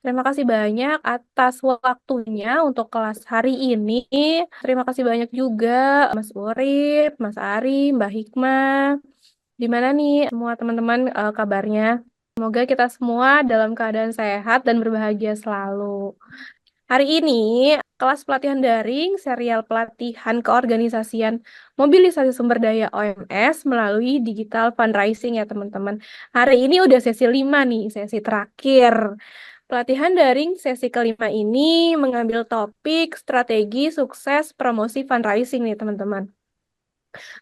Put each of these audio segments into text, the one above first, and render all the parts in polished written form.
Terima kasih banyak atas waktunya untuk kelas hari ini. Terima kasih banyak juga Mas Urip, Mas Ari, Mbak Hikmah. Gimana nih semua teman-teman kabarnya? Semoga kita semua dalam keadaan sehat dan berbahagia selalu. Hari ini kelas pelatihan daring serial pelatihan keorganisasian mobilisasi sumber daya OMS melalui digital fundraising ya teman-teman. Hari ini udah sesi 5 nih, sesi terakhir. Pelatihan daring sesi kelima ini mengambil topik strategi sukses promosi fundraising nih teman-teman.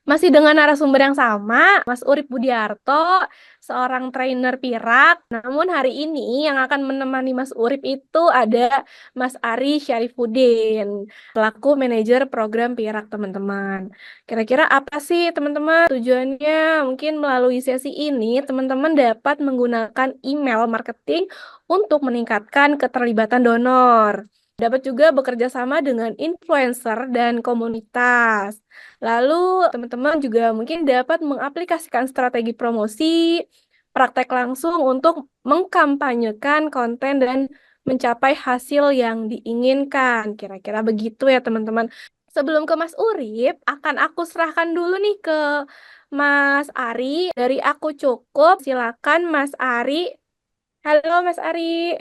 Masih dengan narasumber yang sama, Mas Urip Budiarto, seorang trainer Pirak. Namun hari ini yang akan menemani Mas Urip itu ada Mas Ari Syarifuddin, selaku manajer program Pirak teman-teman. Kira-kira apa sih teman-teman tujuannya? Mungkin melalui sesi ini teman-teman dapat menggunakan email marketing untuk meningkatkan keterlibatan donor. Dapat juga bekerja sama dengan influencer dan komunitas. Lalu, teman-teman juga mungkin dapat mengaplikasikan strategi promosi, praktek langsung untuk mengkampanyekan konten dan mencapai hasil yang diinginkan. Kira-kira begitu ya, teman-teman. Sebelum ke Mas Urip, akan aku serahkan dulu nih ke Mas Ari. Dari aku cukup, silakan Mas Ari. Halo Mas Ari.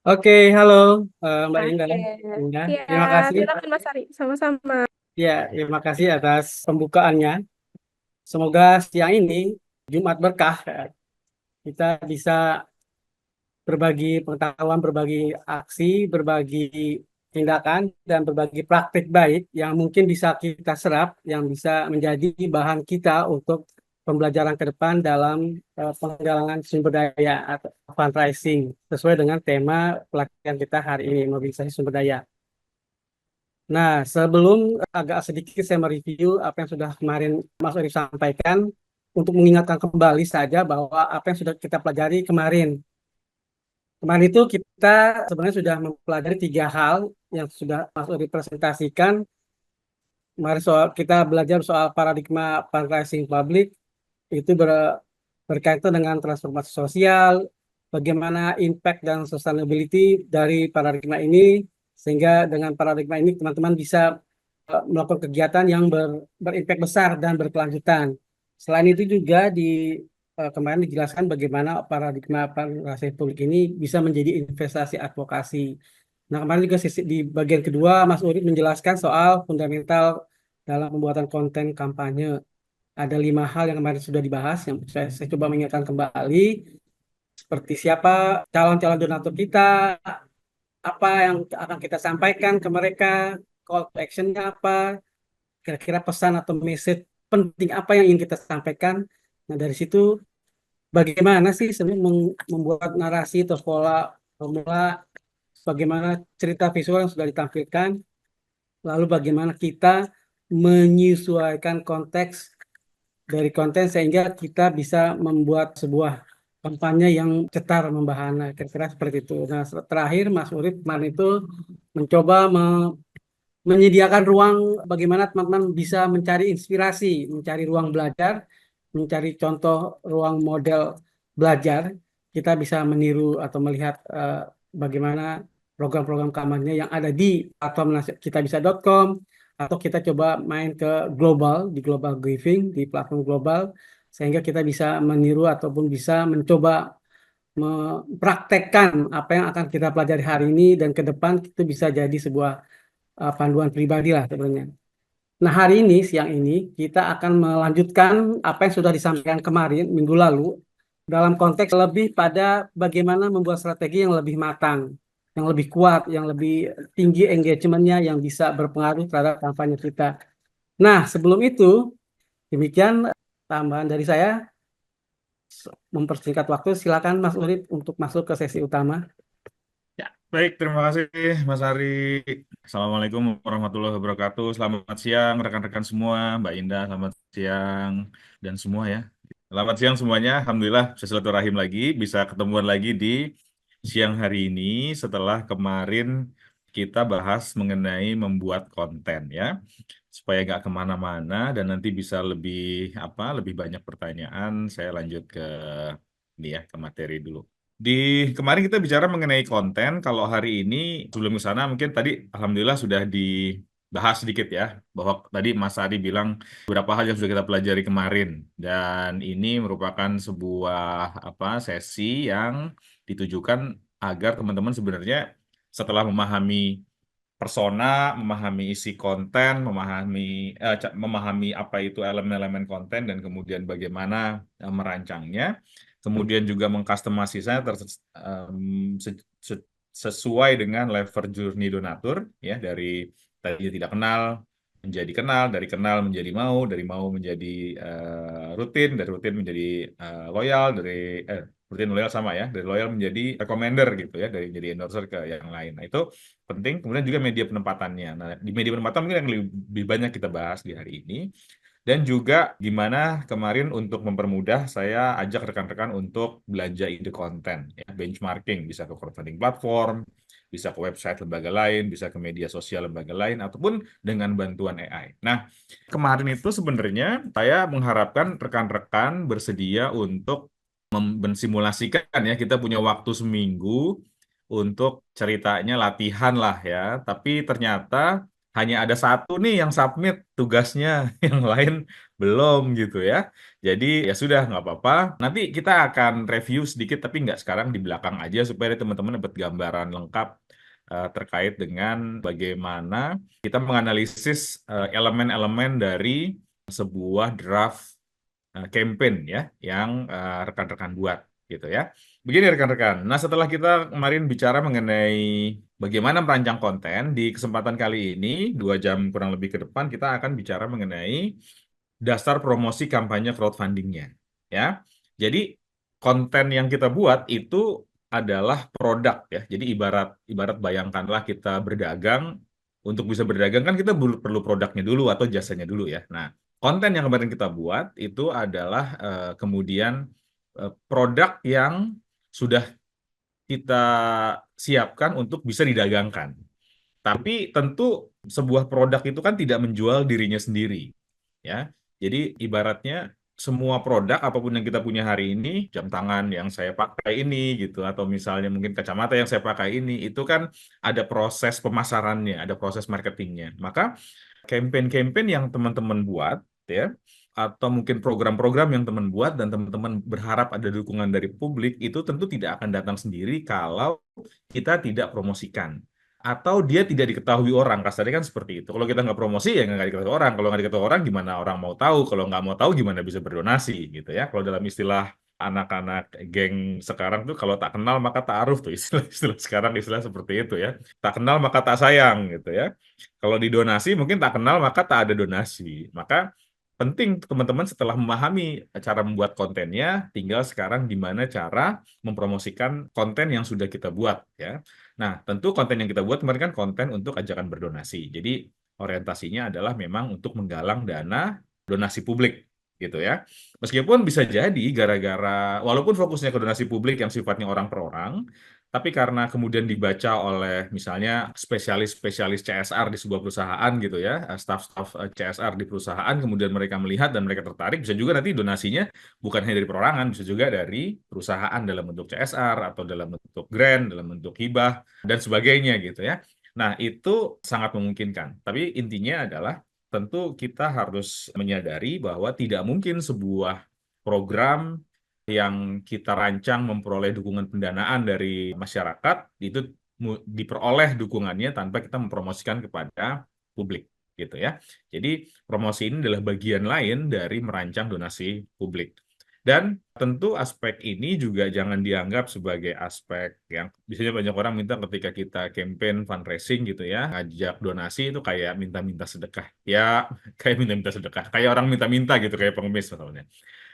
Oke, halo Mbak Indah. Oke. Indah, Ya, terima kasih. silakan Mas Ari. Sama-sama. Ya, terima kasih atas pembukaannya. Semoga siang ini Jumat berkah, kita bisa berbagi pengetahuan, berbagi aksi, berbagi tindakan, dan berbagi praktik baik yang mungkin bisa kita serap, yang bisa menjadi bahan kita untuk pembelajaran ke depan dalam penggalangan sumber daya atau fundraising sesuai dengan tema pelatihan kita hari ini, mobilisasi sumber daya. Nah, sebelum agak sedikit saya mereview apa yang sudah kemarin Mas Ori sampaikan, untuk mengingatkan kembali saja bahwa apa yang sudah kita pelajari kemarin. Kemarin itu kita sebenarnya sudah mempelajari 3 hal yang sudah Mas Ori presentasikan. Kemarin kita belajar soal paradigma fundraising publik, itu berkaitan dengan transformasi sosial, bagaimana impact dan sustainability dari paradigma ini, sehingga dengan paradigma ini teman-teman bisa melakukan kegiatan yang berimpact besar dan berkelanjutan. Selain itu juga kemarin dijelaskan bagaimana paradigma partisipasi publik ini bisa menjadi investasi advokasi. Nah, kemarin juga di bagian kedua Mas Urip menjelaskan soal fundamental dalam pembuatan konten kampanye. Ada 5 hal yang kemarin sudah dibahas, yang saya coba mengingatkan kembali, seperti siapa calon-calon donatur kita, apa yang akan kita sampaikan ke mereka, call to action-nya apa, kira-kira pesan atau message penting apa yang ingin kita sampaikan. Nah, dari situ bagaimana sih sebenarnya membuat narasi atau pola formula, bagaimana cerita visual yang sudah ditampilkan, lalu bagaimana kita menyesuaikan konteks dari konten sehingga kita bisa membuat sebuah kampanye yang cetar membahana, kira-kira seperti itu. Nah, terakhir Mas Urip kemarin itu mencoba menyediakan ruang bagaimana teman-teman bisa mencari inspirasi, mencari ruang belajar, mencari contoh ruang model belajar. Kita bisa meniru atau melihat bagaimana program-program kampanye yang ada di platform kitabisa.com, atau kita coba main ke global, di global giving, di platform global, sehingga kita bisa meniru ataupun bisa mencoba mempraktekkan apa yang akan kita pelajari hari ini dan ke depan itu bisa jadi sebuah panduan pribadi lah sebenarnya. Nah, hari ini, siang ini, kita akan melanjutkan apa yang sudah disampaikan kemarin, minggu lalu, dalam konteks lebih pada bagaimana membuat strategi yang lebih matang, yang lebih kuat, yang lebih tinggi engagementnya, yang bisa berpengaruh terhadap kampanye kita. Nah, sebelum itu, demikian tambahan dari saya, mempersingkat waktu, silakan Mas Urip untuk masuk ke sesi utama. Ya, baik, terima kasih Mas Ari. Assalamualaikum warahmatullahi wabarakatuh. Selamat siang rekan-rekan semua, Mbak Indah, selamat siang dan semua ya. Selamat siang semuanya. Alhamdulillah bisa silaturahim lagi, bisa ketemuan lagi di siang hari ini setelah kemarin kita bahas mengenai membuat konten ya, supaya nggak kemana-mana dan nanti bisa lebih banyak pertanyaan. Saya lanjut ke ini ya, ke materi dulu. Kemarin kita bicara mengenai konten. Kalau hari ini sebelum ke sana mungkin tadi alhamdulillah sudah dibahas sedikit ya, bahwa tadi Mas Ari bilang beberapa hal yang sudah kita pelajari kemarin, dan ini merupakan sebuah sesi yang ditujukan agar teman-teman sebenarnya setelah memahami persona, memahami isi konten, memahami apa itu elemen-elemen konten dan kemudian bagaimana merancangnya, kemudian juga mengcustomasinya sesuai dengan level journey donatur ya, dari tadi tidak kenal menjadi kenal, dari kenal menjadi mau, dari mau menjadi rutin, dari rutin menjadi loyal, dari rutin loyal sama ya, dari loyal menjadi recommender gitu ya, dari jadi endorser ke yang lain. Nah, itu penting. Kemudian juga media penempatannya. Nah, di media penempatan mungkin yang lebih banyak kita bahas di hari ini. Dan juga gimana kemarin untuk mempermudah, saya ajak rekan-rekan untuk belanja ide konten, ya, benchmarking, bisa ke crowdfunding platform, bisa ke website lembaga lain, bisa ke media sosial lembaga lain, ataupun dengan bantuan AI. Nah, kemarin itu sebenarnya saya mengharapkan rekan-rekan bersedia untuk mensimulasikan ya, kita punya waktu seminggu untuk ceritanya latihan lah ya, tapi ternyata hanya ada satu nih yang submit tugasnya, yang lain belum gitu ya. Jadi ya sudah, nggak apa-apa. Nanti kita akan review sedikit, tapi nggak sekarang, di belakang aja supaya teman-teman dapat gambaran lengkap terkait dengan bagaimana kita menganalisis elemen-elemen dari sebuah draft campaign ya yang rekan-rekan buat gitu ya. Begini rekan-rekan. Nah, setelah kita kemarin bicara mengenai bagaimana merancang konten, di kesempatan kali ini 2 jam kurang lebih ke depan kita akan bicara mengenai dasar promosi kampanye crowdfundingnya ya. Jadi konten yang kita buat itu adalah produk ya. Jadi ibarat bayangkanlah kita berdagang. Untuk bisa berdagang kan kita perlu produknya dulu atau jasanya dulu ya. Nah, konten yang kemarin kita buat itu adalah kemudian produk yang sudah kita siapkan untuk bisa didagangkan. Tapi tentu sebuah produk itu kan tidak menjual dirinya sendiri, ya. Jadi ibaratnya semua produk apapun yang kita punya hari ini, jam tangan yang saya pakai ini gitu, atau misalnya mungkin kacamata yang saya pakai ini, itu kan ada proses pemasarannya, ada proses marketingnya. Maka campaign-campaign yang teman-teman buat, ya, atau mungkin program-program yang teman buat dan teman-teman berharap ada dukungan dari publik, itu tentu tidak akan datang sendiri kalau kita tidak promosikan. Atau dia tidak diketahui orang, kasarnya kan seperti itu. Kalau kita nggak promosi, ya nggak diketahui orang. Kalau nggak diketahui orang, gimana orang mau tahu? Kalau nggak mau tahu, gimana bisa berdonasi, gitu ya. Kalau dalam istilah anak-anak geng sekarang tuh, kalau tak kenal maka ta'aruf tuh, istilah sekarang, istilah seperti itu ya. Tak kenal maka tak sayang, gitu ya. Kalau di donasi mungkin tak kenal maka tak ada donasi. Maka penting teman-teman setelah memahami cara membuat kontennya, tinggal sekarang gimana cara mempromosikan konten yang sudah kita buat ya. Nah, tentu konten yang kita buat kemarin kan konten untuk ajakan berdonasi. Jadi orientasinya adalah memang untuk menggalang dana donasi publik gitu ya. Meskipun bisa jadi gara-gara walaupun fokusnya ke donasi publik yang sifatnya orang per orang, tapi karena kemudian dibaca oleh misalnya spesialis-spesialis CSR di sebuah perusahaan gitu ya, staf-staf CSR di perusahaan, kemudian mereka melihat dan mereka tertarik, bisa juga nanti donasinya bukan hanya dari perorangan, bisa juga dari perusahaan dalam bentuk CSR atau dalam bentuk grant, dalam bentuk hibah, dan sebagainya gitu ya. Nah, itu sangat memungkinkan. Tapi intinya adalah tentu kita harus menyadari bahwa tidak mungkin sebuah program yang kita rancang memperoleh dukungan pendanaan dari masyarakat itu diperoleh dukungannya tanpa kita mempromosikan kepada publik gitu ya. Jadi promosi ini adalah bagian lain dari merancang donasi publik. Dan tentu aspek ini juga jangan dianggap sebagai aspek yang biasanya banyak orang minta ketika kita campaign fundraising gitu ya, ngajak donasi itu kayak minta-minta sedekah. Ya, kayak minta-minta sedekah. Kayak orang minta-minta gitu, kayak pengemis misalnya.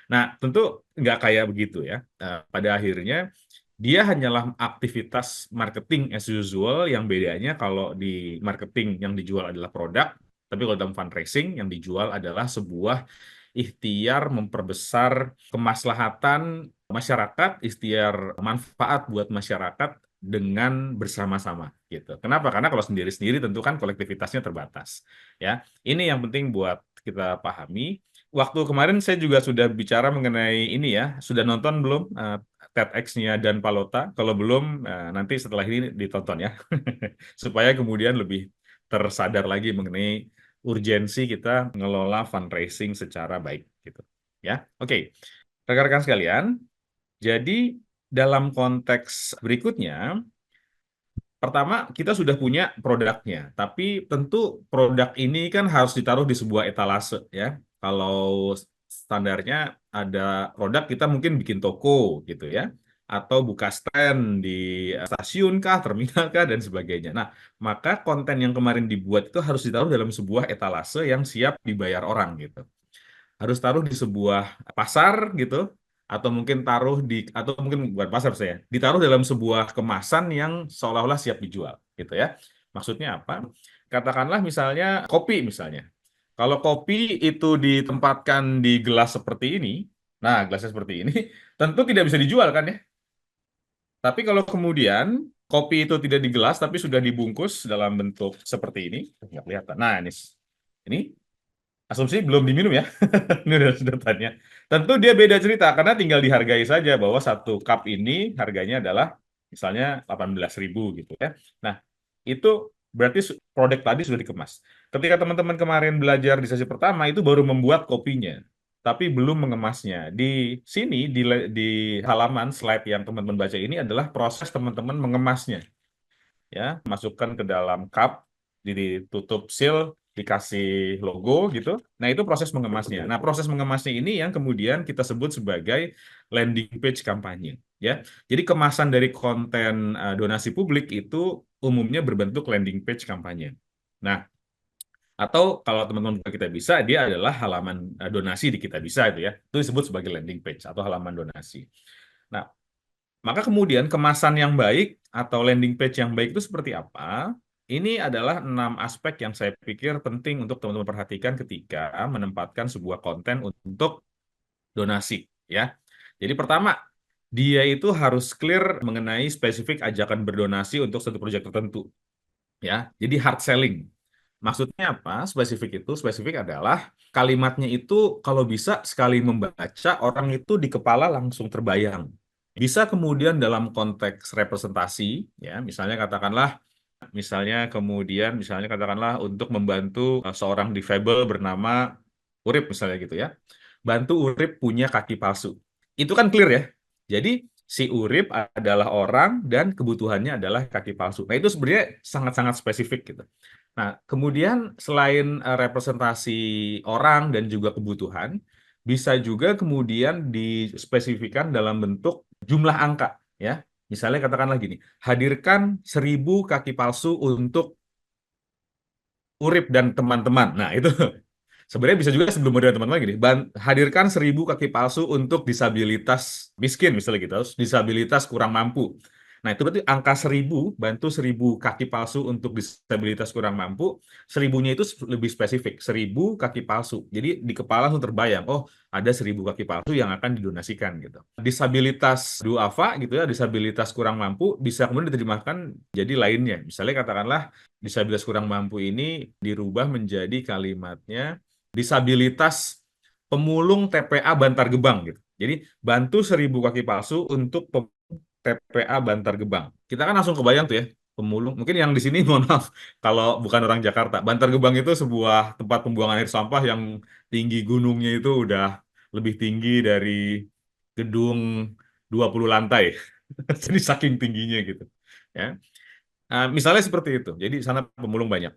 Nah, tentu nggak kayak begitu ya. Pada akhirnya, dia hanyalah aktivitas marketing as usual, yang bedanya kalau di marketing yang dijual adalah produk, tapi kalau dalam fundraising yang dijual adalah sebuah ikhtiar memperbesar kemaslahatan masyarakat, ikhtiar manfaat buat masyarakat dengan bersama-sama gitu. Kenapa? Karena kalau sendiri-sendiri tentu kan kolektivitasnya terbatas. Ya, ini yang penting buat kita pahami. Waktu kemarin saya juga sudah bicara mengenai ini ya. Sudah nonton belum TEDx-nya dan Palota. Kalau belum, nanti setelah ini ditonton ya. Supaya kemudian lebih tersadar lagi mengenai urgensi kita mengelola fundraising secara baik gitu. Ya, oke. Rekan-rekan sekalian, jadi dalam konteks berikutnya, pertama, kita sudah punya produknya, tapi tentu produk ini kan harus ditaruh di sebuah etalase ya. Kalau standarnya ada produk kita mungkin bikin toko gitu ya, atau buka stand di stasiun kah, terminal kah, dan sebagainya. Nah, maka konten yang kemarin dibuat itu harus ditaruh dalam sebuah etalase yang siap dibayar orang gitu. Harus taruh di sebuah pasar gitu, atau mungkin bukan pasar saya, ditaruh dalam sebuah kemasan yang seolah-olah siap dijual gitu ya. Maksudnya apa? Katakanlah misalnya kopi misalnya. Kalau kopi itu ditempatkan di gelas seperti ini, nah gelasnya seperti ini, tentu tidak bisa dijual kan ya. Tapi kalau kemudian kopi itu tidak di gelas tapi sudah dibungkus dalam bentuk seperti ini, nggak kelihatan. Nah ini asumsi belum diminum ya. Ini udah sedotannya. Tentu dia beda cerita karena tinggal dihargai saja bahwa satu cup ini harganya adalah misalnya 18.000 gitu ya. Nah, itu berarti produk tadi sudah dikemas. Ketika teman-teman kemarin belajar di sesi pertama itu baru membuat kopinya, tapi belum mengemasnya. Di sini di halaman slide yang teman-teman baca ini adalah proses teman-teman mengemasnya. Ya, masukkan ke dalam cup, ditutup seal, dikasih logo gitu. Nah, itu proses mengemasnya. Nah, proses mengemasnya ini yang kemudian kita sebut sebagai landing page kampanye, ya. Jadi kemasan dari konten donasi publik itu umumnya berbentuk landing page kampanye. Nah, atau kalau teman-teman kita bisa, dia adalah halaman donasi di kita bisa itu ya. Itu disebut sebagai landing page atau halaman donasi. Nah, maka kemudian kemasan yang baik atau landing page yang baik itu seperti apa? Ini adalah 6 aspek yang saya pikir penting untuk teman-teman perhatikan ketika menempatkan sebuah konten untuk donasi, ya. Jadi pertama, dia itu harus clear mengenai spesifik ajakan berdonasi untuk satu proyek tertentu, ya. Jadi hard selling. Maksudnya apa? Spesifik adalah kalimatnya itu kalau bisa sekali membaca orang itu di kepala langsung terbayang. Bisa kemudian dalam konteks representasi, ya, misalnya katakanlah untuk membantu seorang difabel bernama Urip misalnya gitu ya. Bantu Urip punya kaki palsu. Itu kan clear ya. Jadi si Urip adalah orang dan kebutuhannya adalah kaki palsu. Nah, itu sebenarnya sangat-sangat spesifik gitu. Nah, kemudian selain representasi orang dan juga kebutuhan, bisa juga kemudian dispesifikan dalam bentuk jumlah angka, ya. Misalnya katakanlah gini, hadirkan 1.000 kaki palsu untuk Urip dan teman-teman. Nah, itu sebenarnya bisa juga sebelum model teman-teman gini, hadirkan 1.000 kaki palsu untuk disabilitas miskin, misalnya gitu, disabilitas kurang mampu. Nah, itu berarti angka 1.000, bantu 1.000 kaki palsu untuk disabilitas kurang mampu, 1.000-nya itu lebih spesifik, 1.000 kaki palsu. Jadi di kepala langsung terbayang, oh ada 1.000 kaki palsu yang akan didonasikan gitu. Disabilitas duafa gitu ya, disabilitas kurang mampu, bisa kemudian diterjemahkan jadi lainnya. Misalnya katakanlah disabilitas kurang mampu ini dirubah menjadi kalimatnya disabilitas pemulung TPA Bantar Gebang gitu. Jadi bantu 1.000 kaki palsu untuk TPA Bantar Gebang. Kita kan langsung kebayang tuh ya, pemulung. Mungkin yang di sini mohon maaf kalau bukan orang Jakarta. Bantar Gebang itu sebuah tempat pembuangan air sampah yang tinggi gunungnya itu udah lebih tinggi dari gedung 20 lantai. Jadi saking tingginya gitu. Ya. Nah, misalnya seperti itu. Jadi sana pemulung banyak.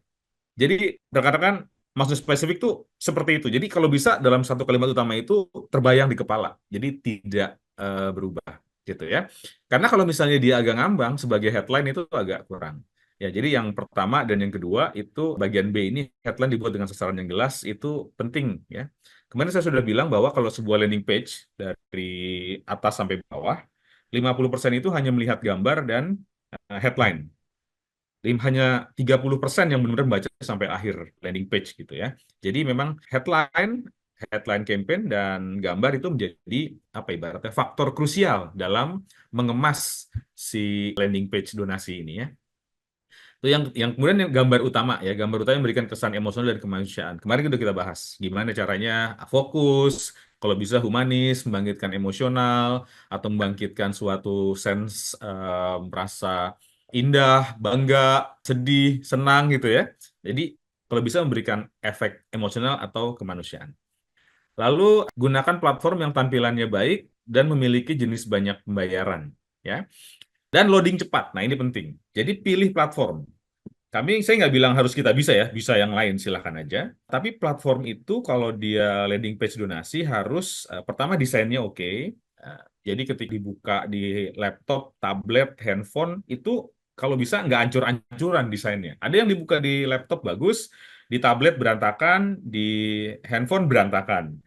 Jadi rekan-rekan maksud spesifik tuh seperti itu. Jadi kalau bisa dalam satu kalimat utama itu terbayang di kepala. Jadi tidak berubah gitu ya. Karena kalau misalnya dia agak ngambang sebagai headline itu agak kurang. Ya, jadi yang pertama dan yang kedua itu bagian B ini headline dibuat dengan sasaran yang jelas itu penting ya. Kemarin saya sudah bilang bahwa kalau sebuah landing page dari atas sampai bawah 50% itu hanya melihat gambar dan headline. Hanya 30% yang benar-benar membaca sampai akhir landing page gitu ya. Jadi memang headline campaign dan gambar itu menjadi apa ibaratnya faktor krusial dalam mengemas si landing page donasi ini ya. Itu Itu yang kemudian yang gambar utama ya, gambar utama yang memberikan kesan emosional dan kemanusiaan. Kemarin udah kita bahas gimana caranya fokus, kalau bisa humanis, membangkitkan emosional atau membangkitkan suatu sense rasa indah, bangga, sedih, senang gitu ya. Jadi kalau bisa memberikan efek emosional atau kemanusiaan. Lalu gunakan platform yang tampilannya baik dan memiliki jenis banyak pembayaran ya. Dan loading cepat. Nah, ini penting. Jadi pilih platform. Saya nggak bilang harus kita bisa ya, bisa yang lain silahkan aja. Tapi platform itu kalau dia landing page donasi harus pertama desainnya oke. Jadi ketika dibuka di laptop, tablet, handphone itu kalau bisa nggak ancur-ancuran desainnya. Ada yang dibuka di laptop bagus, di tablet berantakan, di handphone berantakan.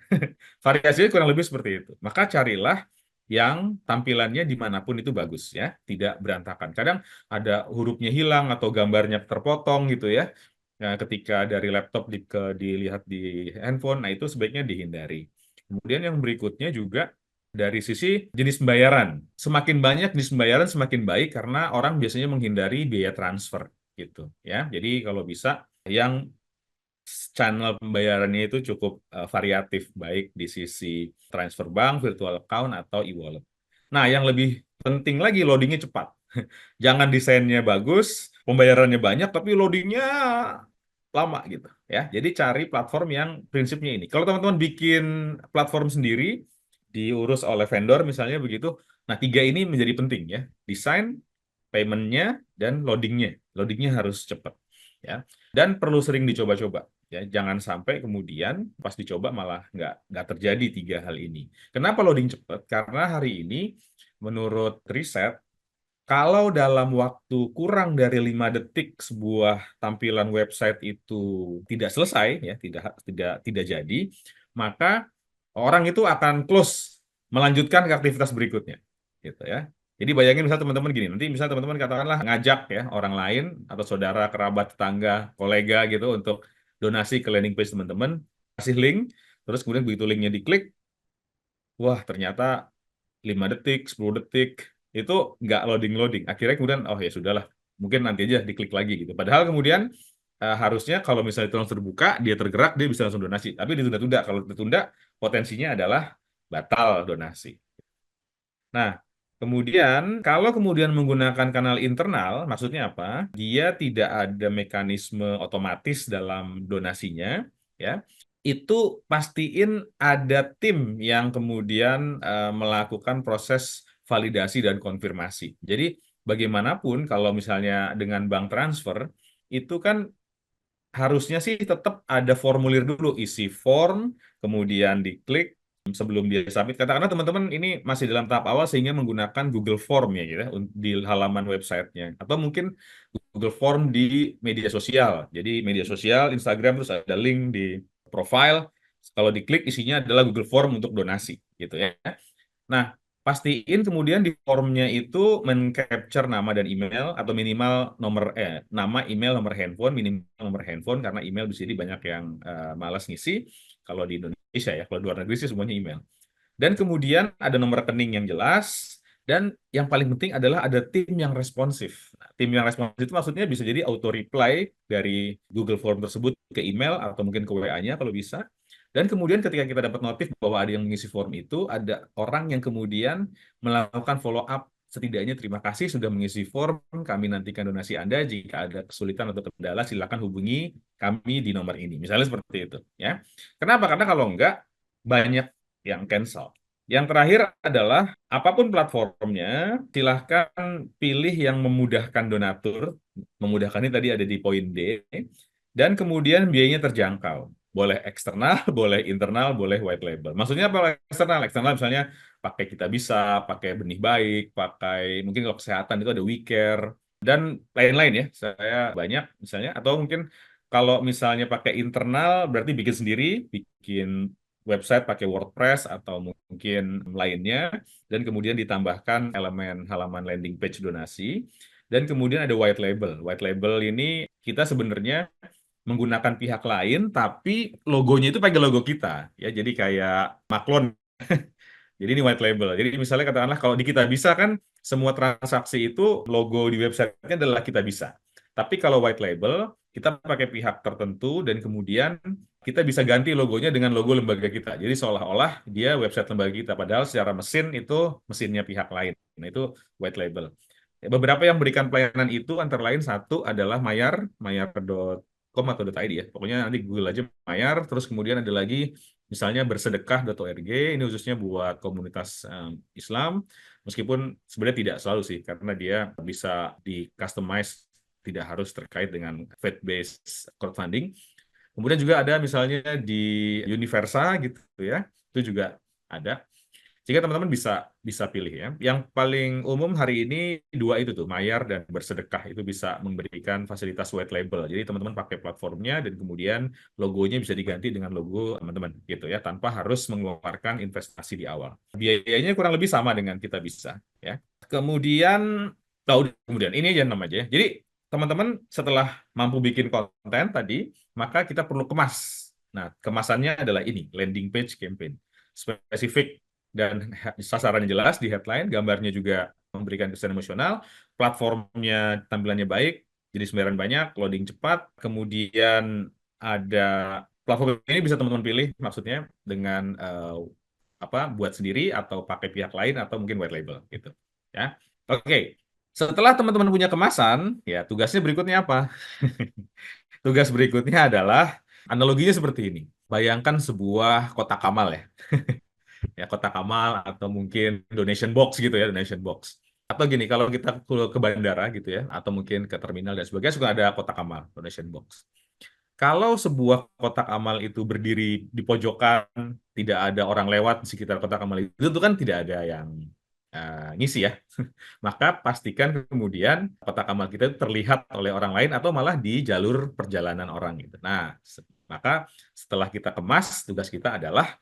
Variasinya kurang lebih seperti itu. Maka carilah yang tampilannya dimanapun itu bagus ya, tidak berantakan. Kadang ada hurufnya hilang atau gambarnya terpotong gitu ya. Nah, ketika dari laptop dilihat di handphone, nah itu sebaiknya dihindari. Kemudian yang berikutnya juga dari sisi jenis pembayaran. Semakin banyak jenis pembayaran semakin baik karena orang biasanya menghindari biaya transfer gitu ya. Jadi kalau bisa yang channel pembayarannya itu cukup variatif, baik di sisi transfer bank, virtual account, atau e-wallet. Nah, yang lebih penting lagi loadingnya cepat. Jangan desainnya bagus, pembayarannya banyak, tapi loadingnya lama gitu ya. Jadi cari platform yang prinsipnya ini. Kalau teman-teman bikin platform sendiri, diurus oleh vendor misalnya begitu, nah tiga ini menjadi penting ya. Desain, payment-nya, dan loading-nya. Loading-nya harus cepat ya. Dan perlu sering dicoba-coba ya. Jangan sampai kemudian pas dicoba malah nggak terjadi tiga hal ini. Kenapa loading cepat? Karena hari ini menurut riset kalau dalam waktu kurang dari 5 detik sebuah tampilan website itu tidak selesai ya, tidak jadi, maka orang itu akan close melanjutkan ke aktivitas berikutnya gitu ya. Jadi bayangin misal teman-teman gini, nanti misal teman-teman katakanlah ngajak ya orang lain atau saudara, kerabat, tetangga, kolega gitu untuk donasi ke landing page teman-teman, kasih link, terus kemudian begitu linknya diklik, wah ternyata 5 detik, 10 detik, itu nggak loading-loading. Akhirnya kemudian, oh ya sudahlah, mungkin nanti aja diklik lagi gitu. Padahal kemudian harusnya kalau misalnya itu langsung terbuka, dia tergerak, dia bisa langsung donasi. Tapi ditunda-tunda. Kalau ditunda, potensinya adalah batal donasi. Nah, kemudian kalau kemudian menggunakan kanal internal, maksudnya apa? Dia tidak ada mekanisme otomatis dalam donasinya, ya. Itu pastiin ada tim yang kemudian melakukan proses validasi dan konfirmasi. Jadi bagaimanapun kalau misalnya dengan bank transfer, itu kan harusnya sih tetap ada formulir dulu, isi form, kemudian diklik, sebelum dia submit. Katakanlah teman-teman ini masih dalam tahap awal sehingga menggunakan Google Form ya gitu ya, di halaman websitenya. Atau mungkin Google Form di media sosial. Jadi media sosial, Instagram, terus ada link di profile. Kalau diklik isinya adalah Google Form untuk donasi gitu ya. Nah, pastiin kemudian di formnya itu men-capture nama dan email atau minimal nama, email, nomor handphone, minimal nomor handphone karena email di sini banyak yang malas ngisi. Kalau di Indonesia ya, kalau di luar negeri sih semuanya email. Dan kemudian ada nomor rekening yang jelas dan yang paling penting adalah ada tim yang responsif. Nah, tim yang responsif itu maksudnya bisa jadi auto reply dari Google Form tersebut ke email atau mungkin ke WA-nya kalau bisa. Dan kemudian ketika kita dapat notif bahwa ada yang mengisi form itu, ada orang yang kemudian melakukan follow up. Setidaknya terima kasih sudah mengisi form, kami nantikan donasi Anda. Jika ada kesulitan atau kendala, silakan hubungi kami di nomor ini. Misalnya seperti itu. Ya. Kenapa? Karena kalau enggak, banyak yang cancel. Yang terakhir adalah, apapun platformnya, silahkan pilih yang memudahkan donatur. Memudahkan ini tadi ada di poin D. Dan kemudian biayanya terjangkau. Boleh eksternal, boleh internal, boleh white label. Maksudnya apa eksternal? Eksternal misalnya pakai Kita Bisa, pakai Benih Baik, pakai mungkin kalau kesehatan itu ada WeCare, dan lain-lain ya. Saya banyak misalnya, atau mungkin kalau misalnya pakai internal berarti bikin sendiri, bikin website pakai WordPress atau mungkin lainnya, dan kemudian ditambahkan elemen halaman landing page donasi, dan kemudian ada white label. White label ini kita sebenarnya menggunakan pihak lain, tapi logonya itu pakai logo kita, ya. Jadi kayak maklon. Jadi ini white label. Jadi misalnya katakanlah kalau di Kita Bisa kan semua transaksi itu logo di websitenya adalah Kita Bisa. Tapi kalau white label, kita pakai pihak tertentu dan kemudian kita bisa ganti logonya dengan logo lembaga kita. Jadi seolah-olah dia website lembaga kita, padahal secara mesin itu mesinnya pihak lain. Nah, itu white label. Ya, beberapa yang berikan pelayanan itu antara lain satu adalah mayar.com atau .id ya. Pokoknya nanti Google aja Mayar, terus kemudian ada lagi misalnya bersedekah.org, ini khususnya buat komunitas Islam, meskipun sebenarnya tidak selalu sih, karena dia bisa di-customize, tidak harus terkait dengan faith-based crowdfunding. Kemudian juga ada misalnya di Universa gitu ya, itu juga ada. Jika teman-teman bisa pilih ya. Yang paling umum hari ini dua itu tuh, Mayar dan Bersedekah itu bisa memberikan fasilitas white label. Jadi teman-teman pakai platformnya dan kemudian logonya bisa diganti dengan logo teman-teman gitu ya, tanpa harus mengeluarkan investasi di awal. Biayanya kurang lebih sama dengan kita bisa ya. Kemudian kemudian ini aja namanya ya. Jadi teman-teman setelah mampu bikin konten tadi, maka kita perlu kemas. Nah, kemasannya adalah ini, landing page campaign. Spesifik dan sasarannya jelas di headline, gambarnya juga memberikan kesan emosional, platformnya tampilannya baik, jenis pembayaran banyak, loading cepat, kemudian ada platform ini bisa teman-teman pilih maksudnya dengan buat sendiri atau pakai pihak lain atau mungkin white label gitu ya. Oke. Setelah teman-teman punya kemasan, ya tugasnya berikutnya apa? Tugas berikutnya adalah analoginya seperti ini. Bayangkan sebuah kotak amal ya. Ya kotak amal atau mungkin donation box gitu ya, donation box. Atau gini, kalau kita ke bandara gitu ya, atau mungkin ke terminal dan sebagainya, suka ada kotak amal, donation box. Kalau sebuah kotak amal itu berdiri di pojokan, tidak ada orang lewat di sekitar kotak amal itu kan tidak ada yang ngisi ya. Maka pastikan kemudian kotak amal kita itu terlihat oleh orang lain atau malah di jalur perjalanan orang gitu. Nah, maka setelah kita kemas, tugas kita adalah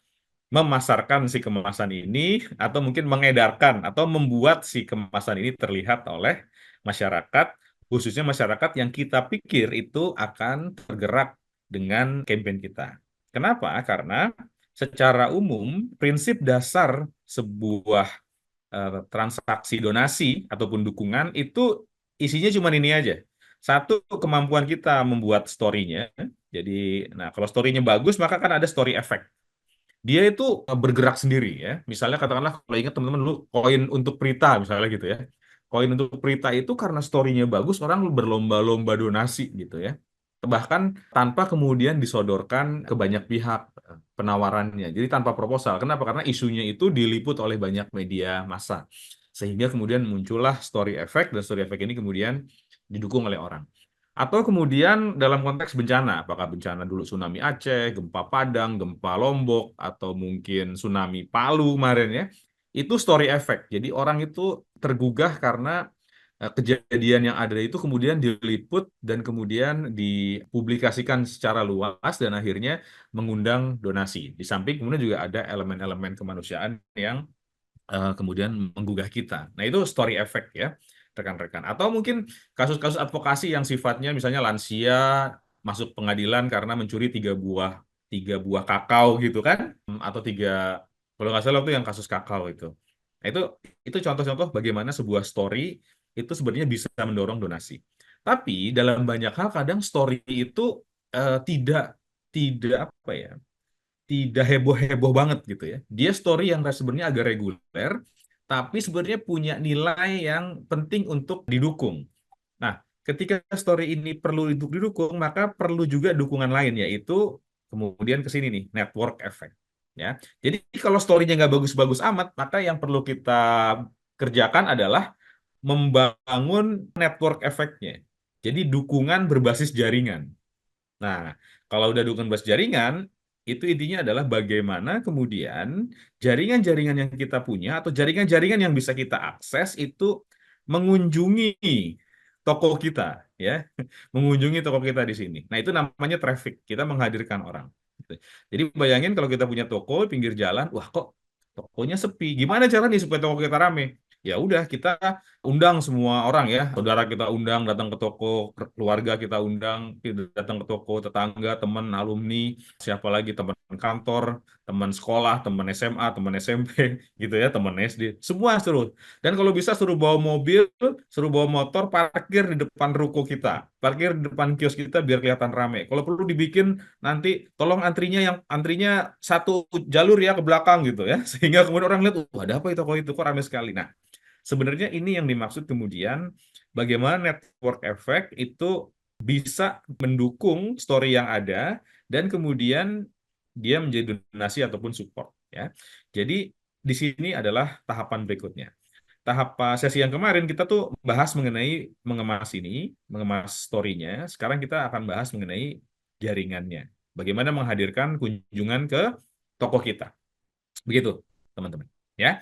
memasarkan si kemasan ini atau mungkin mengedarkan atau membuat si kemasan ini terlihat oleh masyarakat, khususnya masyarakat yang kita pikir itu akan tergerak dengan campaign kita. Kenapa? Karena secara umum prinsip dasar sebuah transaksi donasi ataupun dukungan itu isinya cuma ini aja. Satu, kemampuan kita membuat story-nya. Jadi, nah kalau story-nya bagus maka kan ada story effect. Dia itu bergerak sendiri ya. Misalnya katakanlah kalau ingat teman-teman dulu koin untuk Prita misalnya gitu ya. Koin untuk Prita itu karena story-nya bagus orang berlomba-lomba donasi gitu ya. Bahkan tanpa kemudian disodorkan ke banyak pihak penawarannya. Jadi tanpa proposal. Kenapa? Karena isunya itu diliput oleh banyak media massa. Sehingga kemudian muncullah story effect dan story effect ini kemudian didukung oleh orang. Atau kemudian dalam konteks bencana, apakah bencana dulu tsunami Aceh, gempa Padang, gempa Lombok, atau mungkin tsunami Palu kemarin ya, itu story effect. Jadi orang itu tergugah karena kejadian yang ada itu kemudian diliput dan kemudian dipublikasikan secara luas dan akhirnya mengundang donasi. Di samping kemudian juga ada elemen-elemen kemanusiaan yang kemudian menggugah kita. Nah itu story effect ya rekan-rekan. Atau mungkin kasus-kasus advokasi yang sifatnya misalnya lansia masuk pengadilan karena mencuri tiga buah kakao gitu kan, atau kalau nggak salah itu yang kasus kakao itu. Nah, itu contoh-contoh bagaimana sebuah story itu sebenarnya bisa mendorong donasi. Tapi dalam banyak hal kadang story itu tidak tidak apa ya, tidak heboh-heboh banget gitu ya. Dia story yang sebenarnya agak reguler, tapi sebenarnya punya nilai yang penting untuk didukung. Nah, ketika story ini perlu untuk didukung, maka perlu juga dukungan lain, yaitu kemudian ke sini nih, network effect. Ya, jadi kalau story-nya nggak bagus-bagus amat, maka yang perlu kita kerjakan adalah membangun network effect-nya. Jadi dukungan berbasis jaringan. Nah, kalau udah dukungan berbasis jaringan, itu intinya adalah bagaimana kemudian jaringan-jaringan yang kita punya atau jaringan-jaringan yang bisa kita akses itu mengunjungi toko kita, ya, mengunjungi toko kita di sini. Nah, itu namanya traffic. Kita menghadirkan orang. Jadi bayangin kalau kita punya toko pinggir jalan, wah kok tokonya sepi. Gimana caranya supaya toko kita rame? Ya udah kita undang semua orang ya, saudara kita undang datang ke toko, keluarga kita undang datang ke toko, tetangga, teman, alumni, siapa lagi teman kantor, teman sekolah, teman SMA, teman SMP, gitu ya, teman SD, semua suruh. Dan kalau bisa suruh bawa mobil, suruh bawa motor, parkir di depan ruko kita. parkir di depan kios kita biar kelihatan rame. Kalau perlu dibikin nanti tolong antrinya satu jalur ya ke belakang gitu ya, sehingga kemudian orang lihat, ada apa itu toko itu kok rame sekali. Nah, sebenarnya ini yang dimaksud kemudian bagaimana network effect itu bisa mendukung story yang ada dan kemudian dia menjadi donasi ataupun support ya. Jadi di sini adalah tahapan berikutnya. Sesi yang kemarin kita tuh bahas mengenai mengemas story-nya. Sekarang kita akan bahas mengenai jaringannya. Bagaimana menghadirkan kunjungan ke toko kita. Begitu, teman-teman. Ya,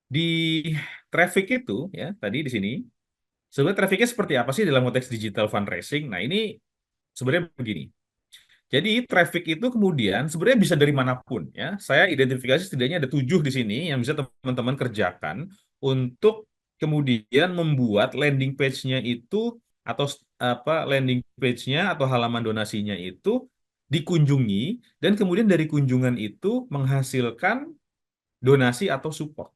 di traffic itu ya tadi di sini sebenarnya trafficnya seperti apa sih dalam konteks digital fundraising? Nah, ini sebenarnya begini. Jadi traffic itu kemudian sebenarnya bisa dari manapun ya. Saya identifikasi setidaknya ada 7 di sini yang bisa teman-teman kerjakan untuk kemudian membuat landing page-nya itu atau landing page-nya atau halaman donasinya itu dikunjungi dan kemudian dari kunjungan itu menghasilkan donasi atau support.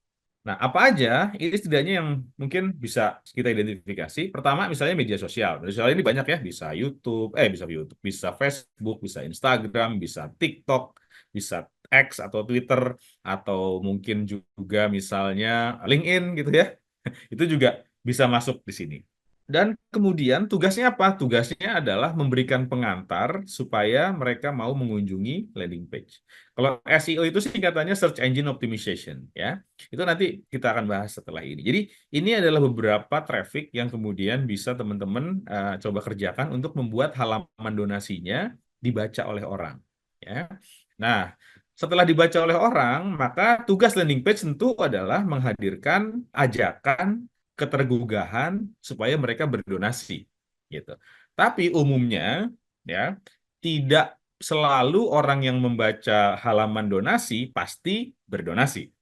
Nah, apa aja ini setidaknya yang mungkin bisa kita identifikasi. Pertama, misalnya media sosial. Media sosial ini banyak ya, bisa Facebook, bisa Instagram, bisa TikTok, bisa X atau Twitter, atau mungkin juga misalnya LinkedIn gitu ya. Itu juga bisa masuk di sini. Dan kemudian tugasnya apa? Tugasnya adalah memberikan pengantar supaya mereka mau mengunjungi landing page. Kalau SEO itu singkatannya Search Engine Optimization ya. Itu nanti kita akan bahas setelah ini. Jadi ini adalah beberapa traffic yang kemudian bisa teman-teman coba kerjakan untuk membuat halaman donasinya dibaca oleh orang ya. Nah, setelah dibaca oleh orang, maka tugas landing page tentu adalah menghadirkan ajakan ketergugahan supaya mereka berdonasi gitu. Tapi umumnya ya tidak selalu orang yang membaca halaman donasi pasti berdonasi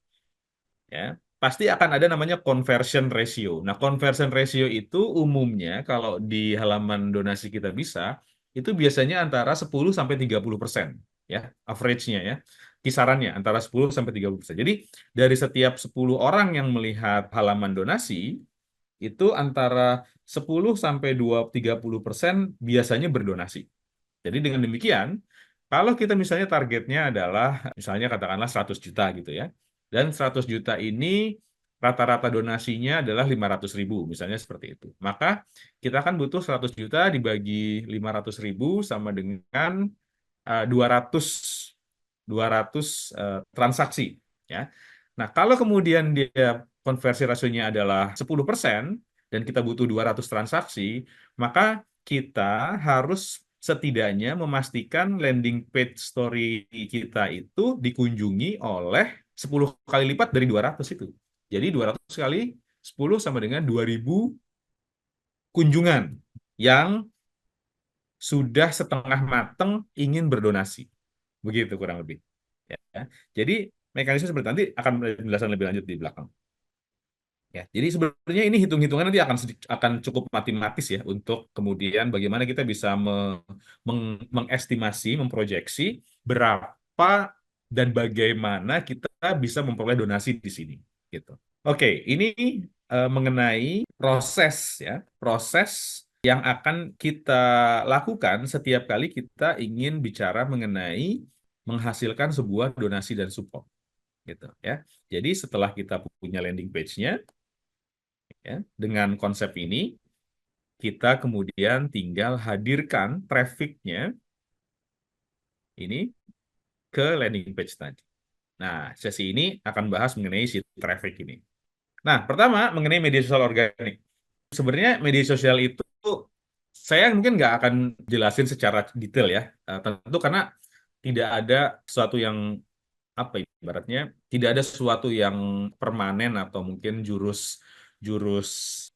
ya. Pasti akan ada namanya conversion ratio. Nah, conversion ratio itu umumnya kalau di halaman donasi kita bisa itu biasanya antara 10 sampai 30% ya, average-nya ya. Kisarannya antara 10 sampai 30%. Jadi dari setiap 10 orang yang melihat halaman donasi itu antara 10 sampai 30% biasanya berdonasi. Jadi dengan demikian, kalau kita misalnya targetnya adalah misalnya katakanlah 100 juta gitu ya. Dan 100 juta ini rata-rata donasinya adalah 500.000 misalnya seperti itu. Maka kita akan butuh 100 juta dibagi 500.000 sama dengan 200 transaksi ya. Nah, kalau kemudian dia konversi rasionya adalah 10% dan kita butuh 200 transaksi, maka kita harus setidaknya memastikan landing page story kita itu dikunjungi oleh 10 kali lipat dari 200 itu. Jadi 200 kali 10 sama dengan 2.000 kunjungan yang sudah setengah mateng ingin berdonasi. Begitu kurang lebih. Ya. Jadi mekanisme seperti nanti akan penjelasan lebih lanjut di belakang. Ya, jadi sebenarnya ini hitung-hitungan nanti akan cukup matematis ya untuk kemudian bagaimana kita bisa mengestimasi, memproyeksi berapa dan bagaimana kita bisa memperoleh donasi di sini. Gitu. Oke, ini mengenai proses ya, proses yang akan kita lakukan setiap kali kita ingin bicara mengenai menghasilkan sebuah donasi dan support. Gitu ya. Jadi setelah kita punya landing page-nya, ya, dengan konsep ini, kita kemudian tinggal hadirkan traffic-nya ini ke landing page tadi. Nah, sesi ini akan bahas mengenai si traffic ini. Nah, pertama mengenai media sosial organik. Sebenarnya media sosial itu saya mungkin nggak akan jelasin secara detail ya. Tentu karena tidak ada sesuatu yang apa ibaratnya tidak ada sesuatu yang permanen atau mungkin jurus jurus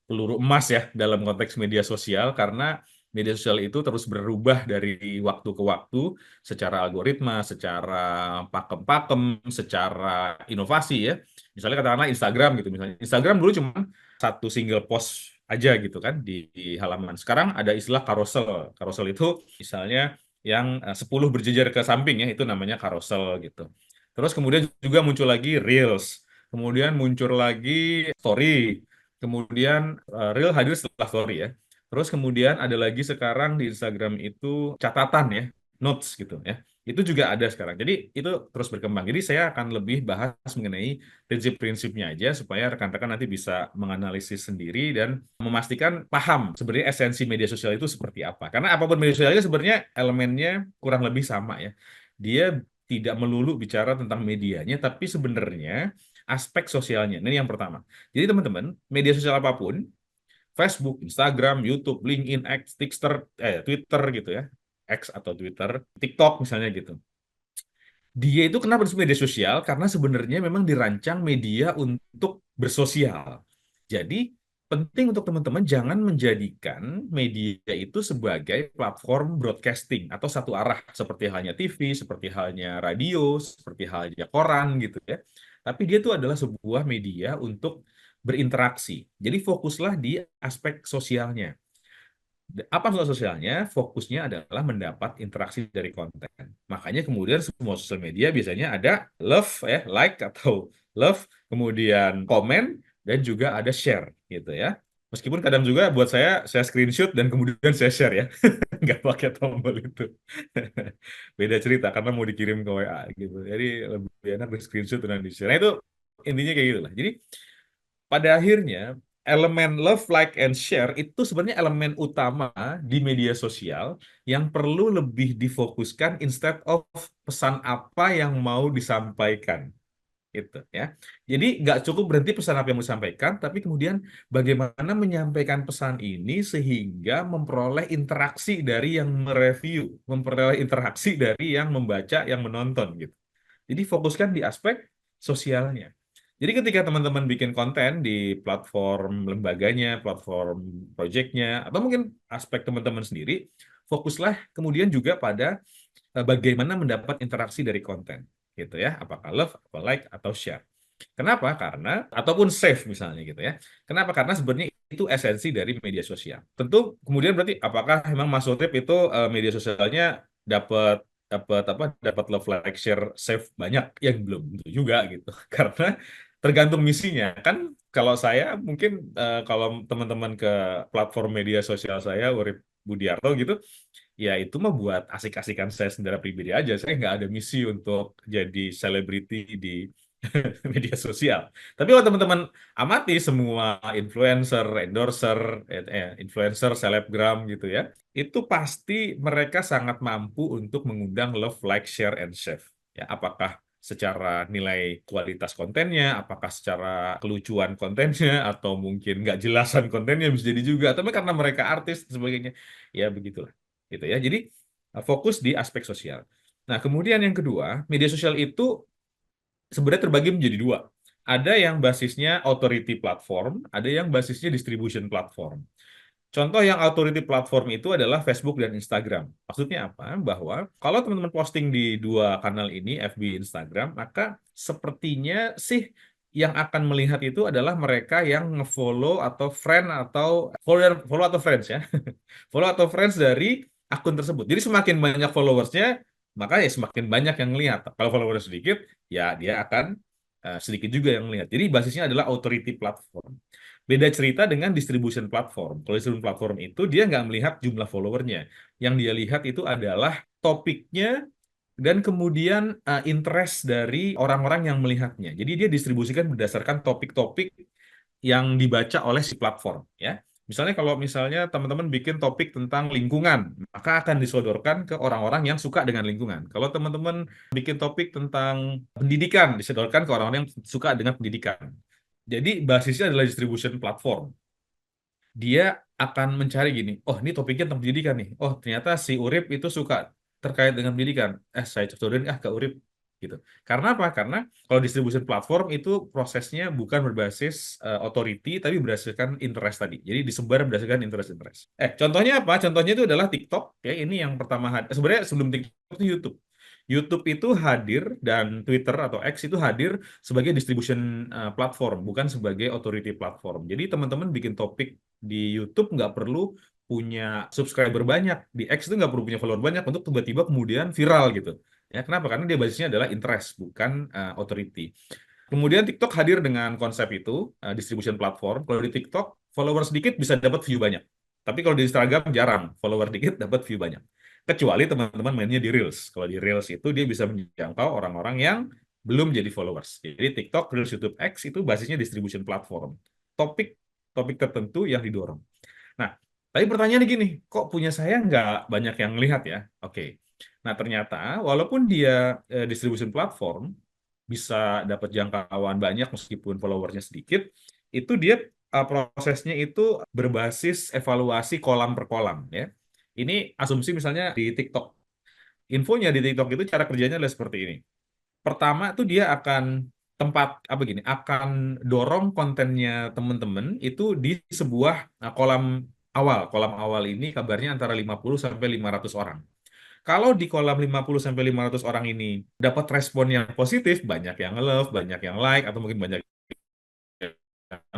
peluru emas ya dalam konteks media sosial karena media sosial itu terus berubah dari waktu ke waktu secara algoritma, secara pakem-pakem, secara inovasi ya. Misalnya katakanlah Instagram gitu misalnya. Instagram dulu cuma satu single post aja gitu kan di halaman. Sekarang ada istilah carousel. Carousel itu misalnya yang 10 berjejer ke samping ya itu namanya carousel gitu. Terus kemudian juga muncul lagi Reels, kemudian muncul lagi Story, kemudian Reel hadir setelah Story ya. Terus kemudian ada lagi sekarang di Instagram itu catatan ya, notes gitu ya. Itu juga ada sekarang. Jadi itu terus berkembang. Jadi saya akan lebih bahas mengenai prinsip-prinsipnya aja supaya rekan-rekan nanti bisa menganalisis sendiri dan memastikan paham sebenarnya esensi media sosial itu seperti apa. Karena apapun media sosial itu sebenarnya elemennya kurang lebih sama ya. Dia tidak melulu bicara tentang medianya, tapi sebenarnya aspek sosialnya. Ini yang pertama. Jadi teman-teman, media sosial apapun, Facebook, Instagram, YouTube, LinkedIn, X, Twitter gitu ya, X atau Twitter, TikTok misalnya gitu. Dia itu kenapa disebut media sosial? Karena sebenarnya memang dirancang media untuk bersosial. Jadi penting untuk teman-teman jangan menjadikan media itu sebagai platform broadcasting atau satu arah seperti halnya TV, seperti halnya radio, seperti halnya koran gitu ya. Tapi dia itu adalah sebuah media untuk berinteraksi. Jadi fokuslah di aspek sosialnya. Apa maksud sosialnya? Fokusnya adalah mendapat interaksi dari konten. Makanya kemudian semua sosial media biasanya ada love ya, like atau love, kemudian komen dan juga ada share gitu ya. Meskipun kadang juga buat saya screenshot dan kemudian saya share ya, nggak pakai tombol itu. Beda cerita karena mau dikirim ke WA gitu. Jadi lebih enak di screenshot dan di share. Nah itu intinya kayak gitu lah. Jadi pada akhirnya elemen love, like, and share itu sebenarnya elemen utama di media sosial yang perlu lebih difokuskan instead of pesan apa yang mau disampaikan. Gitu ya. Jadi nggak cukup berhenti pesan apa yang mau disampaikan, tapi kemudian bagaimana menyampaikan pesan ini sehingga memperoleh interaksi dari yang mereview, memperoleh interaksi dari yang membaca, yang menonton gitu. Jadi fokuskan di aspek sosialnya. Jadi ketika teman-teman bikin konten di platform lembaganya, platform projectnya, atau mungkin aspek teman-teman sendiri, fokuslah kemudian juga pada bagaimana mendapat interaksi dari konten, gitu ya. Apakah love, apa like, atau share. Kenapa? Karena, ataupun save misalnya gitu ya. Kenapa? Karena sebenarnya itu esensi dari media sosial. Tentu kemudian berarti apakah memang Mas Utip itu media sosialnya dapat dapat love like share save banyak yang belum tentu juga gitu karena tergantung misinya kan kalau saya mungkin kalau teman-teman ke platform media sosial saya Urip Budiarto gitu ya itu mah buat asik-asikan saya sendiri pribadi aja saya nggak ada misi untuk jadi selebriti di media sosial tapi kalau teman-teman amati semua influencer endorser influencer selebgram gitu ya itu pasti mereka sangat mampu untuk mengundang love, like, share, and save. Ya, apakah secara nilai kualitas kontennya, apakah secara kelucuan kontennya, atau mungkin nggak jelasan kontennya bisa jadi juga. Tapi karena mereka artis dan sebagainya, ya begitulah. Gitu ya. Jadi fokus di aspek sosial. Nah, kemudian yang kedua, media sosial itu sebenarnya terbagi menjadi dua. Ada yang basisnya authority platform, ada yang basisnya distribution platform. Contoh yang authority platform itu adalah Facebook dan Instagram. Maksudnya apa? Bahwa kalau teman-teman posting di dua kanal ini, FB, Instagram, maka sepertinya sih yang akan melihat itu adalah mereka yang nge-follow atau friend atau follow atau friends ya. Follow atau friends dari akun tersebut. Jadi semakin banyak followersnya, maka ya semakin banyak yang lihat. Kalau followersnya sedikit, ya dia akan sedikit juga yang lihat. Jadi basisnya adalah authority platform. Beda cerita dengan distribution platform. Kalau distribution platform itu dia nggak melihat jumlah followernya. Yang dia lihat itu adalah topiknya dan kemudian interest dari orang-orang yang melihatnya. Jadi dia distribusikan berdasarkan topik-topik yang dibaca oleh si platform. Ya. Misalnya kalau misalnya teman-teman bikin topik tentang lingkungan, maka akan disodorkan ke orang-orang yang suka dengan lingkungan. Kalau teman-teman bikin topik tentang pendidikan, disodorkan ke orang-orang yang suka dengan pendidikan. Jadi basisnya adalah distribution platform. Dia akan mencari gini, oh ini topiknya tentang pendidikan nih. Oh ternyata si Urip itu suka terkait dengan pendidikan. Saya codorin ke Urip gitu. Karena apa? Karena kalau distribution platform itu prosesnya bukan berbasis authority tapi berdasarkan interest tadi. Jadi disebar berdasarkan interest-interest. Contohnya apa? Contohnya itu adalah TikTok. Ya, ini yang pertama sebenarnya sebelum TikTok itu YouTube. YouTube itu hadir dan Twitter atau X itu hadir sebagai distribution platform, bukan sebagai authority platform. Jadi teman-teman bikin topik di YouTube nggak perlu punya subscriber banyak, di X itu nggak perlu punya follower banyak untuk tiba-tiba kemudian viral gitu. Ya, kenapa? Karena dia basisnya adalah interest, bukan authority. Kemudian TikTok hadir dengan konsep itu, distribution platform. Kalau di TikTok, follower sedikit bisa dapat view banyak. Tapi kalau di Instagram jarang, follower dikit dapat view banyak. Kecuali teman-teman mainnya di Reels. Kalau di Reels itu dia bisa menjangkau orang-orang yang belum jadi followers. Jadi TikTok, Reels, YouTube, X itu basisnya distribution platform. Topik topik tertentu yang didorong. Nah, tapi pertanyaannya gini, kok punya saya nggak banyak yang lihat ya? Oke. Nah, ternyata walaupun dia distribution platform, bisa dapat jangkauan banyak meskipun followersnya sedikit, itu dia prosesnya itu berbasis evaluasi kolam per kolam ya. Ini asumsi misalnya di TikTok. Infonya di TikTok itu cara kerjanya adalah seperti ini. Pertama tuh dia akan apa gini, akan dorong kontennya teman-teman itu di sebuah kolam awal. Kolam awal ini kabarnya antara 50 sampai 500 orang. Kalau di kolam 50 sampai 500 orang ini dapat respon yang positif, banyak yang love, banyak yang like, atau mungkin banyak yang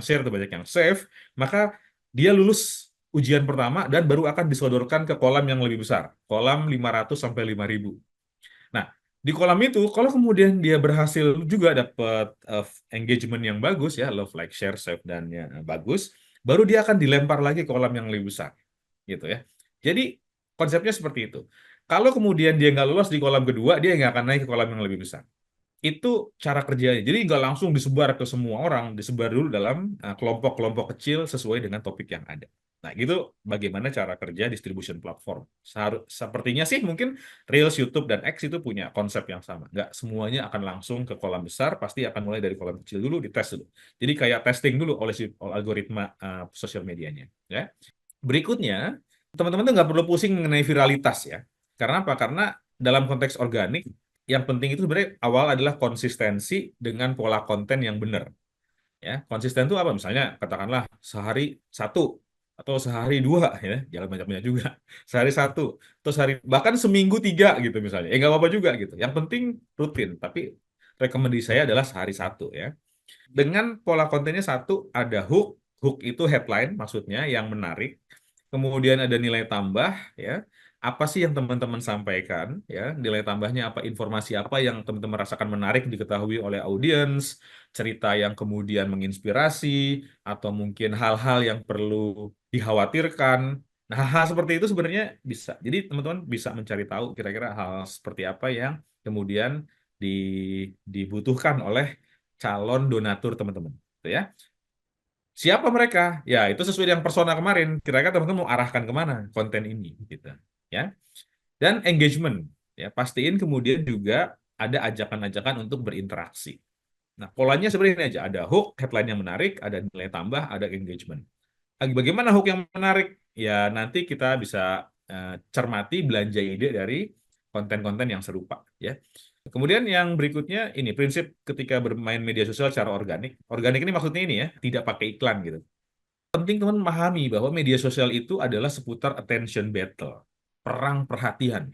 share atau banyak yang save, maka dia lulus ujian pertama dan baru akan disodorkan ke kolam yang lebih besar, kolam 500 sampai 5.000. Nah, di kolam itu, kalau kemudian dia berhasil juga dapat engagement yang bagus ya, love, like, share, save, dan ya, bagus, baru dia akan dilempar lagi ke kolam yang lebih besar, gitu ya. Jadi konsepnya seperti itu. Kalau kemudian dia nggak lolos di kolam kedua, dia nggak akan naik ke kolam yang lebih besar. Itu cara kerjanya. Jadi nggak langsung disebar ke semua orang, disebar dulu dalam kelompok-kelompok kecil sesuai dengan topik yang ada. Nah, gitu bagaimana cara kerja distribution platform. Sepertinya sih mungkin Reels, YouTube, dan X itu punya konsep yang sama. Nggak semuanya akan langsung ke kolam besar, pasti akan mulai dari kolam kecil dulu, dites dulu. Jadi kayak testing dulu oleh algoritma sosial medianya. Ya. Berikutnya, teman-teman tuh nggak perlu pusing mengenai viralitas ya. Karena apa? Karena dalam konteks organik, yang penting itu sebenarnya awal adalah konsistensi dengan pola konten yang benar. Ya, konsisten itu apa? Misalnya katakanlah sehari satu atau sehari dua ya, jangan banyak-banyak juga. Sehari satu, atau sehari bahkan seminggu tiga gitu misalnya. Nggak apa-apa juga gitu. Yang penting rutin. Tapi rekomendasi saya adalah sehari satu ya. Dengan pola kontennya satu, ada hook. Hook itu headline maksudnya yang menarik. Kemudian ada nilai tambah ya. Apa sih yang teman-teman sampaikan ya? Nilai tambahnya apa, informasi apa yang teman-teman rasakan menarik diketahui oleh audiens, cerita yang kemudian menginspirasi, atau mungkin hal-hal yang perlu dikhawatirkan. Nah, hal-hal seperti itu sebenarnya bisa. Jadi teman-teman bisa mencari tahu kira-kira hal seperti apa yang kemudian dibutuhkan oleh calon donatur teman-teman. Gitu ya. Siapa mereka? Ya, itu sesuai dengan persona kemarin. Kira-kira teman-teman mau arahkan kemana konten ini, gitu. Ya. Dan engagement. Ya, pastiin kemudian juga ada ajakan-ajakan untuk berinteraksi. Nah, polanya seperti ini aja. Ada hook, headline yang menarik, ada nilai tambah, ada engagement. Bagaimana hook yang menarik? Ya, nanti kita bisa cermati belanja ide dari konten-konten yang serupa. Ya. Kemudian yang berikutnya ini prinsip ketika bermain media sosial secara organik. Organik ini maksudnya ini ya, tidak pakai iklan gitu. Penting teman memahami bahwa media sosial itu adalah seputar attention battle, perang perhatian.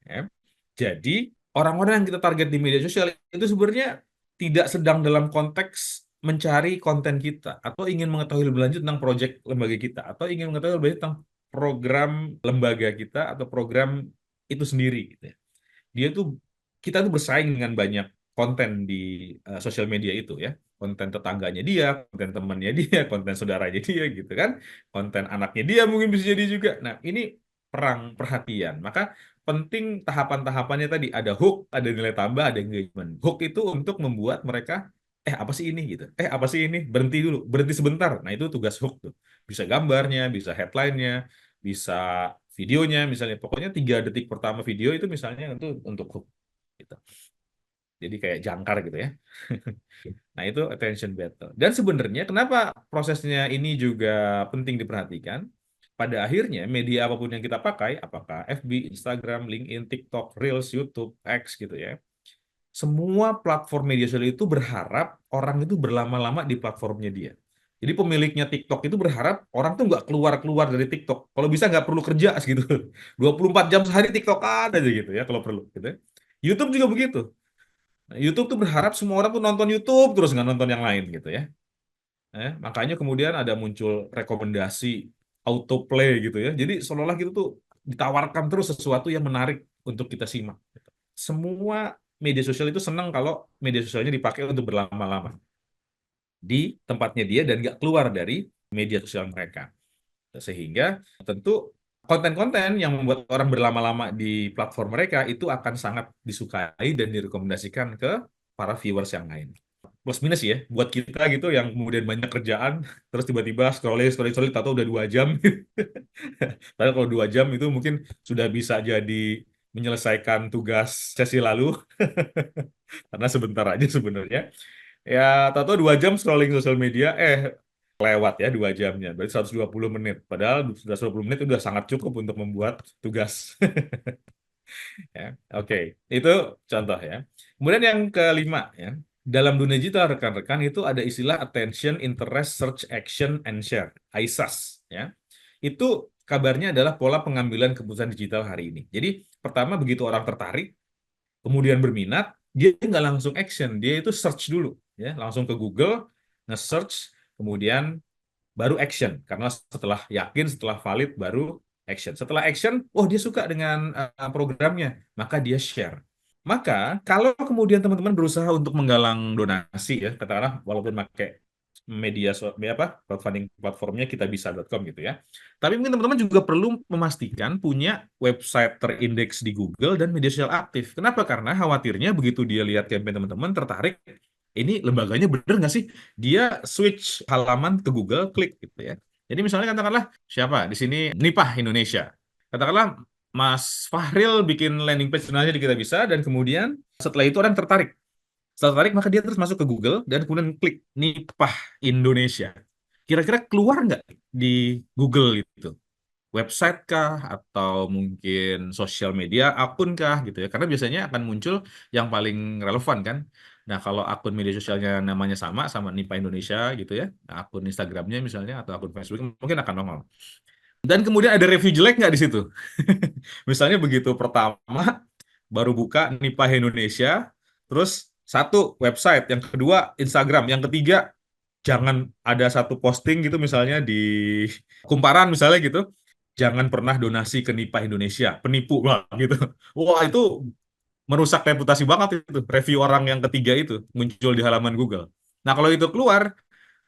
Ya. Jadi orang-orang yang kita target di media sosial itu sebenarnya tidak sedang dalam konteks mencari konten kita atau ingin mengetahui lebih lanjut tentang proyek lembaga kita atau ingin mengetahui lebih lanjut tentang program lembaga kita atau program itu sendiri gitu ya. Dia tuh kita tuh bersaing dengan banyak konten di sosial media itu ya, konten tetangganya dia, konten temannya dia, konten saudaranya dia gitu kan, konten anaknya dia mungkin bisa jadi juga. Nah, ini perang perhatian. Maka penting tahapan-tahapannya tadi, ada hook, ada nilai tambah, ada engagement. Hook itu untuk membuat mereka apa sih ini gitu, apa sih ini, berhenti dulu, berhenti sebentar. Nah, itu tugas hook tuh, bisa gambarnya, bisa headline-nya, bisa videonya misalnya, pokoknya 3 detik pertama video itu misalnya itu untuk hook gitu. Jadi kayak jangkar gitu ya. Nah, itu attention battle. Dan sebenarnya kenapa prosesnya ini juga penting diperhatikan? Pada akhirnya media apapun yang kita pakai, apakah FB, Instagram, LinkedIn, TikTok, Reels, YouTube, X gitu ya. Semua platform media sosial itu berharap orang itu berlama-lama di platformnya dia. Jadi pemiliknya TikTok itu berharap orang tuh nggak keluar-keluar dari TikTok. Kalau bisa nggak perlu kerja gitu. 24 jam sehari TikTokan aja gitu ya kalau perlu gitu ya. YouTube juga begitu. Nah, YouTube tuh berharap semua orang tuh nonton YouTube terus nggak nonton yang lain gitu ya. Makanya kemudian ada muncul rekomendasi autoplay gitu ya. Jadi seolah-olah gitu tuh ditawarkan terus sesuatu yang menarik untuk kita simak. Semua media sosial itu senang kalau media sosialnya dipakai untuk berlama-lama di tempatnya dia dan nggak keluar dari media sosial mereka. Sehingga tentu konten-konten yang membuat orang berlama-lama di platform mereka itu akan sangat disukai dan direkomendasikan ke para viewers yang lain. Plus minus ya, buat kita gitu yang kemudian banyak kerjaan, terus tiba-tiba scrolling, tahu udah 2 jam. Padahal kalau 2 jam itu mungkin sudah bisa jadi menyelesaikan tugas sesi lalu, karena sebentar aja sebenarnya. Ya, tahu 2 jam scrolling sosial media, lewat ya 2 jamnya, berarti 120 menit. Padahal 120 menit itu udah sangat cukup untuk membuat tugas. Ya, oke, itu contoh ya. Kemudian yang kelima ya, dalam dunia digital rekan-rekan itu ada istilah Attention, Interest, Search, Action, and Share, ISAS ya. Itu kabarnya adalah pola pengambilan keputusan digital hari ini. Jadi pertama begitu orang tertarik, kemudian berminat, dia nggak langsung action, dia itu search dulu ya, langsung ke Google, nge-search, kemudian baru action. Karena setelah yakin, setelah valid, baru action. Setelah action, oh dia suka dengan programnya, maka dia share. Maka kalau kemudian teman-teman berusaha untuk menggalang donasi ya, katakanlah walaupun pakai crowdfunding platformnya kitabisa.com gitu ya. Tapi mungkin teman-teman juga perlu memastikan punya website terindeks di Google dan media sosial aktif. Kenapa? Karena khawatirnya begitu dia lihat campaign teman-teman tertarik, ini lembaganya bener nggak sih? Dia switch halaman ke Google, klik gitu ya. Jadi misalnya katakanlah siapa di sini Nipah Indonesia. Katakanlah Mas Fahril bikin landing page sebenarnya di Kitabisa dan kemudian setelah itu orang tertarik. Setelah tertarik maka dia terus masuk ke Google dan kemudian klik Nipah Indonesia. Kira-kira keluar nggak di Google itu? Website kah atau mungkin sosial media akun kah gitu ya, karena biasanya akan muncul yang paling relevan kan. Nah kalau akun media sosialnya namanya sama Nipa Indonesia gitu ya, nah, akun Instagramnya misalnya atau akun Facebook mungkin akan nongol. Dan kemudian ada review jelek nggak di situ? Misalnya begitu pertama baru buka Nipah Indonesia, terus satu website, yang kedua Instagram, yang ketiga jangan ada satu posting gitu misalnya di Kumparan misalnya gitu, jangan pernah donasi ke Nipah Indonesia, penipu lah gitu. Wah itu merusak reputasi banget itu, review orang yang ketiga itu muncul di halaman Google. Nah kalau itu keluar,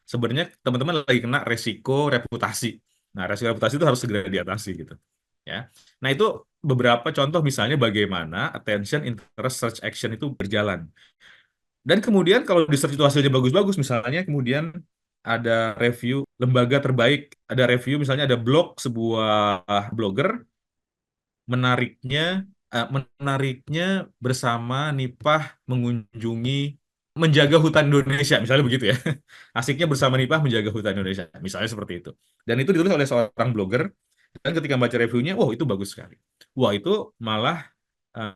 sebenarnya teman-teman lagi kena resiko reputasi. Nah resiko reputasi itu harus segera diatasi gitu. Ya. Nah itu beberapa contoh misalnya bagaimana attention, interest, search, action itu berjalan. Dan kemudian kalau di search itu hasilnya bagus-bagus, misalnya kemudian ada review lembaga terbaik, ada review misalnya ada blog sebuah blogger menariknya menariknya bersama Nipah mengunjungi menjaga hutan Indonesia, misalnya begitu ya. Asiknya bersama Nipah menjaga hutan Indonesia, misalnya seperti itu. Dan itu ditulis oleh seorang blogger, dan ketika baca reviewnya, wah itu bagus sekali. Wah itu malah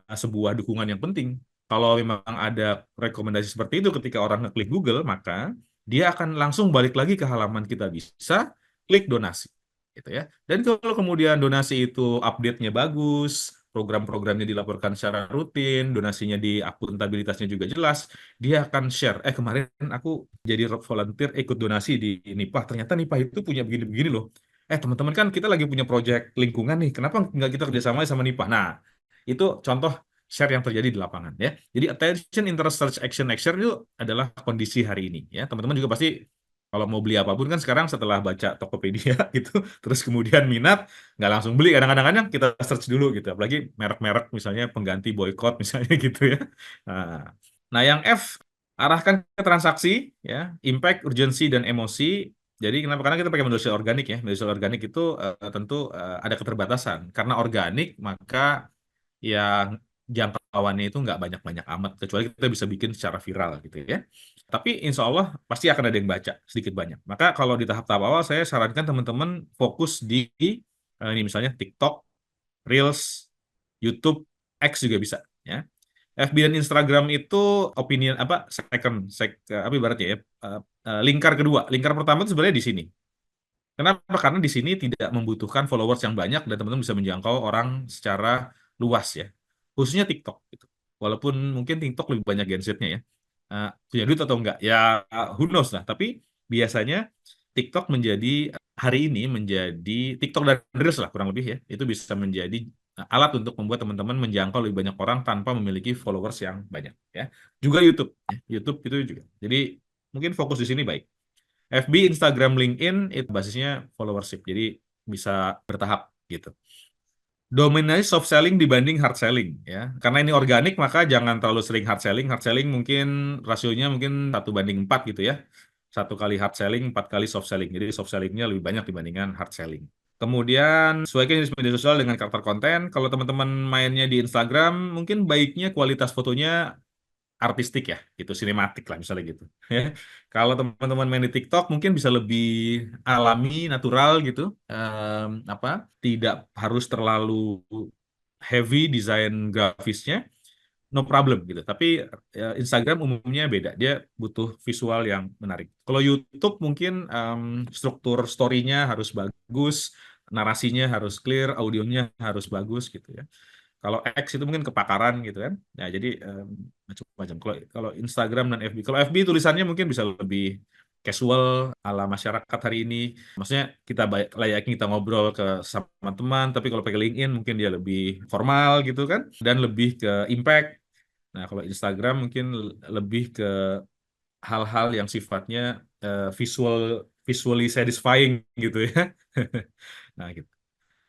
sebuah dukungan yang penting. Kalau memang ada rekomendasi seperti itu ketika orang ngeklik Google, maka dia akan langsung balik lagi ke halaman kita bisa klik donasi, gitu ya. Dan kalau kemudian donasi itu update-nya bagus, program-programnya dilaporkan secara rutin, donasinya di akuntabilitasnya juga jelas, dia akan share. Kemarin aku jadi volunteer ikut donasi di Nipah, ternyata Nipah itu punya begini-begini loh. Teman-teman kan kita lagi punya proyek lingkungan nih, kenapa nggak kita kerjasama sama Nipah? Nah, itu contoh share yang terjadi di lapangan ya. Jadi attention, interest, search, action, action itu adalah kondisi hari ini ya. Teman-teman juga pasti kalau mau beli apapun kan sekarang setelah baca Tokopedia gitu, terus kemudian minat, nggak langsung beli. Kadang-kadang kan kita search dulu gitu. Apalagi merek-merek misalnya pengganti boykot misalnya gitu ya. Nah, yang F, arahkan ke transaksi ya, impact, urgensi, dan emosi. Jadi kenapa? Karena kita pakai media sosial organik ya. Media sosial organik itu tentu ada keterbatasan. Karena organik maka yang jangkauannya itu nggak banyak-banyak amat, kecuali kita bisa bikin secara viral gitu ya. Tapi insya Allah pasti akan ada yang baca sedikit banyak. Maka kalau di tahap-tahap awal saya sarankan teman-teman fokus di ini misalnya TikTok, Reels, YouTube, X juga bisa ya. FB dan Instagram itu opinion apa ibaratnya ya, lingkar kedua. Lingkar pertama itu sebenarnya di sini. Kenapa? Karena di sini tidak membutuhkan followers yang banyak dan teman-teman bisa menjangkau orang secara luas ya. Khususnya TikTok gitu. Walaupun mungkin TikTok lebih banyak Gen Z-nya ya. Punya duit atau enggak? Ya who knows lah. Tapi biasanya TikTok hari ini menjadi TikTok dan Reels lah kurang lebih ya. Itu bisa menjadi alat untuk membuat teman-teman menjangkau lebih banyak orang tanpa memiliki followers yang banyak ya. Juga YouTube, ya. YouTube itu juga. Jadi mungkin fokus di sini baik. FB, Instagram, LinkedIn itu basisnya followership. Jadi bisa bertahap gitu. Dominasi soft selling dibanding hard selling ya. Karena ini organik maka jangan terlalu sering hard selling. Hard selling mungkin rasionya mungkin 1:4 gitu ya. 1 kali hard selling, 4 kali soft selling. Jadi soft sellingnya lebih banyak dibandingkan hard selling. Kemudian sesuaikan jenis media sosial dengan karakter konten. Kalau teman-teman mainnya di Instagram, mungkin baiknya kualitas fotonya artistik ya, gitu, sinematik lah misalnya gitu. Ya. Kalau teman-teman main di TikTok mungkin bisa lebih alami, natural gitu. Apa? Tidak harus terlalu heavy desain grafisnya, no problem gitu. Tapi Instagram umumnya beda, dia butuh visual yang menarik. Kalau YouTube mungkin struktur story-nya harus bagus, narasinya harus clear, audionya harus bagus gitu ya. Kalau X itu mungkin kepakaran gitu kan. Nah, jadi macam-macam. Kalau Instagram dan FB, kalau FB tulisannya mungkin bisa lebih casual ala masyarakat hari ini. Maksudnya kita layaknya kita ngobrol ke sama teman, tapi kalau pakai LinkedIn mungkin dia lebih formal gitu kan dan lebih ke impact. Nah, kalau Instagram mungkin lebih ke hal-hal yang sifatnya visually satisfying gitu ya. Nah, gitu.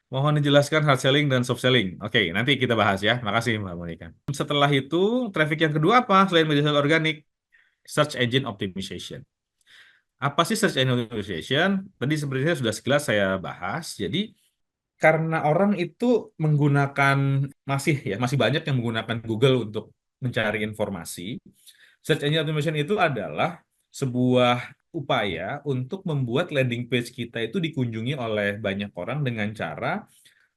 Mohon dijelaskan hard selling dan soft selling. Oke, nanti kita bahas ya. Makasih Mbak Monika. Setelah itu, traffic yang kedua apa selain media sosial organik? Search engine optimization. Apa sih search engine optimization? Tadi sebenarnya sudah sekilas saya bahas. Jadi karena orang itu menggunakan masih banyak yang menggunakan Google untuk mencari informasi. Search engine optimization itu adalah sebuah upaya untuk membuat landing page kita itu dikunjungi oleh banyak orang dengan cara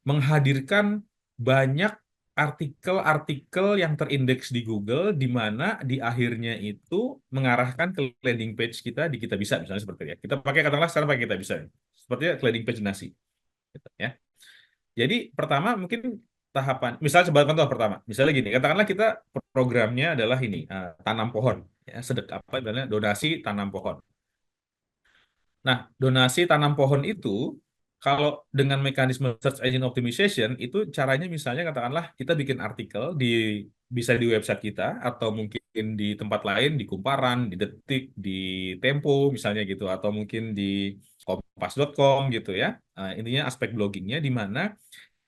menghadirkan banyak artikel-artikel yang terindeks di Google, di mana di akhirnya itu mengarahkan ke landing page kita di Kita Bisa, misalnya seperti itu ya. Kita pakai katakanlah sekarang pakai Kita Bisa, sepertinya ke landing page nasi, gitu, ya. Jadi pertama mungkin tahapan, misalnya sebagai contoh pertama, misalnya gini, katakanlah kita programnya adalah ini, tanam pohon, ya, sedekah apa, misalnya donasi tanam pohon. Nah, donasi tanam pohon itu, kalau dengan mekanisme search engine optimization, itu caranya misalnya katakanlah kita bikin artikel bisa di website kita, atau mungkin di tempat lain, di Kumparan, di Detik, di Tempo misalnya gitu, atau mungkin di kompas.com gitu ya. Intinya aspek bloggingnya di mana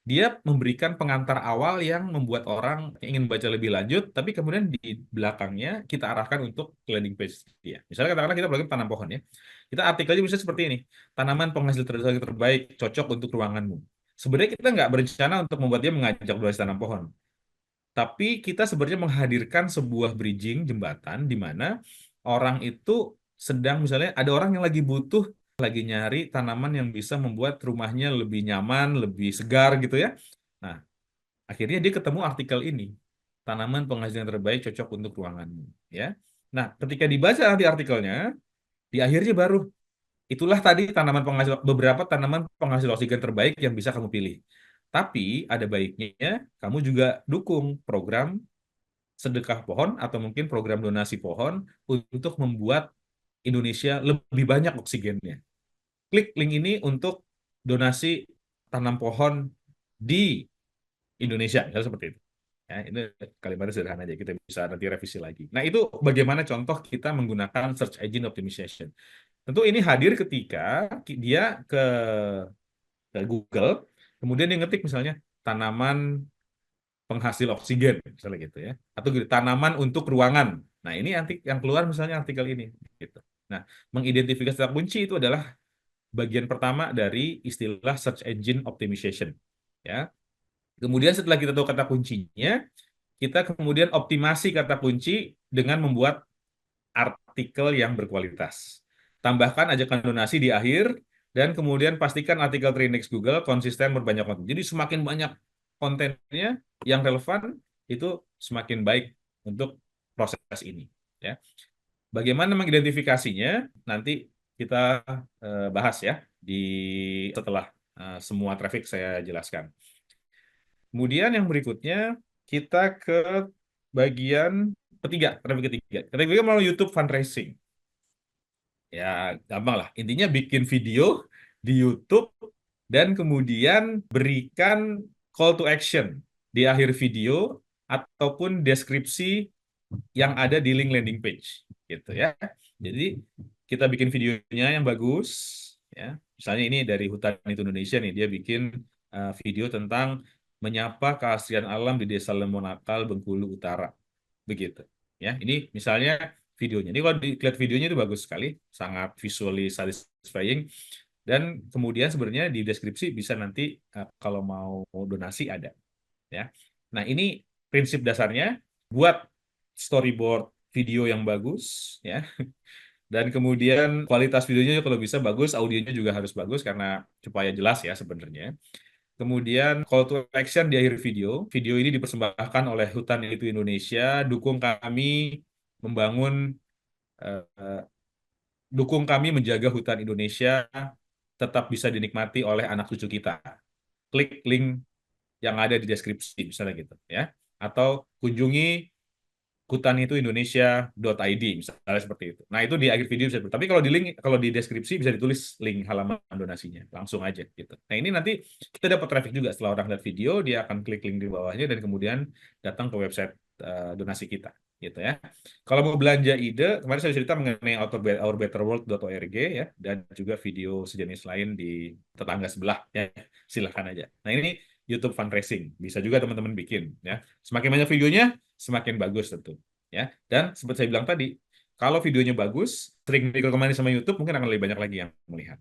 dia memberikan pengantar awal yang membuat orang ingin baca lebih lanjut, tapi kemudian di belakangnya kita arahkan untuk landing page dia. Misalnya katakanlah kita blogging tanam pohon ya. Kita artikelnya bisa seperti ini. Tanaman penghasil terbaik cocok untuk ruanganmu. Sebenarnya kita nggak berencana untuk membuat dia mengajak donasi tanam pohon. Tapi kita sebenarnya menghadirkan sebuah bridging jembatan di mana orang itu sedang misalnya ada orang yang lagi nyari tanaman yang bisa membuat rumahnya lebih nyaman, lebih segar gitu ya. Nah, akhirnya dia ketemu artikel ini. Tanaman penghasil yang terbaik cocok untuk ruanganmu, ya. Nah, ketika dibaca nanti artikelnya, di akhirnya baru itulah tadi beberapa tanaman penghasil oksigen terbaik yang bisa kamu pilih. Tapi ada baiknya kamu juga dukung program sedekah pohon atau mungkin program donasi pohon untuk membuat Indonesia lebih banyak oksigennya. Klik link ini untuk donasi tanam pohon di Indonesia, misalnya seperti itu. Ya, ini kalimatnya sederhana aja, kita bisa nanti revisi lagi. Nah, itu bagaimana contoh kita menggunakan search engine optimization. Tentu ini hadir ketika dia ke Google, kemudian dia ngetik misalnya tanaman penghasil oksigen, misalnya gitu ya. Atau gitu, tanaman untuk ruangan. Nah, ini yang keluar misalnya artikel ini. Gitu. Nah, mengidentifikasi kata kunci itu adalah bagian pertama dari istilah search engine optimization. Ya. Kemudian setelah kita tahu kata kuncinya, kita kemudian optimasi kata kunci dengan membuat artikel yang berkualitas. Tambahkan ajakan donasi di akhir, dan kemudian pastikan artikel terindeks Google konsisten berbanyak konten. Jadi semakin banyak kontennya yang relevan, itu semakin baik untuk proses ini. Ya. Bagaimana mengidentifikasinya? Nanti kita bahas ya setelah semua traffic saya jelaskan. Kemudian yang berikutnya kita ke bagian ketiga, traffic ketiga. Traffic ketiga melalui YouTube fundraising. Ya, gampang lah. Intinya bikin video di YouTube dan kemudian berikan call to action di akhir video ataupun deskripsi yang ada di link landing page gitu ya. Jadi kita bikin videonya yang bagus Ya. Misalnya ini dari Hutan Itu Indonesia nih, dia bikin video tentang menyapa keasrian alam di Desa Lemonakal, Bengkulu Utara. Begitu. Ya, ini misalnya videonya. Ini kalau dilihat videonya itu bagus sekali, sangat visually satisfying. Dan kemudian sebenarnya di deskripsi bisa nanti kalau mau donasi ada. Ya. Nah, ini prinsip dasarnya buat storyboard video yang bagus, ya. Dan kemudian kualitas videonya kalau bisa bagus, audionya juga harus bagus karena supaya jelas ya sebenarnya. Kemudian call to action di akhir video. Video ini dipersembahkan oleh Hutan Itu Indonesia. Membangun, eh, dukung kami menjaga hutan Indonesia tetap bisa dinikmati oleh anak cucu kita. Klik link yang ada di deskripsi misalnya gitu ya. Atau kunjungi hutanitu-indonesia.id misalnya seperti itu. Nah, itu di akhir video bisa. Tapi kalau di deskripsi bisa ditulis link halaman donasinya, langsung aja gitu. Nah, ini nanti kita dapat traffic juga setelah orang lihat video, dia akan klik link di bawahnya dan kemudian datang ke website donasi kita gitu ya. Kalau mau belanja ide, kemarin saya cerita mengenai ourbetterworld.org ya, dan juga video sejenis lain di tetangga sebelah ya, silahkan aja. Nah, ini YouTube fundraising bisa juga teman-teman bikin ya. Semakin banyak videonya, semakin bagus tentu ya. Dan seperti saya bilang tadi, kalau videonya bagus, sering direkomendasi sama YouTube, mungkin akan lebih banyak lagi yang melihat.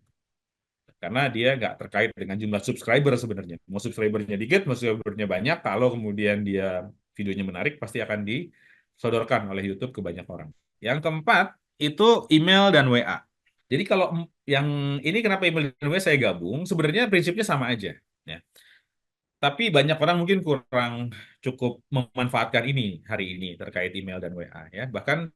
Karena dia nggak terkait dengan jumlah subscriber sebenarnya. Mau subscribernya dikit, mau subscribernya banyak, kalau kemudian dia videonya menarik, pasti akan disodorkan oleh YouTube ke banyak orang. Yang keempat, itu email dan WA. Jadi kalau yang ini kenapa email dan WA saya gabung, sebenarnya prinsipnya sama aja. Ya. Tapi banyak orang mungkin kurang cukup memanfaatkan ini hari ini terkait email dan WA ya. Bahkan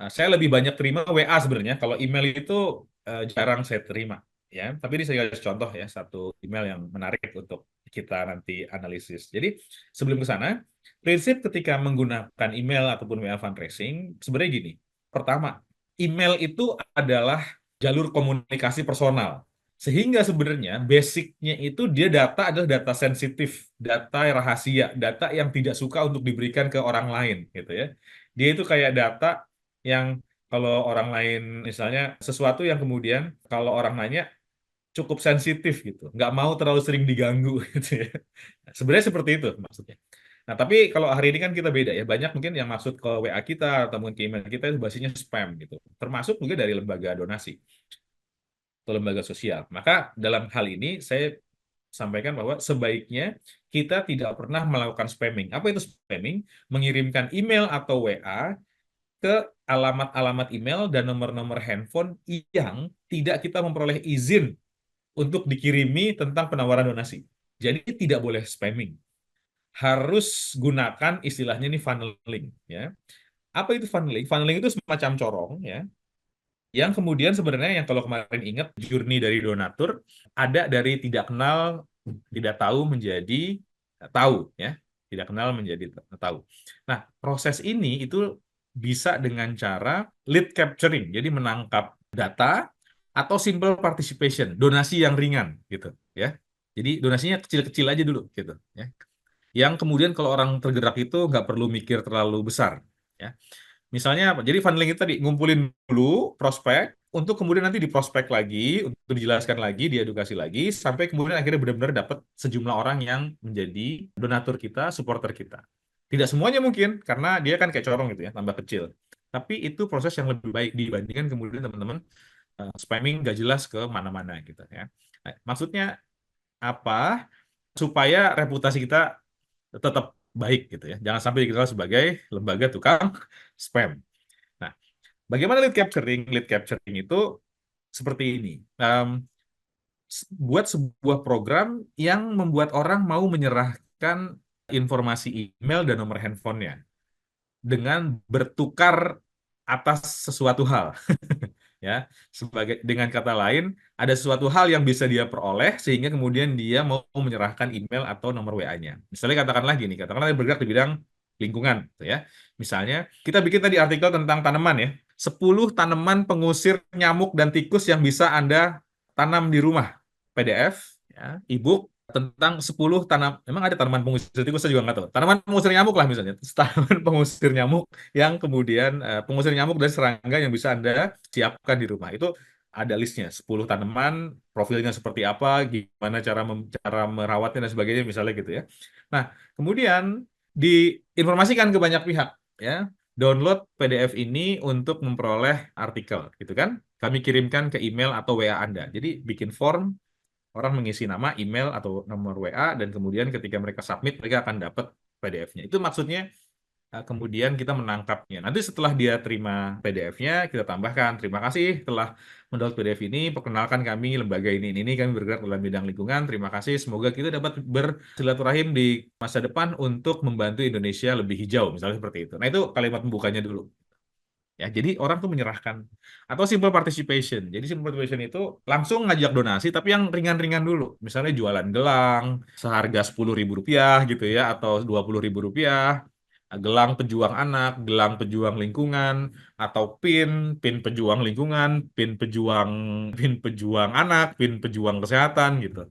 saya lebih banyak terima WA sebenarnya. Kalau email itu jarang saya terima ya. Tapi ini saya kasih contoh ya, satu email yang menarik untuk kita nanti analisis. Jadi sebelum ke sana, prinsip ketika menggunakan email ataupun WA fundraising sebenarnya gini. Pertama, email itu adalah jalur komunikasi personal. Sehingga sebenarnya basicnya itu dia data adalah data sensitif, data rahasia, data yang tidak suka untuk diberikan ke orang lain gitu ya. Dia itu kayak data yang kalau orang lain misalnya sesuatu yang kemudian kalau orang nanya cukup sensitif gitu, nggak mau terlalu sering diganggu gitu ya. Sebenarnya seperti itu maksudnya. Nah, tapi kalau hari ini kan kita beda ya, banyak mungkin yang masuk ke WA kita atau mungkin ke email kita itu basinya spam gitu, termasuk juga dari lembaga donasi atau lembaga sosial. Maka dalam hal ini saya sampaikan bahwa sebaiknya kita tidak pernah melakukan spamming. Apa itu spamming? Mengirimkan email atau WA ke alamat-alamat email dan nomor-nomor handphone yang tidak kita memperoleh izin untuk dikirimi tentang penawaran donasi. Jadi tidak boleh spamming. Harus gunakan istilahnya ini funneling ya. Apa itu funneling? Funneling itu semacam corong ya, yang kemudian sebenarnya yang kalau kemarin ingat journey dari donatur ada dari tidak kenal, tidak tahu menjadi tahu ya, tidak kenal menjadi tahu. Nah, proses ini itu bisa dengan cara lead capturing, jadi menangkap data atau simple participation, donasi yang ringan gitu ya. Jadi donasinya kecil-kecil aja dulu gitu ya. Yang kemudian kalau orang tergerak itu nggak perlu mikir terlalu besar ya. Misalnya apa? Jadi funneling itu tadi ngumpulin dulu prospek untuk kemudian nanti diprospek lagi, untuk dijelaskan lagi, diedukasi lagi, sampai kemudian akhirnya benar-benar dapat sejumlah orang yang menjadi donatur kita, supporter kita. Tidak semuanya mungkin, karena dia kan kayak corong gitu ya, tambah kecil. Tapi itu proses yang lebih baik dibandingkan kemudian teman-teman spamming gak jelas ke mana-mana gitu ya. Nah, maksudnya apa? Supaya reputasi kita tetap baik gitu ya. Jangan sampai dikenal sebagai lembaga tukang spam. Nah, bagaimana lead capturing? Lead capturing itu seperti ini. Buat sebuah program yang membuat orang mau menyerahkan informasi email dan nomor handphonenya dengan bertukar atas sesuatu hal. Ya, dengan kata lain, ada sesuatu hal yang bisa dia peroleh sehingga kemudian dia mau menyerahkan email atau nomor WA-nya. Misalnya katakanlah bergerak di bidang lingkungan gitu ya. Misalnya kita bikin tadi artikel tentang tanaman ya. 10 tanaman pengusir nyamuk dan tikus yang bisa Anda tanam di rumah. PDF ya, e-book tentang 10 memang ada tanaman pengusir tikus, saya juga nggak tahu. Tanaman pengusir nyamuk lah misalnya. Tanaman pengusir nyamuk yang kemudian pengusir nyamuk dan serangga yang bisa Anda siapkan di rumah. Itu ada listnya, 10 tanaman, profilnya seperti apa, gimana cara merawatnya dan sebagainya misalnya gitu ya. Nah, kemudian diinformasikan ke banyak pihak ya. Download PDF ini untuk memperoleh artikel gitu kan. Kami kirimkan ke email atau WA Anda. Jadi bikin form, orang mengisi nama, email atau nomor WA, dan kemudian ketika mereka submit mereka akan dapat PDF-nya. Itu maksudnya kemudian kita menangkapnya. Nanti setelah dia terima PDF-nya, kita tambahkan, terima kasih telah mendownload PDF ini, perkenalkan kami lembaga ini, kami bergerak dalam bidang lingkungan, terima kasih, semoga kita dapat bersilaturahim di masa depan untuk membantu Indonesia lebih hijau, misalnya seperti itu. Nah, itu kalimat pembukanya dulu. Ya, jadi orang tuh menyerahkan. Atau simple participation. Jadi simple participation itu langsung ngajak donasi, tapi yang ringan-ringan dulu. Misalnya jualan gelang, seharga Rp10.000 gitu ya, atau Rp20.000. Gelang pejuang anak, gelang pejuang lingkungan, atau pin pejuang lingkungan, pin pejuang anak, pin pejuang kesehatan gitu.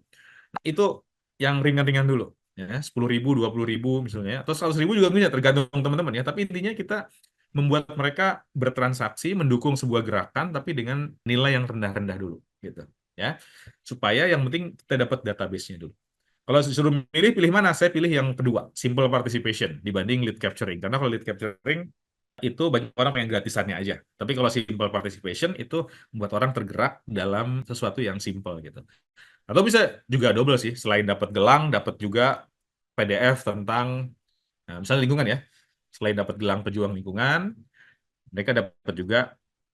Nah, itu yang ringan-ringan dulu. Ya, 10.000, 20.000 misalnya, atau 100.000 juga bisa, tergantung teman-teman ya. Tapi intinya kita membuat mereka bertransaksi, mendukung sebuah gerakan, tapi dengan nilai yang rendah-rendah dulu, gitu. Ya, supaya yang penting kita dapat database-nya dulu. Kalau disuruh milih, pilih mana? Saya pilih yang kedua, simple participation, dibanding lead capturing. Karena kalau lead capturing, itu banyak orang yang gratisannya aja. Tapi kalau simple participation, itu membuat orang tergerak dalam sesuatu yang simple, gitu. Atau bisa juga double sih, selain dapat gelang, dapat juga PDF tentang, nah, misalnya lingkungan ya. Selain dapat gelang pejuang lingkungan, mereka dapat juga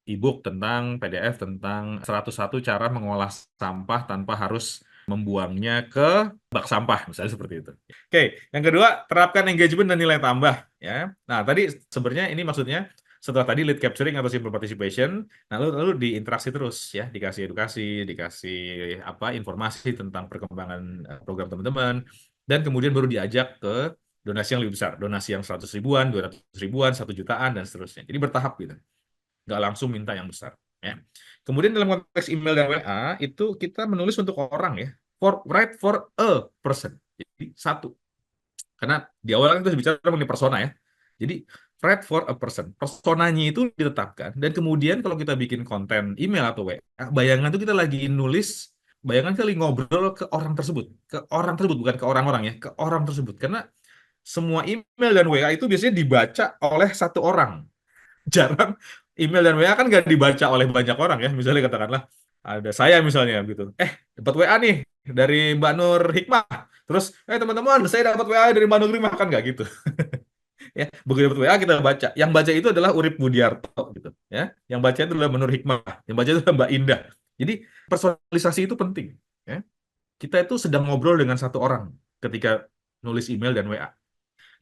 e-book tentang PDF tentang 101 cara mengolah sampah tanpa harus membuangnya ke bak sampah, misalnya seperti itu. Oke, yang kedua, terapkan engagement dan nilai tambah. Ya. Nah, tadi sebenarnya ini maksudnya setelah tadi lead capturing atau simple participation, nah lalu diinteraksi terus ya, dikasih edukasi, dikasih informasi tentang perkembangan program teman-teman, dan kemudian baru diajak ke donasi yang lebih besar, donasi yang 100.000-an, 200.000-an, 1 jutaan, dan seterusnya. Jadi bertahap gitu, nggak langsung minta yang besar. Ya. Kemudian dalam konteks email dan WA, itu kita menulis untuk orang ya, write for a person, jadi satu. Karena di awal kan kita bicara mengenai persona ya. Jadi write for a person. Personanya itu ditetapkan. Dan kemudian kalau kita bikin konten email atau WA, bayangan itu kita lagi nulis, bayangan kita lagi ngobrol ke orang tersebut. Ke orang tersebut, bukan ke orang-orang ya. Ke orang tersebut. Karena semua email dan WA itu biasanya dibaca oleh satu orang. Jarang email dan WA kan nggak dibaca oleh banyak orang ya. Misalnya katakanlah, ada saya misalnya gitu. Dapat WA nih dari Mbak Nur Hikmah. Terus, teman-teman, saya dapat WA dari Mbak Nur Hikmah, kan nggak gitu. Ya, begitu dapat WA kita baca. Yang baca itu adalah Urip Budiarto gitu, ya. Yang baca itu adalah Mbak Nur Hikmah, yang baca itu adalah Mbak Indah. Jadi personalisasi itu penting, ya. Kita itu sedang ngobrol dengan satu orang ketika nulis email dan WA.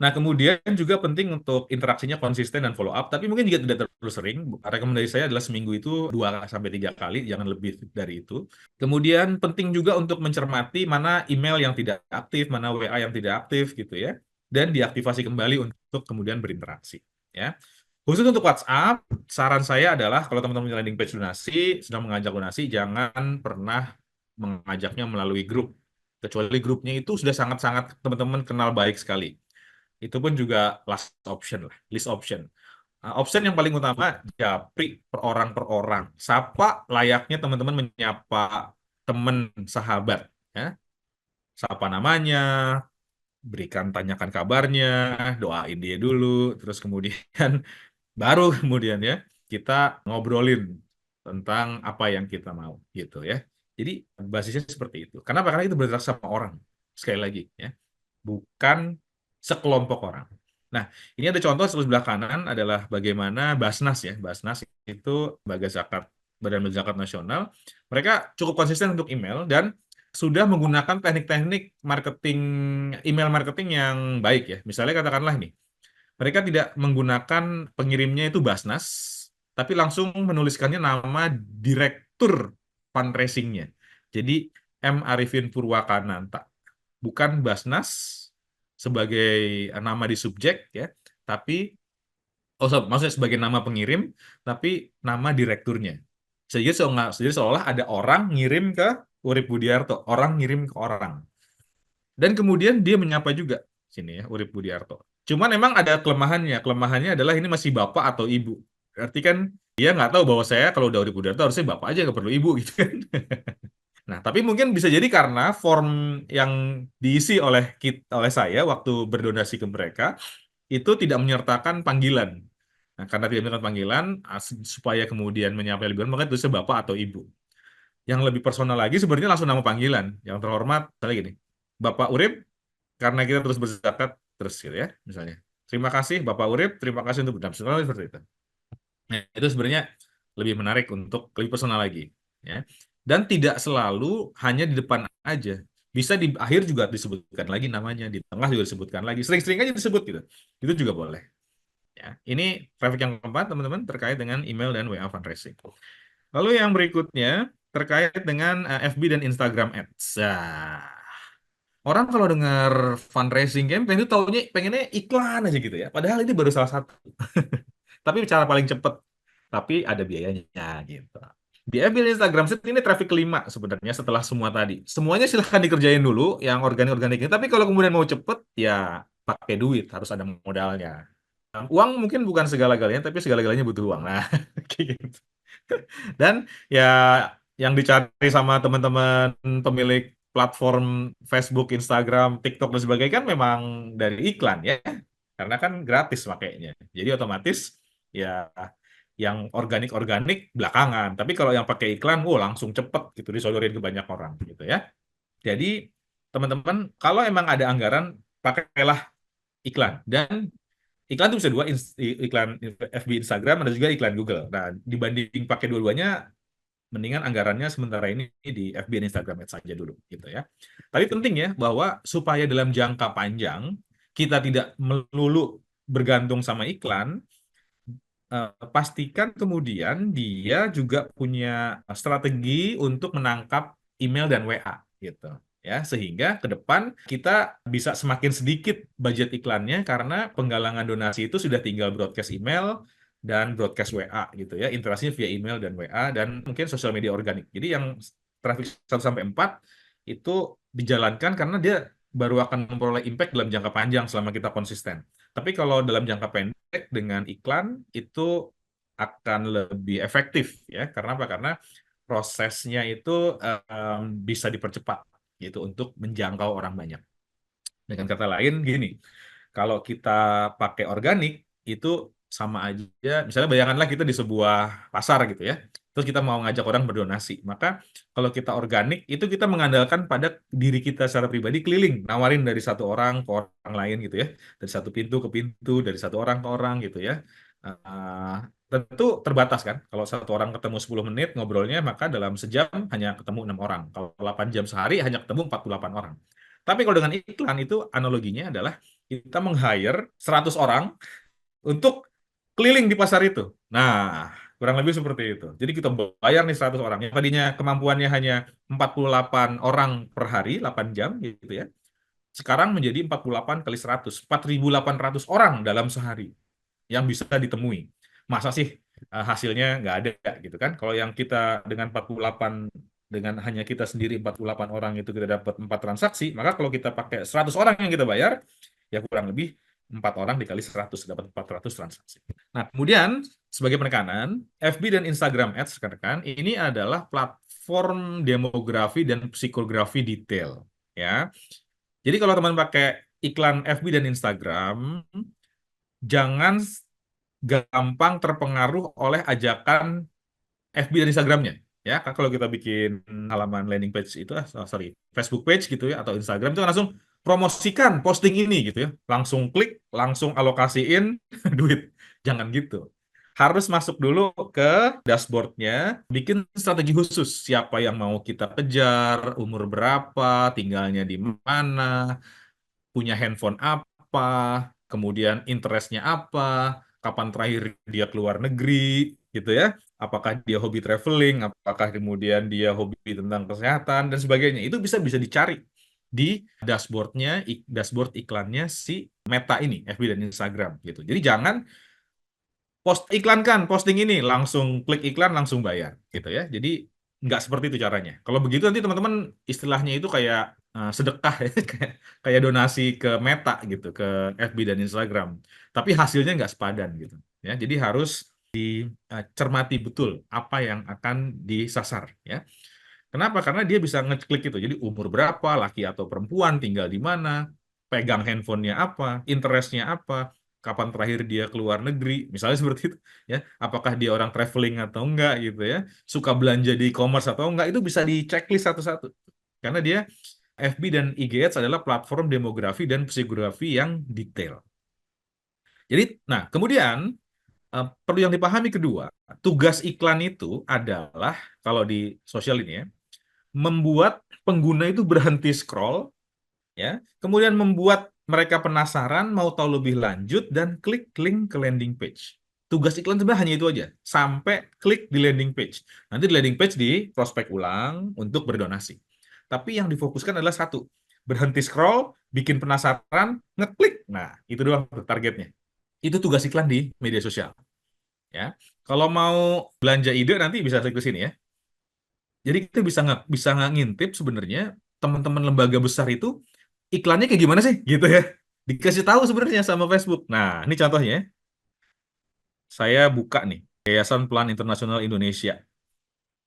Nah, kemudian juga penting untuk interaksinya konsisten dan follow up, tapi mungkin juga tidak terlalu sering. Rekomendasi saya adalah seminggu itu 2-3 kali, jangan lebih dari itu. Kemudian penting juga untuk mencermati mana email yang tidak aktif, mana WA yang tidak aktif gitu ya, dan diaktifasi kembali untuk kemudian berinteraksi. Ya. Khusus untuk WhatsApp, saran saya adalah kalau teman-teman punya landing page donasi, sedang mengajak donasi, jangan pernah mengajaknya melalui grup. Kecuali grupnya itu sudah sangat-sangat teman-teman kenal baik sekali. Itu pun juga last option lah, list option. Option yang paling utama, japri per orang. Sapa layaknya teman-teman menyapa teman sahabat. Ya. Sapa namanya, tanyakan kabarnya, doain dia dulu, terus kemudian baru kemudian ya kita ngobrolin tentang apa yang kita mau gitu ya. Jadi basisnya seperti itu. Kenapa? Karena itu bergerak sama orang. Sekali lagi ya, bukan sekelompok orang. Nah, ini ada contoh sebelah kanan adalah bagaimana Basnas ya. Basnas itu Lembaga Zakat, Badan Zakat Nasional. Mereka cukup konsisten untuk email dan sudah menggunakan teknik-teknik marketing, email marketing yang baik ya. Misalnya katakanlah nih, mereka tidak menggunakan pengirimnya itu Basnas, tapi langsung menuliskannya nama direktur fundraising-nya. Jadi M. Arifin Purwakananta. Bukan Basnas sebagai nama di subjek ya, tapi maksudnya sebagai nama pengirim, tapi nama direkturnya. Jadi seolah-olah ada orang ngirim ke Urip Budiarto, orang ngirim ke orang. Dan kemudian dia menyapa juga sini ya, Urip Budiarto. Cuman memang ada kelemahannya. Kelemahannya adalah ini masih bapak atau ibu. Berarti kan Dia nggak tahu bahwa saya kalau udah Uri Budiarto harusnya bapak aja, nggak perlu ibu gitu kan. Nah, tapi mungkin bisa jadi karena form yang diisi oleh saya waktu berdonasi ke mereka itu tidak menyertakan panggilan. Nah, karena tidak menyertakan panggilan, supaya kemudian menyapa lebih maka tulisnya bapak atau ibu. Yang lebih personal lagi sebenarnya langsung nama panggilan. Yang terhormat, misalnya gini, Bapak Urip, karena kita terus berzakat, terus gitu ya, misalnya. Terima kasih Bapak Urip, terima kasih untuk berdamai, seperti itu. Nah, itu sebenarnya lebih menarik untuk lebih personal lagi, ya. Dan tidak selalu hanya di depan aja. Bisa di akhir juga disebutkan lagi namanya, di tengah juga disebutkan lagi. Sering-sering aja disebut gitu. Itu juga boleh. Ya, ini traffic yang keempat, teman-teman, terkait dengan email dan WA fundraising. Lalu yang berikutnya terkait dengan FB dan Instagram Ads. Nah, orang kalau dengar fundraising campaign itu pengennya iklan aja gitu ya. Padahal ini baru salah satu. Tapi cara paling cepat. Tapi ada biayanya gitu. Di FB dan Instagram ini traffic kelima sebenarnya setelah semua tadi. Semuanya silahkan dikerjain dulu yang organik-organik ini. Tapi kalau kemudian mau cepet ya pakai duit, harus ada modalnya. Uang mungkin bukan segala-galanya, tapi segala-galanya butuh uang. Nah, kayak gitu. Dan ya yang dicari sama teman-teman pemilik platform Facebook, Instagram, TikTok dan sebagainya kan memang dari iklan ya. Karena kan gratis makanya. Jadi otomatis ya yang organik-organik belakangan. Tapi kalau yang pakai iklan, langsung cepet gitu disodorin ke banyak orang gitu ya. Jadi teman-teman, kalau emang ada anggaran, pakailah iklan. Dan iklan itu bisa dua, iklan FB Instagram, ada juga iklan Google. Nah, dibanding pakai dua-duanya, mendingan anggarannya sementara ini di FB dan Instagram Ads saja dulu gitu ya. Tapi penting ya bahwa supaya dalam jangka panjang kita tidak melulu bergantung sama iklan, pastikan kemudian dia juga punya strategi untuk menangkap email dan WA gitu ya, sehingga ke depan kita bisa semakin sedikit budget iklannya karena penggalangan donasi itu sudah tinggal broadcast email dan broadcast WA gitu ya, interaksinya via email dan WA dan mungkin sosial media organik. Jadi yang traffic 1 sampai 4 itu dijalankan karena dia baru akan memperoleh impact dalam jangka panjang selama kita konsisten. Tapi kalau dalam jangka pendek dengan iklan itu akan lebih efektif ya. Karena apa? Karena prosesnya itu bisa dipercepat gitu untuk menjangkau orang banyak. Dengan kata lain gini, kalau kita pakai organik itu sama aja. Misalnya bayangkanlah kita di sebuah pasar gitu ya. Terus kita mau ngajak orang berdonasi. Maka kalau kita organik itu kita mengandalkan pada diri kita secara pribadi keliling, nawarin dari satu orang ke orang lain gitu ya. Dari satu pintu ke pintu, dari satu orang ke orang gitu ya. Uh, Tentu terbatas kan. Kalau satu orang ketemu 10 menit ngobrolnya, maka dalam sejam hanya ketemu 6 orang. Kalau 8 jam sehari hanya ketemu 48 orang. Tapi kalau dengan iklan itu analoginya adalah kita meng-hire 100 orang untuk keliling di pasar itu. Nah, kurang lebih seperti itu. Jadi kita bayar nih 100 orang. Yang tadinya kemampuannya hanya 48 orang per hari, 8 jam gitu ya. Sekarang menjadi 48 kali 100, 4.800 orang dalam sehari yang bisa ditemui. Masa sih hasilnya nggak ada gitu kan? Kalau yang kita dengan 48 dengan hanya kita sendiri 48 orang itu kita dapat 4 transaksi, maka kalau kita pakai 100 orang yang kita bayar, ya kurang lebih 4 orang dikali 100 dapat 400 transaksi. Nah, kemudian sebagai penekanan, FB dan Instagram Ads rekan-rekan, ini adalah platform demografi dan psikografi detail ya. Jadi kalau teman pakai iklan FB dan Instagram, jangan gampang terpengaruh oleh ajakan FB dan Instagramnya. Ya, kan kalau kita bikin halaman landing page itu, Facebook page gitu ya, atau Instagram itu kan langsung promosikan posting ini gitu ya. Langsung klik, langsung alokasiin duit. Jangan gitu. Harus masuk dulu ke dashboardnya, bikin strategi khusus. Siapa yang mau kita kejar, umur berapa, tinggalnya di mana, punya handphone apa, kemudian interestnya apa, kapan terakhir dia keluar negeri, gitu ya. Apakah dia hobi traveling, apakah kemudian dia hobi tentang kesehatan dan sebagainya. Itu bisa bisa dicari di dashboardnya, dashboard iklannya si Meta ini, FB dan Instagram gitu. Jadi jangan iklankan posting ini langsung klik iklan langsung bayar gitu ya. Jadi nggak seperti itu caranya. Kalau begitu nanti teman-teman istilahnya itu kayak sedekah ya, kayak donasi ke Meta gitu, ke FB dan Instagram. Tapi hasilnya nggak sepadan gitu. Ya, jadi harus cermati betul apa yang akan disasar ya. Kenapa? Karena dia bisa ngeklik itu. Jadi umur berapa, laki atau perempuan, tinggal di mana, pegang handphonenya apa, interestnya apa, kapan terakhir dia keluar negeri, misalnya seperti itu ya. Apakah dia orang traveling atau enggak gitu ya, suka belanja di e-commerce atau enggak, itu bisa di checklist satu-satu. Karena dia FB dan IG Ads adalah platform demografi dan psikografi yang detail. Jadi, nah kemudian perlu yang dipahami kedua, tugas iklan itu adalah kalau di sosial ini ya, membuat pengguna itu berhenti scroll, ya, kemudian membuat mereka penasaran, mau tahu lebih lanjut, dan klik link ke landing page. Tugas iklan sebenarnya hanya itu aja, sampai klik di landing page. Nanti di landing page di prospek ulang untuk berdonasi. Tapi yang difokuskan adalah satu, berhenti scroll, bikin penasaran, ngeklik. Nah, itu doang targetnya. Itu tugas iklan di media sosial. Ya, kalau mau belanja ide nanti bisa klik ke sini ya. Jadi kita bisa nggak ngintip sebenarnya teman-teman lembaga besar itu iklannya kayak gimana sih gitu ya. Dikasih tahu sebenarnya sama Facebook. Nah, ini contohnya. Saya buka nih Yayasan Plan Internasional Indonesia.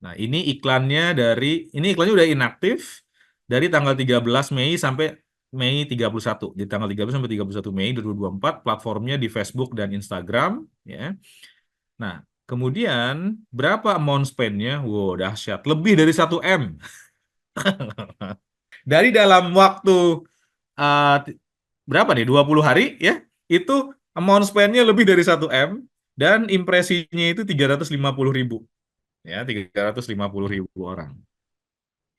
Nah, ini iklannya udah inaktif dari tanggal 13 Mei sampai Mei 31. Di tanggal 13 sampai 31 Mei 2024 platformnya di Facebook dan Instagram ya. Nah, kemudian berapa amount spend-nya? Wow, dahsyat. Lebih dari 1 M. Dari dalam waktu uh, berapa nih? 20 hari ya. Itu amount spend-nya lebih dari 1 M dan impresinya itu 350.000. Ya, 350.000 orang.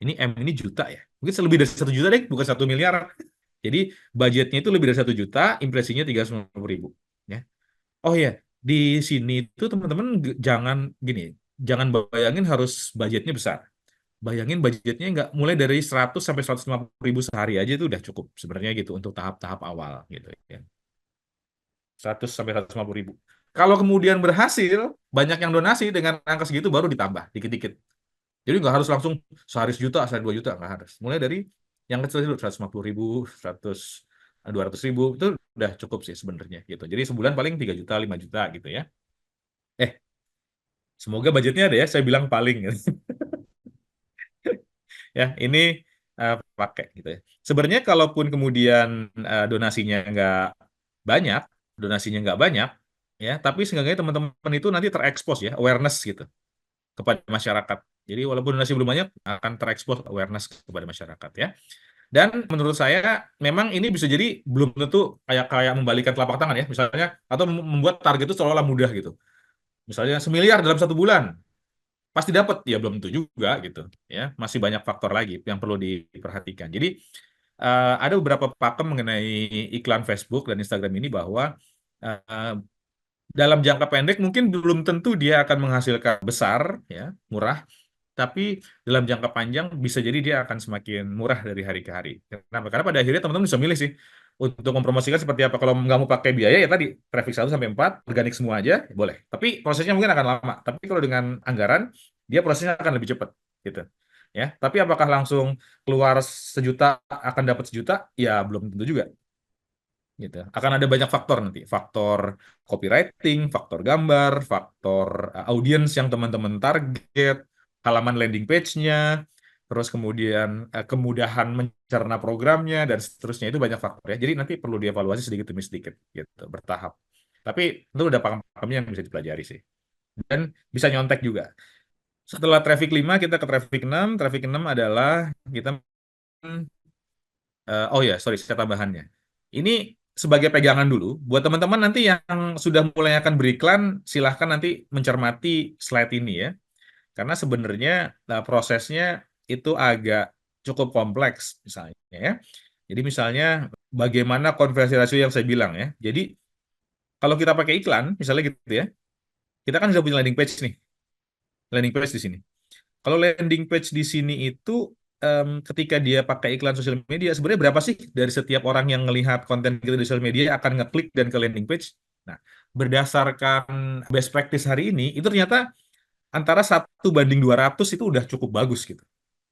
Ini M ini juta ya. Mungkin lebih dari 1 juta deh, bukan 1 miliar. Jadi budgetnya itu lebih dari 1 juta, impresinya 350.000. Ya. Oh ya, di sini itu teman-teman jangan bayangin harus budgetnya besar. Bayangin budgetnya nggak mulai dari 100 sampai 150.000 sehari aja itu udah cukup sebenarnya gitu untuk tahap-tahap awal gitu ya. 100 sampai 150.000. Kalau kemudian berhasil, banyak yang donasi dengan angka segitu baru ditambah dikit-dikit. Jadi nggak harus langsung sehari 1 juta, sehari 2 juta, nggak harus. Mulai dari yang kecil dulu 150.000, 200.000 itu udah cukup sih sebenarnya gitu. Jadi sebulan paling 3 juta, 5 juta gitu ya. Semoga budgetnya ada ya, saya bilang paling gitu. Ya, ini pakai gitu ya. Sebenarnya kalaupun kemudian donasinya nggak banyak, ya, tapi seenggaknya teman-teman itu nanti terekspos ya, awareness gitu kepada masyarakat. Jadi walaupun donasi belum banyak, akan terekspos awareness kepada masyarakat ya. Dan menurut saya memang ini bisa jadi belum tentu kayak membalikan telapak tangan ya, misalnya, atau membuat target itu seolah-olah mudah gitu. Misalnya 1 miliar dalam 1 bulan, pasti dapat ya belum tentu juga gitu ya, masih banyak faktor lagi yang perlu diperhatikan. Jadi ada beberapa pakem mengenai iklan Facebook dan Instagram ini bahwa uh, dalam jangka pendek mungkin belum tentu dia akan menghasilkan besar ya, murah, tapi dalam jangka panjang bisa jadi dia akan semakin murah dari hari ke hari. Kenapa? Karena pada akhirnya teman-teman bisa milih sih untuk mempromosikan seperti apa. Kalau nggak mau pakai biaya ya tadi traffic 1 sampai 4 organik semua aja boleh. Tapi prosesnya mungkin akan lama. Tapi kalau dengan anggaran dia prosesnya akan lebih cepat gitu. Ya, tapi apakah langsung keluar 1 juta akan dapat 1 juta? Ya belum tentu juga gitu. Akan ada banyak faktor nanti, faktor copywriting, faktor gambar, faktor audiens yang teman-teman target, halaman landing page-nya, terus kemudian kemudahan mencerna programnya dan seterusnya, itu banyak faktor ya. Jadi nanti perlu dievaluasi sedikit demi sedikit gitu, bertahap. Tapi itu udah pakem-pakemnya yang bisa dipelajari sih. Dan bisa nyontek juga. Setelah traffic 5 kita ke traffic 6. Traffic 6 adalah kita oh ya, sorry, saya tambahannya. Ini sebagai pegangan dulu, buat teman-teman nanti yang sudah mulai akan beriklan, silahkan nanti mencermati slide ini ya. Karena sebenarnya prosesnya itu agak cukup kompleks misalnya ya. Jadi misalnya bagaimana konversi rasio yang saya bilang ya. Jadi kalau kita pakai iklan, misalnya gitu ya, kita kan sudah punya landing page nih. Landing page di sini. Kalau landing page di sini itu ketika dia pakai iklan sosial media, sebenarnya berapa sih dari setiap orang yang melihat konten kita di sosial media akan ngeklik dan ke landing page? Nah, berdasarkan best practice hari ini, itu ternyata antara 1:200 itu udah cukup bagus gitu.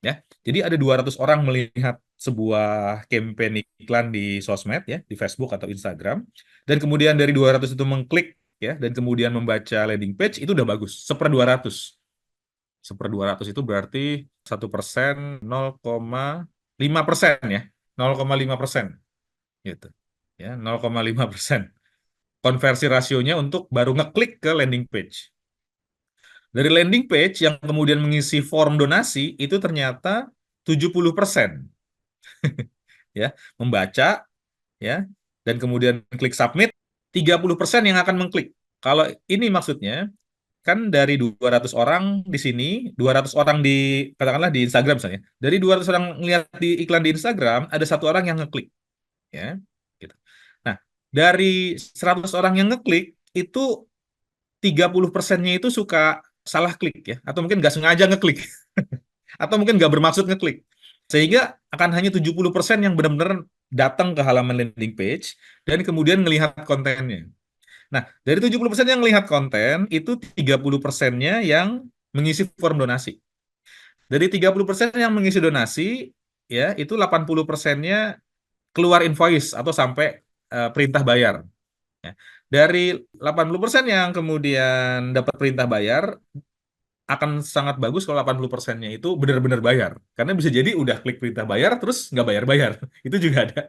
Ya, jadi ada 200 orang melihat sebuah campaign iklan di sosmed ya, di Facebook atau Instagram, dan kemudian dari 200 itu mengklik ya dan kemudian membaca landing page itu udah bagus. 1/200. 1/200 itu berarti 1%, 0,5% ya. 0,5% gitu. Ya, 0,5%. Konversi rasionya untuk baru ngeklik ke landing page. Dari landing page yang kemudian mengisi form donasi itu ternyata 70% ya, membaca ya dan kemudian klik submit, 30% yang akan mengklik. Kalau ini maksudnya kan dari 200 orang di sini, 200 orang di katakanlah di Instagram misalnya. Dari 200 orang ngelihat di iklan di Instagram, ada satu orang yang ngeklik ya. Gitu. Nah, dari 100 orang yang ngeklik itu 30%-nya itu suka salah klik ya, atau mungkin nggak sengaja ngeklik, atau mungkin nggak bermaksud ngeklik. Sehingga akan hanya 70% yang benar-benar datang ke halaman landing page dan kemudian melihat kontennya. Nah, dari 70% yang melihat konten, itu 30%-nya yang mengisi form donasi. Dari 30% yang mengisi donasi, ya, itu 80%-nya keluar invoice atau sampai perintah bayar. Ya. Dari 80% yang kemudian dapat perintah bayar, akan sangat bagus kalau 80%-nya itu benar-benar bayar. Karena bisa jadi udah klik perintah bayar, terus nggak bayar-bayar. Itu juga ada.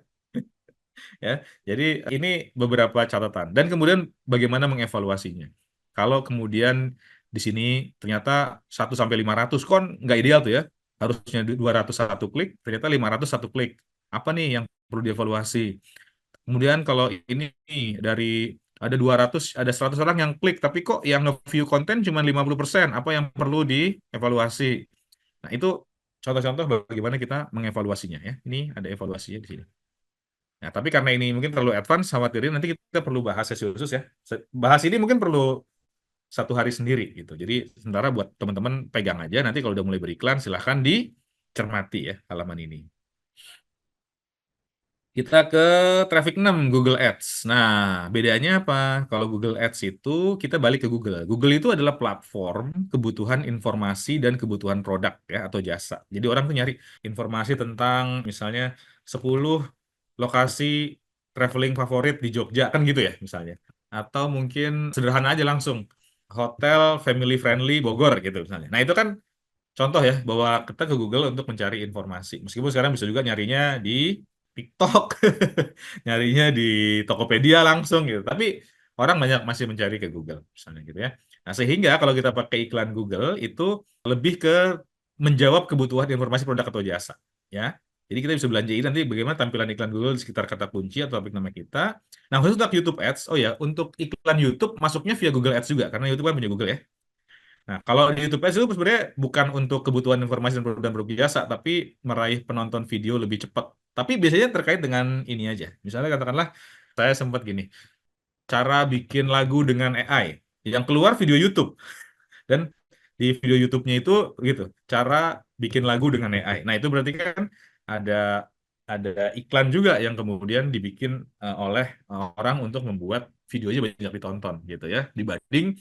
Ya, jadi ini beberapa catatan. Dan kemudian bagaimana mengevaluasinya. Kalau kemudian di sini ternyata 1 sampai 500 kon nggak ideal tuh ya. Harusnya 201 klik, ternyata 500 satu klik. Apa nih yang perlu dievaluasi? Kemudian kalau ini dari ada 200, ada 100 orang yang klik, tapi kok yang nge-view konten cuma 50%. Apa yang perlu dievaluasi? Nah, itu contoh-contoh bagaimana kita mengevaluasinya ya. Ini ada evaluasinya di sini. Nah, tapi karena ini mungkin terlalu advance, khawatirin nanti kita perlu bahas sesi khusus ya. Bahas ini mungkin perlu 1 hari sendiri gitu. Jadi sementara buat teman-teman pegang aja, nanti kalau udah mulai beriklan silahkan dicermati ya halaman ini. Kita ke traffic 6, Google Ads. Nah, bedanya apa? Kalau Google Ads itu kita balik ke Google. Google itu adalah platform kebutuhan informasi dan kebutuhan produk ya atau jasa. Jadi orang tuh nyari informasi tentang misalnya 10 lokasi traveling favorit di Jogja kan gitu ya misalnya. Atau mungkin sederhana aja langsung hotel family friendly Bogor gitu misalnya. Nah, itu kan contoh ya bahwa kita ke Google untuk mencari informasi. Meskipun sekarang bisa juga nyarinya di TikTok, nyarinya di Tokopedia langsung gitu. Tapi orang banyak masih mencari ke Google misalnya gitu ya. Nah, sehingga kalau kita pakai iklan Google itu lebih ke menjawab kebutuhan informasi produk atau jasa ya. Jadi kita bisa belanjain nanti bagaimana tampilan iklan Google di sekitar kata kunci atau topik nama kita. Nah, khusus untuk YouTube Ads, oh ya, untuk iklan YouTube masuknya via Google Ads juga karena YouTube kan punya Google ya. Nah, kalau di YouTube Ads itu sebenarnya bukan untuk kebutuhan informasi dan produk jasa, tapi meraih penonton video lebih cepat. Tapi biasanya terkait dengan ini aja. Misalnya katakanlah, saya sempat gini, cara bikin lagu dengan AI. Yang keluar video YouTube. Dan di video YouTube-nya itu gitu, cara bikin lagu dengan AI. Nah, itu berarti kan ada ada iklan juga yang kemudian dibikin oleh orang untuk membuat videonya banyak ditonton gitu ya, dibanding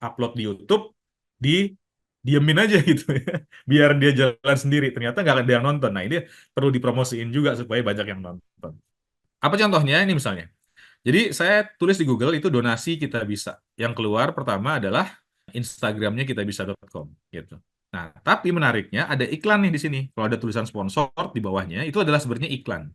upload di YouTube di diemin aja gitu ya, biar dia jalan sendiri. Ternyata nggak ada yang nonton. Nah, ini perlu dipromosiin juga supaya banyak yang nonton. Apa contohnya? Ini misalnya. Jadi saya tulis di Google itu donasi kita bisa. Yang keluar pertama adalah Instagramnya kitabisa.com gitu. Nah, tapi menariknya ada iklan nih di sini. Kalau ada tulisan sponsor di bawahnya, itu adalah sebenarnya iklan.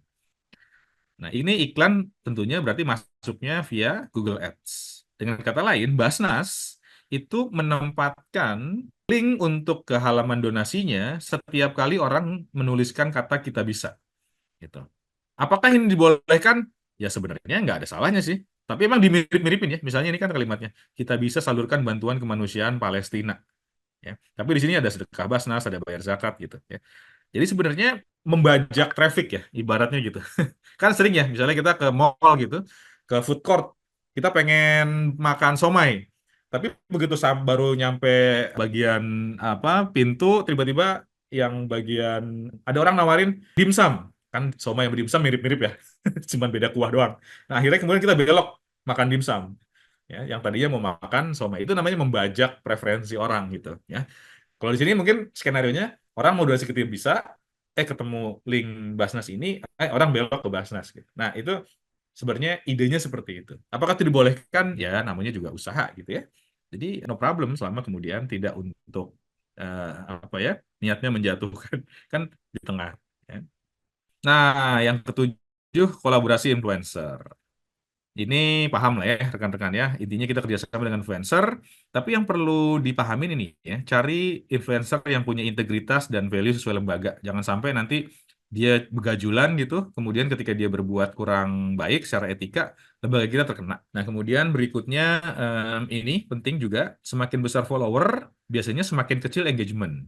Nah, ini iklan tentunya berarti masuknya via Google Ads. Dengan kata lain, Basnas itu menempatkan link untuk ke halaman donasinya setiap kali orang menuliskan kata kita bisa. Gitu. Apakah ini dibolehkan? Ya sebenarnya nggak ada salahnya sih. Tapi emang dimirip-miripin ya. Misalnya ini kan kalimatnya, kita bisa salurkan bantuan kemanusiaan Palestina. Ya. Tapi di sini ada sedekah Basnas, ada bayar zakat gitu. Ya. Jadi sebenarnya membajak traffic ya, ibaratnya gitu. Kan sering ya, misalnya kita ke mall gitu, ke food court, kita pengen makan somai. Tapi begitu baru nyampe bagian apa pintu, tiba-tiba yang bagian ada orang nawarin dimsum. Kan somai sama dimsum mirip-mirip ya, cuman beda kuah doang. Nah, akhirnya kemudian kita belok makan dimsum. Ya, yang tadinya mau makan somai itu namanya membajak preferensi orang gitu ya. Kalau di sini mungkin skenario-nya orang mau donasi ke bisa, ketemu link Basnas ini, orang belok ke Basnas gitu. Nah, itu Sebenarnya idenya seperti itu. Apakah itu dibolehkan? Ya, namanya juga usaha gitu ya. Jadi no problem selama kemudian tidak untuk apa ya, niatnya menjatuhkan kan di tengah. Ya. Nah, yang ketujuh, kolaborasi influencer. Ini paham lah ya rekan-rekan ya. Intinya kita kerjasama dengan influencer, tapi yang perlu dipahamin ini ya, cari influencer yang punya integritas dan value sesuai lembaga. Jangan sampai nanti dia begajulan gitu, kemudian ketika dia berbuat kurang baik secara etika, lembaga kita terkena. Nah, kemudian berikutnya ini penting juga, semakin besar follower, biasanya semakin kecil engagement.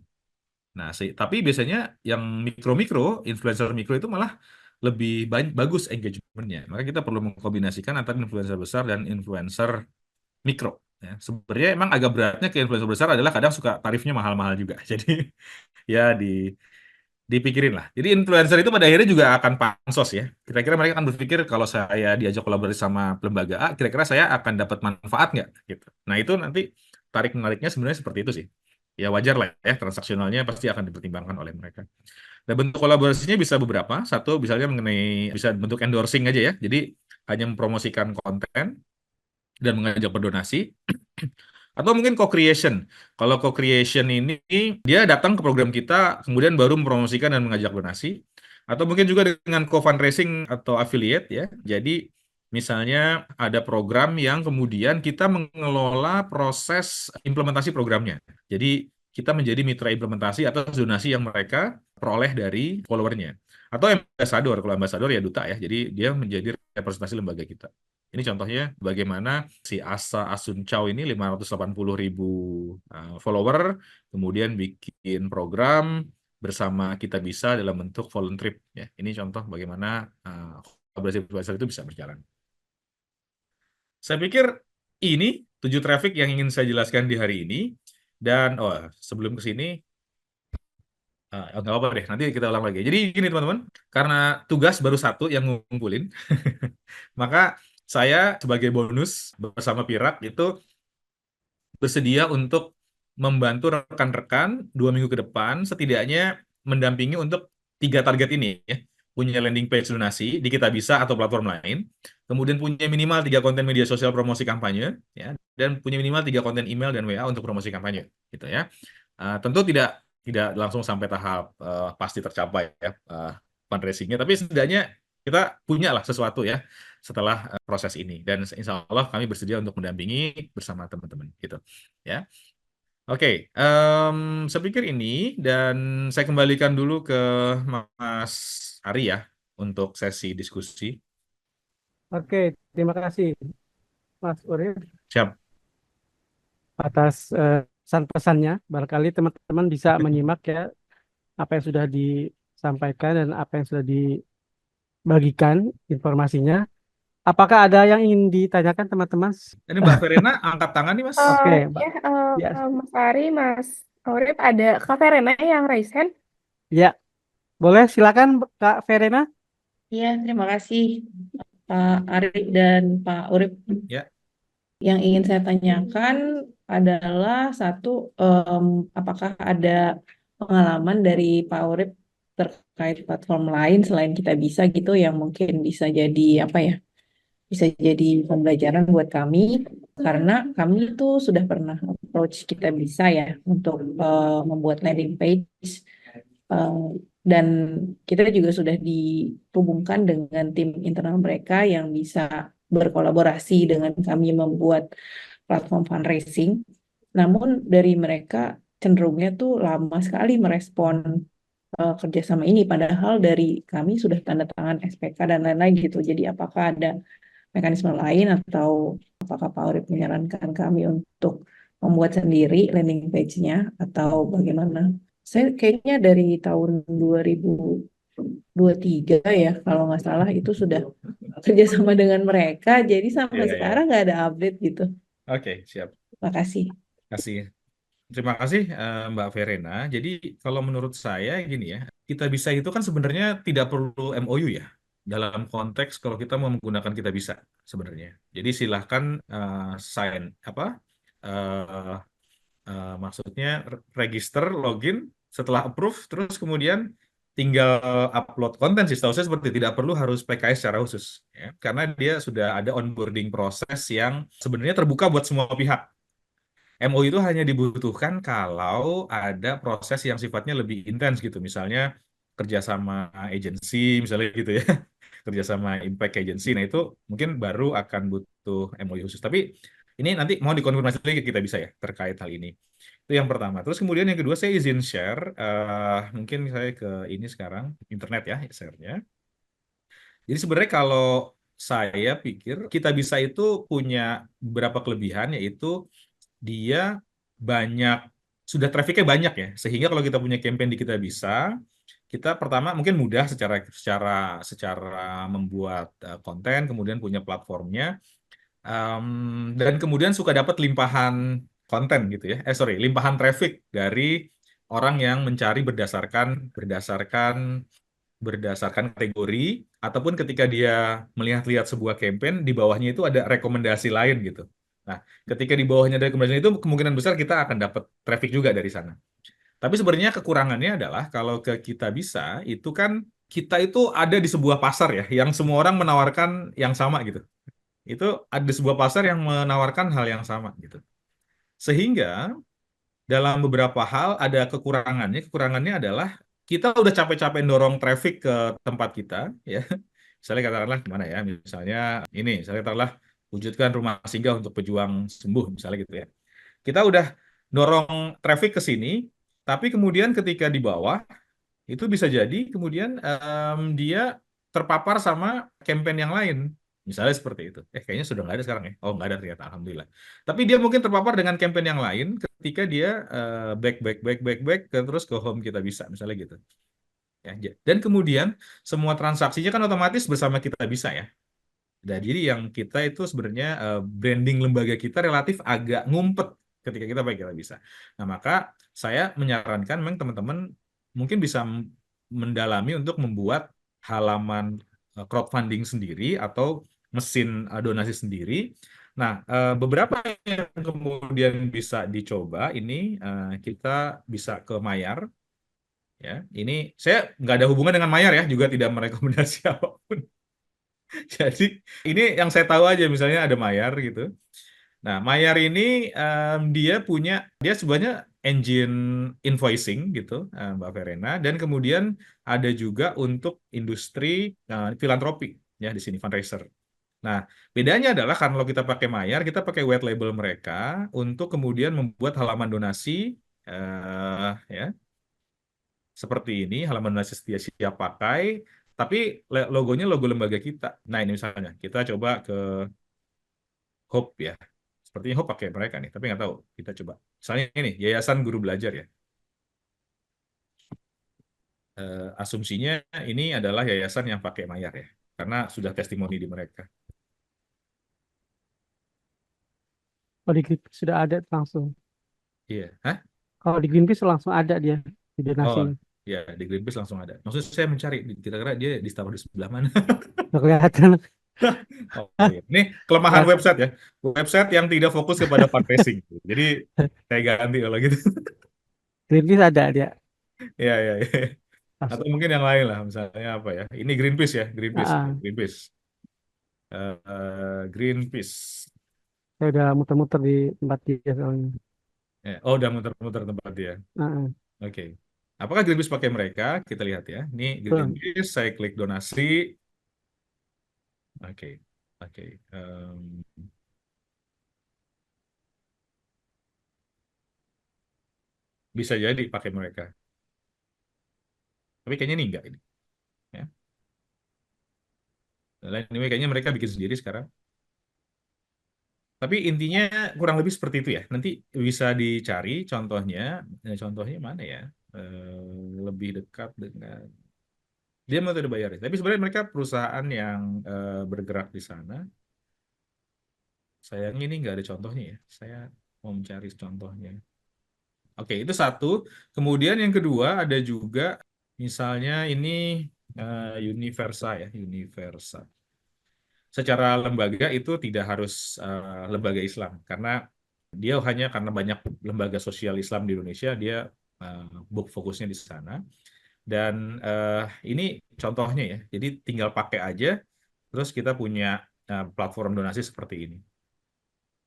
Nah, tapi biasanya yang mikro-mikro, influencer mikro itu malah lebih bagus engagementnya. Maka kita perlu mengkombinasikan antara influencer besar dan influencer mikro. Ya. Sebenarnya emang agak beratnya ke influencer besar adalah kadang suka tarifnya mahal-mahal juga. Jadi ya dipikirin lah. Jadi influencer itu pada akhirnya juga akan pansos ya. Kira-kira mereka akan berpikir kalau saya diajak kolaborasi sama lembaga A, kira-kira saya akan dapat manfaat nggak? Gitu. Nah itu nanti tarik-menariknya sebenarnya seperti itu sih. Ya wajar lah ya, transaksionalnya pasti akan dipertimbangkan oleh mereka. Dan bentuk kolaborasinya bisa beberapa. Satu, misalnya bisa bentuk endorsing aja ya. Jadi hanya mempromosikan konten dan mengajak berdonasi. Atau mungkin co-creation. Kalau co-creation ini dia datang ke program kita, kemudian baru mempromosikan dan mengajak donasi. Atau mungkin juga dengan co-fundraising atau affiliate ya. Jadi misalnya ada program yang kemudian kita mengelola proses implementasi programnya. Jadi kita menjadi mitra implementasi atas donasi yang mereka peroleh dari followernya. Atau ambassador, kalau ambassador ya duta ya. Jadi dia menjadi representasi lembaga kita. Ini contohnya bagaimana si Asa Asun Chow ini 580.000 follower, kemudian bikin program bersama Kita Bisa dalam bentuk volunteer. Ya, ini contoh bagaimana kolaborasi influencer itu bisa berjalan. Saya pikir ini 7 traffic yang ingin saya jelaskan di hari ini. Dan sebelum ke sini, nggak apa-apa deh, nanti kita ulang lagi. Jadi gini teman-teman, karena tugas baru satu yang ngumpulin, maka saya sebagai bonus bersama Pirak itu bersedia untuk membantu rekan-rekan 2 minggu ke depan setidaknya mendampingi untuk 3 target ini ya. Punya landing page donasi di Kita Bisa atau platform lain, kemudian punya minimal 3 konten media sosial promosi kampanye ya, dan punya minimal 3 konten email dan WA untuk promosi kampanye gitu ya. Tentu tidak langsung sampai tahap pasti tercapai ya fundraisingnya, tapi setidaknya kita punya lah sesuatu ya setelah proses ini, dan insya Allah kami bersedia untuk mendampingi bersama teman-teman gitu ya. Oke, saya pikir ini, dan saya kembalikan dulu ke Mas Ari ya untuk sesi diskusi. Oke, terima kasih Mas Urip Siap. atas pesan-pesannya. Barangkali teman-teman bisa menyimak ya apa yang sudah disampaikan dan apa yang sudah dibagikan informasinya. Apakah ada yang ingin ditanyakan teman-teman? Ini Mbak Verena angkat tangan nih Mas. Oke, Mbak. Ya, Ya, Mas Ari, Mas Aurip, ada Kak Verena yang raise hand. ya, boleh silakan Kak Verena. Iya, terima kasih Pak Arif dan Pak Urip. Ya. Yang ingin saya tanyakan adalah satu, apakah ada pengalaman dari Pak Urip terkait platform lain selain Kita Bisa gitu yang mungkin bisa jadi apa ya? Bisa jadi pembelajaran buat kami karena kami itu sudah pernah approach Kita Bisa ya untuk membuat landing page. Eh, dan kita juga sudah dihubungkan dengan tim internal mereka yang bisa berkolaborasi dengan kami membuat platform fundraising. Namun dari mereka cenderungnya tuh lama sekali merespon kerjasama ini, padahal dari kami sudah tanda tangan SPK dan lain-lain gitu. Jadi apakah ada mekanisme lain atau apakah Pak Urip menyarankan kami untuk membuat sendiri landing page-nya atau bagaimana? Saya kayaknya dari tahun 2023 ya, kalau nggak salah itu sudah kerjasama dengan mereka, jadi sampai Iya, iya. sekarang nggak ada update gitu. Oke, siap. Makasih. Kasih. Terima kasih Mbak Verena. Jadi kalau menurut saya gini ya, Kita Bisa itu kan sebenarnya tidak perlu MOU ya. Dalam konteks kalau kita mau menggunakan Kita Bisa sebenarnya. Jadi silahkan sign apa? Maksudnya register, login, setelah approve, terus kemudian tinggal upload konten sih, setahu saya seperti itu. Tidak perlu harus PKS secara khusus, ya. Karena dia sudah ada onboarding proses yang sebenarnya terbuka buat semua pihak. MOU itu hanya dibutuhkan kalau ada proses yang sifatnya lebih intens gitu, misalnya kerjasama agensi, misalnya gitu ya, kerjasama impact agency. Nah itu mungkin baru akan butuh MOU khusus. Tapi ini nanti mau dikonfirmasi lagi kita bisa ya terkait hal ini. Itu yang pertama. Terus kemudian yang kedua saya izin share, mungkin saya ke ini sekarang internet ya share-nya. Jadi sebenarnya kalau saya pikir kita bisa itu punya beberapa kelebihan, yaitu dia banyak, sudah trafficnya banyak ya, sehingga kalau kita punya campaign di kita bisa, kita pertama mungkin mudah secara secara secara membuat konten, kemudian punya platformnya, dan kemudian suka dapat limpahan konten gitu ya, sorry, limpahan traffic dari orang yang mencari berdasarkan berdasarkan berdasarkan kategori, ataupun ketika dia melihat-lihat sebuah campaign, di bawahnya itu ada rekomendasi lain gitu. Nah, ketika di bawahnya ada rekomendasi itu, kemungkinan besar kita akan dapat traffic juga dari sana. Tapi sebenarnya kekurangannya adalah kalau ke kita bisa, itu kan kita itu ada di sebuah pasar ya, yang semua orang menawarkan yang sama gitu. Itu ada sebuah pasar yang menawarkan hal yang sama gitu. Sehingga dalam beberapa hal ada kekurangannya. Kekurangannya adalah kita udah capek-capek dorong traffic ke tempat kita, ya. Misalnya katakanlah gimana ya, misalnya ini, misalnya katakanlah wujudkan rumah singgah untuk pejuang sembuh, misalnya gitu ya. Kita udah dorong traffic ke sini, tapi kemudian ketika di bawah, itu bisa jadi kemudian dia terpapar sama campaign yang lain. Misalnya seperti itu. Kayaknya sudah nggak ada sekarang ya. Oh, nggak ada ternyata, alhamdulillah. Tapi dia mungkin terpapar dengan campaign yang lain ketika dia back terus ke home kita bisa, misalnya gitu. Ya, dan kemudian semua transaksinya kan otomatis bersama kita bisa ya. Dan jadi yang kita itu sebenarnya branding lembaga kita relatif agak ngumpet ketika kita pakai kita bisa. Nah, maka saya menyarankan memang teman-teman mungkin bisa mendalami untuk membuat halaman crowdfunding sendiri atau mesin donasi sendiri. Nah, beberapa yang kemudian bisa dicoba ini kita bisa ke Mayar. Ya, ini saya nggak ada hubungan dengan Mayar ya, juga tidak merekomendasi apapun. Jadi ini yang saya tahu aja, misalnya ada Mayar gitu. Nah, Mayar ini dia sebenarnya engine invoicing gitu, Mbak Verena, dan kemudian ada juga untuk industri filantropi ya di sini fundraiser. Nah, bedanya adalah kalau kita pakai Mayar, kita pakai white label mereka untuk kemudian membuat halaman donasi ya seperti ini, halaman donasi setia siap pakai, tapi logonya logo lembaga kita. Nah, ini misalnya kita coba ke Hope ya. Sepertinya Hope pakai mereka nih, tapi nggak tahu. Kita coba. Misalnya ini, Yayasan Guru Belajar ya. Asumsinya ini adalah yayasan yang pakai Mayar ya, karena sudah testimoni di mereka. Kalau di Greenpeace sudah ada langsung. Iya, hah? Kalau di Greenpeace langsung ada dia di donasi. Oh, ya di Greenpeace langsung ada. Maksud saya mencari, kira-kira dia ditaruh di sebelah mana? Nggak kelihatan. Oh, iya. Ini kelemahan Ya, website ya. Website yang tidak fokus kepada fundraising. Jadi saya ganti kalau gitu. Greenpeace ada dia Ya, ya, ya. Atau langsung. mungkin yang lain lah, misalnya apa ya? Ini Greenpeace ya, Greenpeace, Ah, Greenpeace, Greenpeace. saya udah muter-muter di tempat dia soalnya. Oh, udah muter-muter tempat dia. Ah, Oke. Apakah Greenpeace pakai mereka? Kita lihat ya. Ini betul. Greenpeace, saya klik donasi. Oke, oke. Bisa jadi pakai mereka. Tapi kayaknya ini enggak ini. Ya. Anyway, kayaknya mereka bikin sendiri sekarang. Tapi intinya kurang lebih seperti itu ya. Nanti bisa dicari contohnya. Contohnya mana ya? Lebih dekat dengan dia metode bayar. Tapi sebenarnya mereka perusahaan yang bergerak di sana. Sayangnya ini nggak ada contohnya ya. Saya mau mencari contohnya. Oke, itu satu. Kemudian yang kedua ada juga misalnya ini Universa ya, Universa. Secara lembaga itu tidak harus lembaga Islam karena dia karena banyak lembaga sosial Islam di Indonesia dia fokusnya di sana. Dan ini contohnya ya. Jadi tinggal pakai aja, terus kita punya platform donasi seperti ini.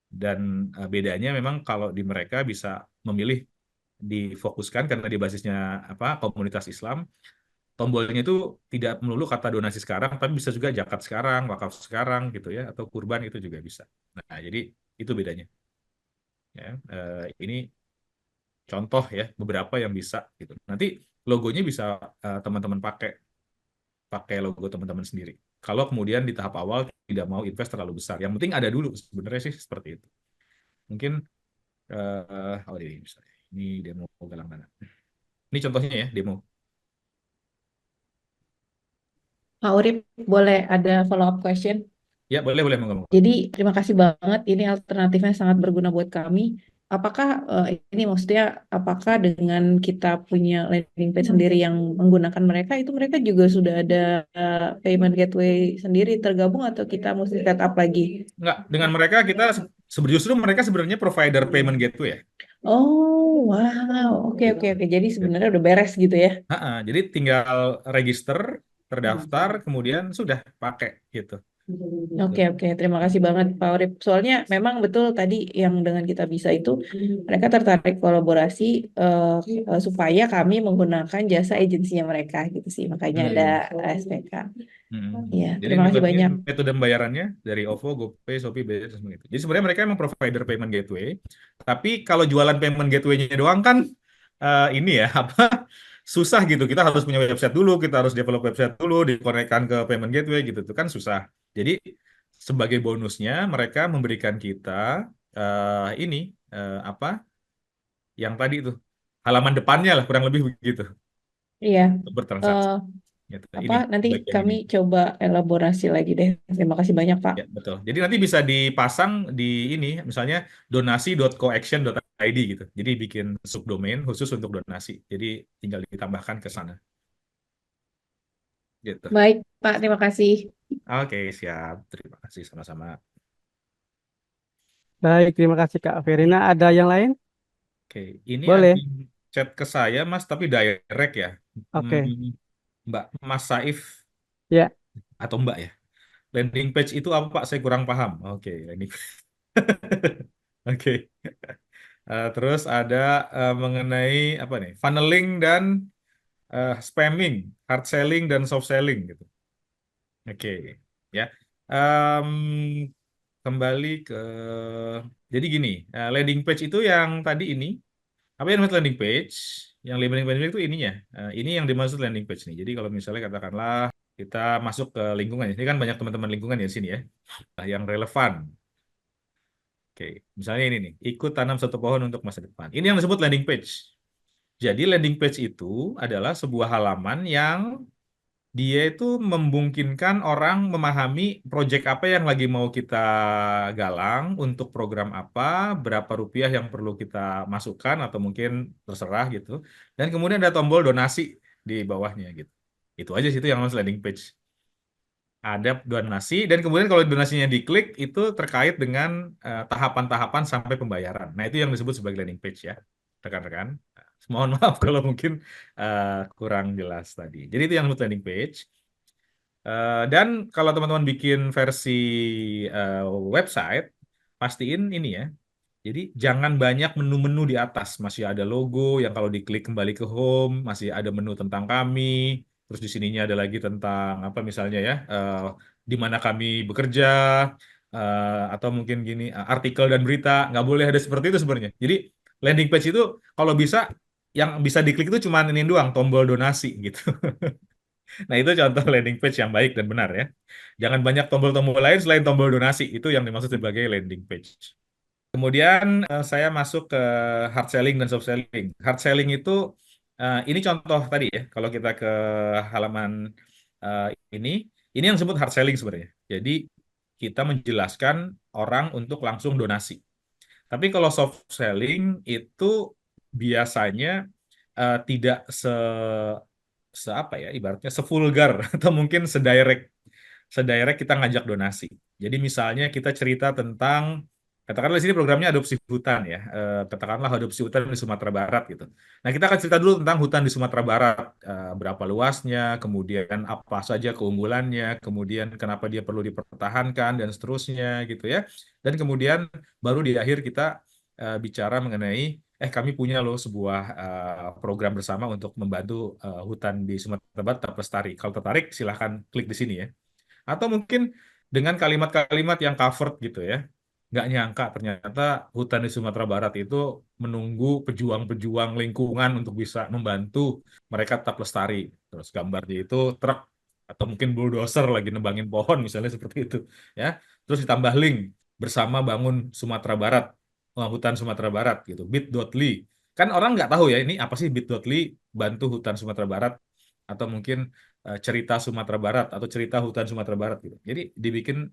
Dan bedanya memang kalau di mereka bisa memilih difokuskan karena di basisnya komunitas Islam, tombolnya itu tidak melulu kata donasi sekarang, tapi bisa juga zakat sekarang, wakaf sekarang gitu ya, atau kurban itu juga bisa. Nah, jadi itu bedanya. Ya, ini contoh ya beberapa yang bisa gitu. Nanti logonya bisa teman-teman pakai logo teman-teman sendiri. Kalau kemudian di tahap awal tidak mau invest terlalu besar, yang penting ada dulu sebenarnya sih seperti itu. Mungkin ini misalnya ini demo galang dana. Ini contohnya ya demo. Pak Urip, boleh ada follow up question? Ya boleh monggo. Jadi terima kasih banget, ini alternatifnya sangat berguna buat kami. Apakah ini maksudnya apakah dengan kita punya landing page sendiri yang menggunakan mereka itu mereka juga sudah ada payment gateway sendiri tergabung atau kita mesti set up lagi? Enggak, dengan mereka kita justru mereka sebenarnya provider payment gateway ya. Oh, wow. Oke. Jadi sebenarnya udah beres gitu ya. Jadi tinggal register, terdaftar, kemudian sudah pakai gitu. Oke. Terima kasih banget Pak Urip. Soalnya memang betul tadi yang dengan kita bisa itu mereka tertarik kolaborasi supaya kami menggunakan jasa agensinya mereka gitu sih. Makanya ada SPK. Ya, Jadi terima kasih banyak. metode pembayarannya dari OVO, GoPay, Shopee, BCA, semua itu. Jadi sebenarnya mereka emang provider payment gateway. Tapi kalau jualan payment gateway-nya doang kan ini ya susah gitu. Kita harus punya website dulu, kita harus develop website dulu, dikonekkan ke payment gateway gitu. Itu kan susah. Jadi sebagai bonusnya mereka memberikan kita ini yang tadi itu halaman depannya lah kurang lebih begitu Iya. untuk bertransaksi. Gitu. Ini Nanti bagian kami ini. coba elaborasi lagi deh. Terima kasih banyak Pak. Ya, betul. Jadi nanti bisa dipasang di ini, misalnya donasi.coaction.id gitu. Jadi bikin subdomain khusus untuk donasi. Jadi tinggal ditambahkan ke sana. Gitu. Baik Pak, terima kasih. Oke, siap. Terima kasih sama-sama. Baik, terima kasih Kak Verina. Ada yang lain? Oke, ini ada Boleh. chat ke saya, Mas, tapi direct ya. Oke. Mbak Mas Saif Ya. atau Mbak ya. Landing page itu apa Pak? Saya kurang paham. Oke, landing. Oke. Terus ada mengenai apa nih? Funneling dan spamming, hard selling dan soft selling gitu. Oke, ya. Em, kembali ke jadi gini, landing page itu yang tadi ini. Apa yang dimaksud landing page? Yang landing page itu ininya. Ini yang dimaksud landing page nih. Jadi kalau misalnya katakanlah kita masuk ke lingkungan, ini kan banyak teman-teman lingkungan ya di sini ya, yang relevan. Oke, misalnya ini nih, ikut tanam satu pohon untuk masa depan. Ini yang disebut landing page. Jadi landing page itu adalah sebuah halaman yang dia itu memungkinkan orang memahami proyek apa yang lagi mau kita galang, untuk program apa, berapa rupiah yang perlu kita masukkan atau mungkin terserah gitu. Dan kemudian ada tombol donasi di bawahnya gitu. Itu aja sih itu yang namanya landing page. Ada donasi dan kemudian kalau donasinya diklik itu terkait dengan tahapan-tahapan sampai pembayaran. Nah, itu yang disebut sebagai landing page ya, rekan-rekan. Mohon maaf kalau mungkin kurang jelas tadi. Jadi itu yang disebut landing page. Dan kalau teman-teman bikin versi website, pastiin ini ya. Jadi jangan banyak menu-menu di atas. Masih ada logo yang kalau diklik kembali ke home, masih ada menu tentang kami. Terus di sininya ada lagi tentang apa misalnya ya, di mana kami bekerja, atau mungkin gini, artikel dan berita. Nggak boleh ada seperti itu sebenarnya. Jadi landing page itu kalau bisa, yang bisa diklik itu cuma ini doang, tombol donasi gitu. Nah, itu contoh landing page yang baik dan benar ya. Jangan banyak tombol-tombol lain selain tombol donasi. Itu yang dimaksud sebagai landing page. Kemudian saya masuk ke hard selling dan soft selling. Hard selling itu ini contoh tadi ya. Kalau kita ke halaman eh, ini, ini yang disebut hard selling sebenarnya. Jadi kita menjelaskan orang untuk langsung donasi. Tapi kalau soft selling itu biasanya tidak apa ya, ibaratnya sevulgar atau mungkin sedirect kita ngajak donasi. Jadi misalnya kita cerita tentang, katakanlah di sini programnya adopsi hutan ya, katakanlah adopsi hutan di Sumatera Barat gitu. Nah, kita akan cerita dulu tentang hutan di Sumatera Barat, berapa luasnya, kemudian apa saja keunggulannya, kemudian kenapa dia perlu dipertahankan dan seterusnya gitu ya. Dan kemudian baru di akhir kita bicara mengenai kami punya loh sebuah program bersama untuk membantu hutan di Sumatera Barat tetap lestari. Kalau tertarik silahkan klik di sini ya. Atau mungkin dengan kalimat-kalimat yang covered gitu ya. Nggak nyangka ternyata hutan di Sumatera Barat itu menunggu pejuang-pejuang lingkungan untuk bisa membantu mereka tetap lestari. Terus gambarnya itu truk atau mungkin bulldozer lagi nebangin pohon misalnya seperti itu ya. Terus ditambah link bersama bangun Sumatera Barat, hutan Sumatera Barat gitu, bit.ly. Kan orang nggak tahu ya ini apa sih bit.ly bantu hutan Sumatera Barat atau mungkin cerita Sumatera Barat atau cerita hutan Sumatera Barat gitu. Jadi dibikin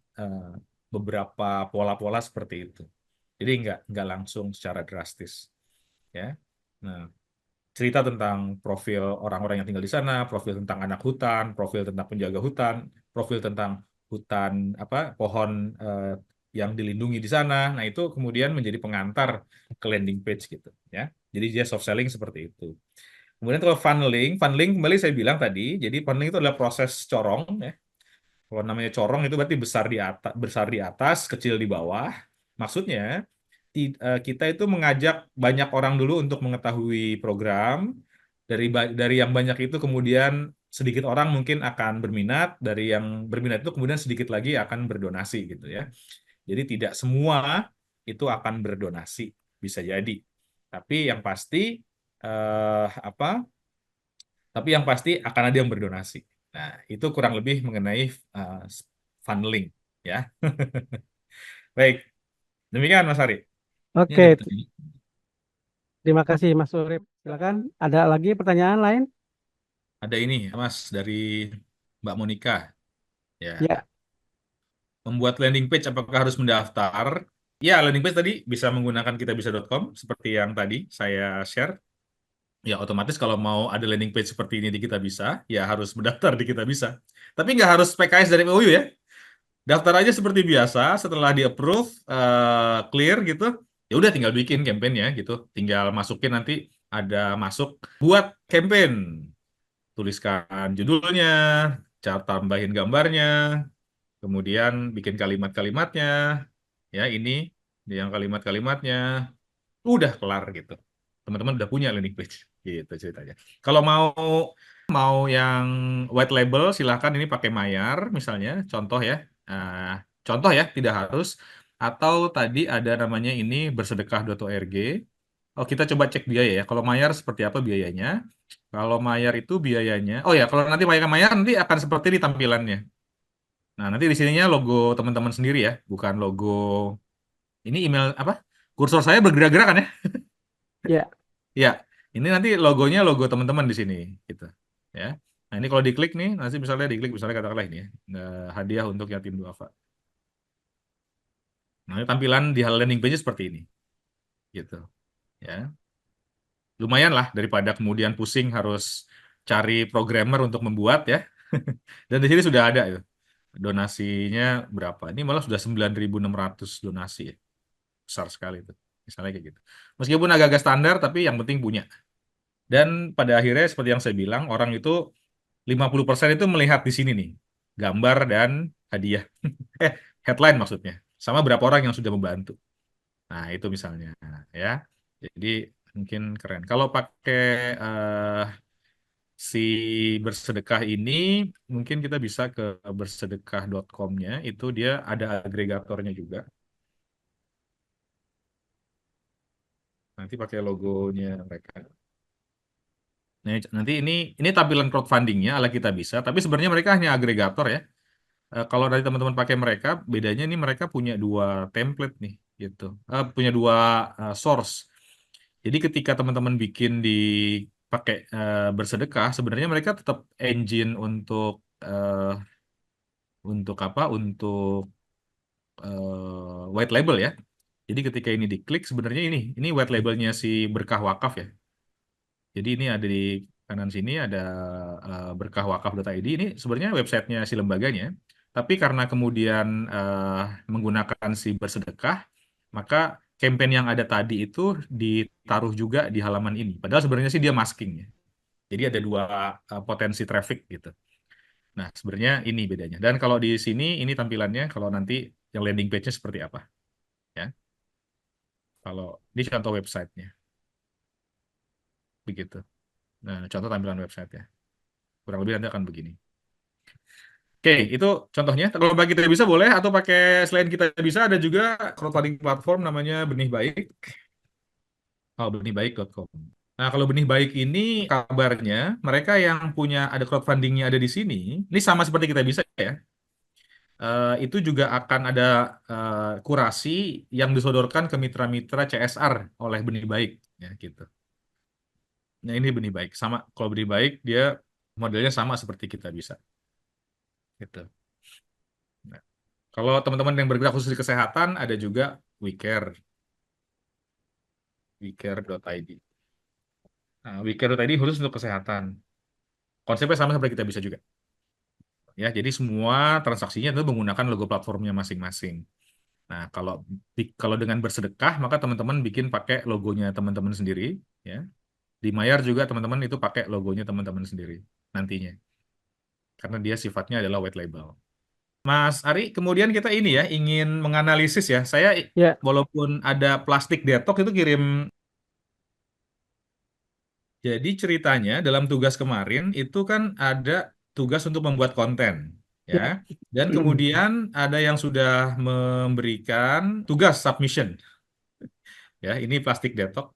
beberapa pola-pola seperti itu. Jadi nggak langsung secara drastis ya. Nah, cerita tentang profil orang-orang yang tinggal di sana, profil tentang anak hutan, profil tentang penjaga hutan, profil tentang hutan apa pohon yang dilindungi di sana. Nah, itu kemudian menjadi pengantar ke landing page gitu ya. Jadi dia soft selling seperti itu. Kemudian kalau funneling kembali saya bilang tadi, jadi funneling itu adalah proses corong ya. Kalau namanya corong itu berarti besar di atas, kecil di bawah. Maksudnya kita itu mengajak banyak orang dulu untuk mengetahui program. Dari yang banyak itu kemudian sedikit orang mungkin akan berminat, dari yang berminat itu kemudian sedikit lagi akan berdonasi gitu ya. Jadi tidak semua itu akan berdonasi, bisa jadi. Tapi yang pasti apa? Tapi yang pasti akan ada yang berdonasi. Nah, itu kurang lebih mengenai funneling ya. Baik, demikian Mas Ari. Ini Oke, ada pertanyaan. terima kasih Mas Urip. Silakan, ada lagi pertanyaan lain? Ada ini, Mas, dari Mbak Monika. Ya, Ya, membuat landing page apakah harus mendaftar? Ya, landing page tadi bisa menggunakan kitabisa.com seperti yang tadi saya share. Ya, otomatis kalau mau ada landing page seperti ini di Kitabisa, ya harus mendaftar di Kitabisa. Tapi nggak harus PKS dari MOU ya. Daftar aja seperti biasa, setelah di approve, clear gitu, ya udah tinggal bikin campaign-nya gitu. Tinggal masukin nanti ada masuk buat campaign. Tuliskan judulnya, cara tambahin gambarnya, kemudian bikin kalimat-kalimatnya, ya ini yang kalimat-kalimatnya, udah kelar gitu. Teman-teman udah punya landing page gitu ceritanya. Kalau mau yang white label silahkan ini pakai Mayar misalnya, contoh ya. Contoh ya, tidak harus. Atau tadi ada namanya ini bersedekah.org. Oh, kita coba cek biaya ya. Kalau Mayar seperti apa biayanya? Kalau Mayar itu biayanya, oh ya, kalau nanti Mayar nanti akan seperti di tampilannya. Nah, nanti di sininya logo teman-teman sendiri ya, bukan logo ini email apa? Kursor saya bergerak-gerak kan ya? ya. Ya, ini nanti logonya logo teman-teman di sini gitu. Ya. Nah, ini kalau diklik nih, nanti misalnya diklik misalnya katakanlah ini ya, hadiah untuk yatim duafa. Nah, ini tampilan di landing page seperti ini. Gitu. Ya. Lumayan lah daripada kemudian pusing harus cari programmer untuk membuat ya. Dan di sini sudah ada ya. Donasinya berapa? Ini malah sudah 9.600 donasi ya. Besar sekali itu. Misalnya kayak gitu. Meskipun agak-agak standar tapi yang penting punya. Dan pada akhirnya seperti yang saya bilang, orang itu 50% itu melihat di sini nih, gambar dan hadiah. Headline maksudnya. Sama berapa orang yang sudah membantu. Nah, itu misalnya. Ya, jadi mungkin keren. Kalau pakai si bersedekah ini, mungkin kita bisa ke bersedekah.com-nya. Itu dia ada agregatornya juga. Nanti pakai logonya mereka. Nah, nanti ini tampilan crowdfundingnya ala kita bisa, tapi sebenarnya mereka hanya agregator ya. Kalau dari teman-teman pakai mereka, bedanya ini mereka punya dua template nih, gitu. Punya dua source. Jadi ketika teman-teman bikin di pakai bersedekah, sebenarnya mereka tetap engine untuk apa? Untuk white label ya. Jadi ketika ini diklik, sebenarnya ini white labelnya si Berkah Wakaf ya. Jadi ini ada di kanan sini ada berkahwakaf.id. Ini sebenarnya websitenya si lembaganya. Tapi karena kemudian menggunakan si bersedekah, maka campaign yang ada tadi itu ditaruh juga di halaman ini. Padahal sebenarnya sih dia masking ya. Jadi ada dua potensi traffic gitu. Nah, sebenarnya ini bedanya. Dan kalau di sini ini tampilannya kalau nanti yang landing page-nya seperti apa ya. Kalau ini contoh website-nya begitu. Nah, contoh tampilan website-nya. Kurang lebih nanti akan begini. Oke, itu contohnya. Kalau bagi kita bisa boleh atau pakai selain kita bisa ada juga crowdfunding platform namanya Benih Baik. Oh, benihbaik.com. Nah, kalau Benih Baik ini kabarnya mereka yang punya ada crowdfundingnya ada di sini. Ini sama seperti kita bisa ya. Itu juga akan ada kurasi yang disodorkan ke mitra-mitra CSR oleh Benih Baik ya gitu. Nah, ini Benih Baik sama kalau Benih Baik dia modelnya sama seperti kita bisa gitu. Nah, kalau teman-teman yang bergerak khusus di kesehatan ada juga wecare.id. Nah, wecare.id khusus untuk kesehatan. Konsepnya sama seperti kita bisa juga. Ya, jadi semua transaksinya itu menggunakan logo platformnya masing-masing. Nah, kalau dengan bersedekah, maka teman-teman bikin pakai logonya teman-teman sendiri, ya. Di Mayar juga teman-teman itu pakai logonya teman-teman sendiri nantinya, karena dia sifatnya adalah white label. Mas Ari, kemudian kita ini ya ingin menganalisis ya. Saya Ya, walaupun ada plastik detox itu kirim. Jadi ceritanya dalam tugas kemarin itu kan ada tugas untuk membuat konten, ya. ya. Dan kemudian ada yang sudah memberikan tugas submission, ya. Ini plastik detox.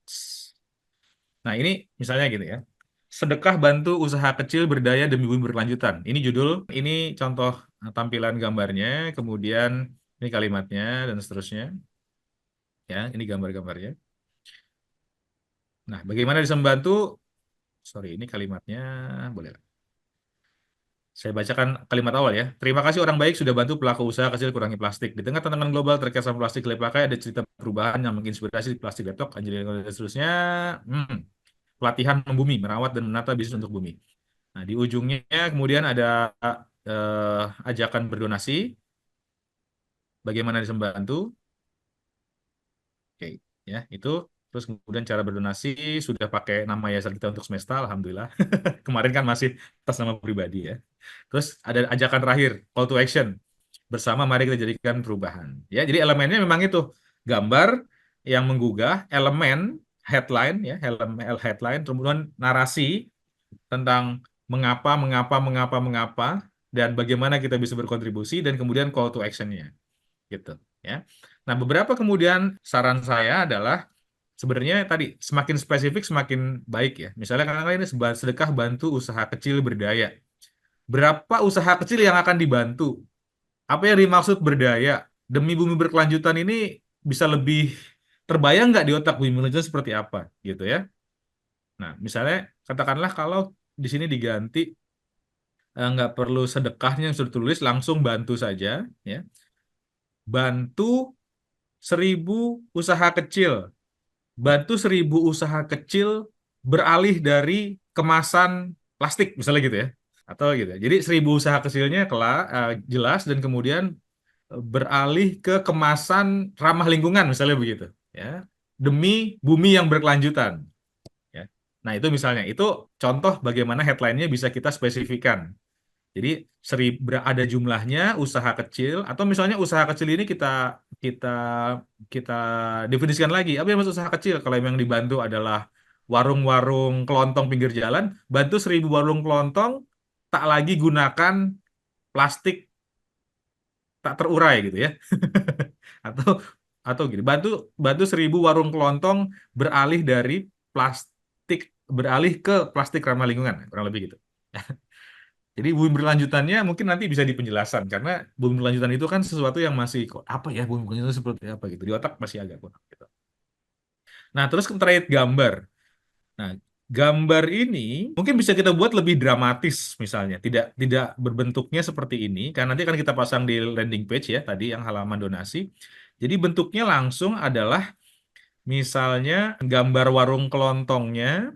Nah, ini misalnya gitu ya. Sedekah bantu usaha kecil berdaya demi bumi berkelanjutan. Ini judul, ini contoh tampilan gambarnya, kemudian ini kalimatnya dan seterusnya. Ya, ini gambar-gambarnya. Nah, bagaimana bisa membantu? Sorry, ini kalimatnya boleh. Saya bacakan kalimat awal ya. Terima kasih orang baik sudah bantu pelaku usaha kecil kurangi plastik. Di tengah tantangan global terkait sampah plastik layak pakai, ada cerita perubahan yang menginspirasi di plastik detox, Angelina dan seterusnya. Pelatihan membumi, merawat dan menata bisnis untuk bumi. Nah, di ujungnya kemudian ada ajakan berdonasi. Bagaimana bisa membantu? Oke, ya itu. Terus kemudian cara berdonasi sudah pakai nama yayasan kita untuk semesta, alhamdulillah. Kemarin kan masih atas nama pribadi ya. Terus ada ajakan terakhir, call to action. Bersama mari kita jadikan perubahan. Ya, jadi elemennya memang itu gambar yang menggugah, elemen headline ya, headline, kemudian narasi tentang mengapa dan bagaimana kita bisa berkontribusi dan kemudian call to action-nya gitu ya. Nah, beberapa kemudian saran saya adalah sebenarnya tadi semakin spesifik semakin baik ya. Misalnya kadang-kadang ini sedekah bantu usaha kecil berdaya. Berapa usaha kecil yang akan dibantu? Apa yang dimaksud berdaya? Demi bumi berkelanjutan ini bisa lebih terbayang nggak di otak bumi berkelanjutan seperti apa gitu ya. Nah, misalnya katakanlah kalau di sini diganti nggak perlu sedekahnya yang sudah tulis, langsung bantu saja ya. Bantu 1.000 usaha kecil. Bantu 1.000 usaha kecil beralih dari kemasan plastik misalnya gitu ya. Atau gitu ya. Jadi 1.000 usaha kecilnya jelas dan kemudian beralih ke kemasan ramah lingkungan misalnya begitu ya, demi bumi yang berkelanjutan ya. Nah, itu misalnya itu contoh bagaimana headline-nya bisa kita spesifikkan. Jadi ada jumlahnya usaha kecil atau misalnya usaha kecil ini kita kita definisikan lagi apa yang maksud usaha kecil. Kalau yang dibantu adalah warung-warung kelontong pinggir jalan, bantu 1.000 warung kelontong tak lagi gunakan plastik tak terurai gitu ya. atau atau gini, bantu bantu 1.000 warung kelontong beralih dari plastik beralih ke plastik ramah lingkungan kurang lebih gitu. Jadi bumi berlanjutannya mungkin nanti bisa di penjelasan karena bumi berlanjutan itu kan sesuatu yang masih kok apa ya bumi berlanjutan seperti apa gitu di otak masih agak kurang gitu. Nah, terus terkait gambar. Nah, gambar ini mungkin bisa kita buat lebih dramatis misalnya, tidak tidak berbentuknya seperti ini karena nanti akan kita pasang di landing page ya tadi yang halaman donasi. Jadi bentuknya langsung adalah misalnya gambar warung kelontongnya,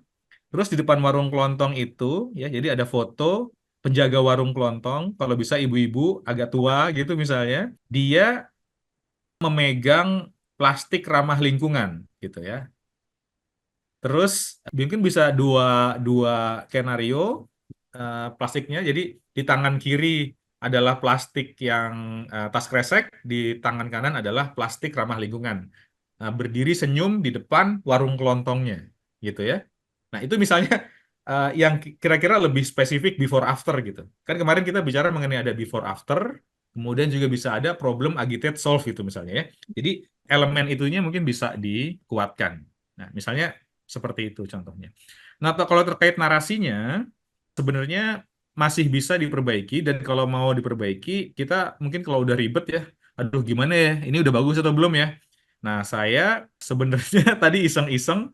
terus di depan warung kelontong itu ya jadi ada foto penjaga warung kelontong, kalau bisa ibu-ibu agak tua gitu misalnya, dia memegang plastik ramah lingkungan gitu ya. Terus mungkin bisa dua dua skenario plastiknya. Jadi di tangan kiri adalah plastik yang tas kresek, di tangan kanan adalah plastik ramah lingkungan. Berdiri senyum di depan warung kelontongnya, gitu ya. Nah, itu misalnya yang kira-kira lebih spesifik before after gitu. Kan kemarin kita bicara mengenai ada before after, kemudian juga bisa ada problem agitate solve gitu misalnya ya. Jadi elemen itunya mungkin bisa dikuatkan. Nah, misalnya seperti itu contohnya. Nah, kalau terkait narasinya, sebenarnya masih bisa diperbaiki, dan kalau mau diperbaiki, kita mungkin kalau udah ribet ya, aduh gimana ya, ini udah bagus atau belum ya? Nah, saya sebenarnya tadi iseng-iseng,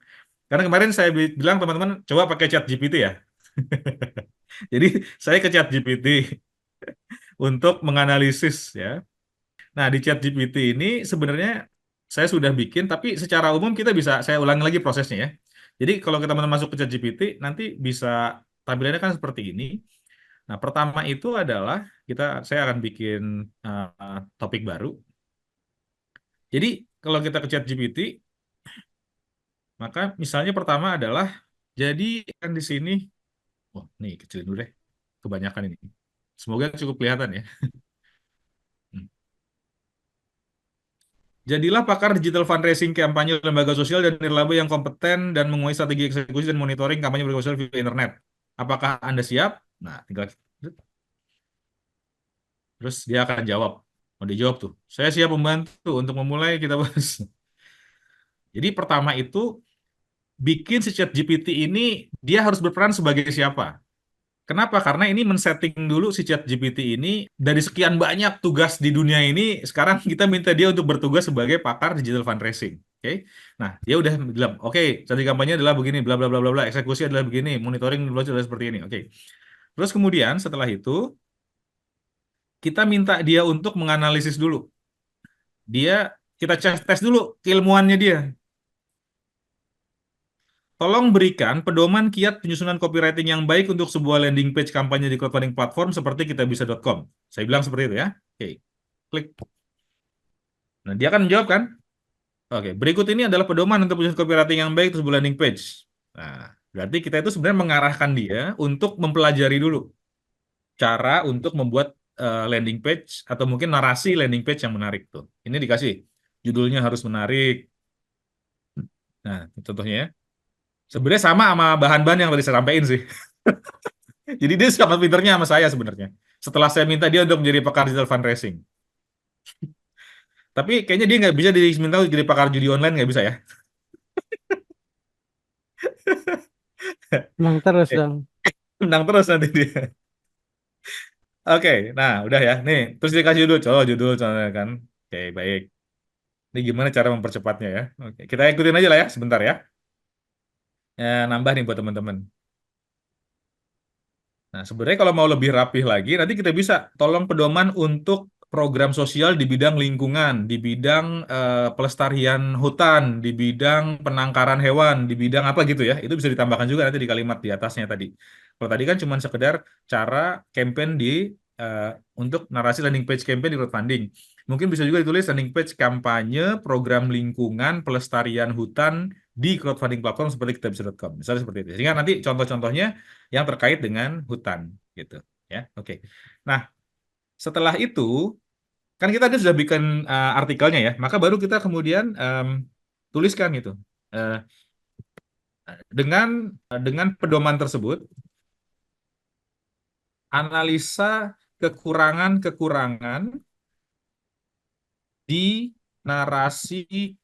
karena kemarin saya bilang teman-teman, coba pakai chat GPT ya. Jadi saya ke chat GPT untuk menganalisis ya. Nah, di chat GPT ini sebenarnya saya sudah bikin, tapi secara umum kita bisa, saya ulangi lagi prosesnya ya. Jadi kalau kita masuk ke chat GPT, nanti bisa tampilannya kan seperti ini. Nah, pertama itu adalah saya akan bikin topik baru. Jadi kalau kita ke chat GPT, maka misalnya pertama adalah, jadi kan di sini, oh nih kecilin dulu deh, kebanyakan ini. Semoga cukup kelihatan ya. Hmm. Jadilah pakar digital fundraising kampanye lembaga sosial dan nirlaba yang kompeten dan menguasai strategi eksekusi dan monitoring kampanye media sosial via internet. Apakah Anda siap? Nah, tinggal terus dia akan jawab. Mau dijawab tuh. Saya siap membantu untuk memulai, kita bahas. Jadi pertama itu, bikin si chat GPT ini dia harus berperan sebagai siapa? Kenapa? Karena ini men-setting dulu si chat GPT ini dari sekian banyak tugas di dunia ini, sekarang kita minta dia untuk bertugas sebagai pakar digital fundraising. Oke. Nah, dia udah bilang, oke, strategi kampanye adalah begini, bla bla bla bla bla, eksekusi adalah begini, monitoring adalah seperti ini. Oke. Terus kemudian setelah itu kita minta dia untuk menganalisis dulu. Kita tes dulu keilmuannya dia. Tolong berikan pedoman kiat penyusunan copywriting yang baik untuk sebuah landing page kampanye di crowdfunding platform seperti kitabisa.com. Saya bilang seperti itu ya. Oke, klik. Nah, dia akan menjawab kan? Oke, berikut ini adalah pedoman untuk penyusunan copywriting yang baik untuk sebuah landing page. Nah, berarti kita itu sebenarnya mengarahkan dia untuk mempelajari dulu cara untuk membuat landing page atau mungkin narasi landing page yang menarik tuh. Ini dikasih judulnya harus menarik. Nah, contohnya ya. Sebenarnya sama bahan-bahan yang tadi saya sampaikan sih. Jadi dia sama pinternya sama saya sebenarnya. Setelah saya minta dia untuk menjadi pakar digital fundraising. Tapi kayaknya dia nggak bisa diminta jadi pakar judi online, nggak bisa ya. Menang terus dong. Menang terus nanti dia. Oke, nah udah ya. Nih, terus dikasih judul contohnya kan. Oke, baik. Ini gimana cara mempercepatnya ya? Oke, kita ikutin aja lah ya, sebentar ya. Ya, nambah nih buat teman-teman. Nah, sebenarnya kalau mau lebih rapih lagi, nanti kita bisa tolong pedoman untuk program sosial di bidang lingkungan, di bidang pelestarian hutan, di bidang penangkaran hewan, di bidang apa gitu ya. Itu bisa ditambahkan juga nanti di kalimat di atasnya tadi. Kalau tadi kan cuma sekedar cara campaign eh, untuk narasi landing page campaign di crowdfunding. Mungkin bisa juga ditulis landing page kampanye program lingkungan pelestarian hutan di crowdfunding platform seperti kitabisa.com. Misalnya seperti itu. Sehingga nanti contoh-contohnya yang terkait dengan hutan gitu ya. Oke. Nah, setelah itu kan kita sudah bikin artikelnya ya, maka baru kita kemudian tuliskan gitu. Eh, dengan pedoman tersebut, analisa kekurangan-kekurangan di narasi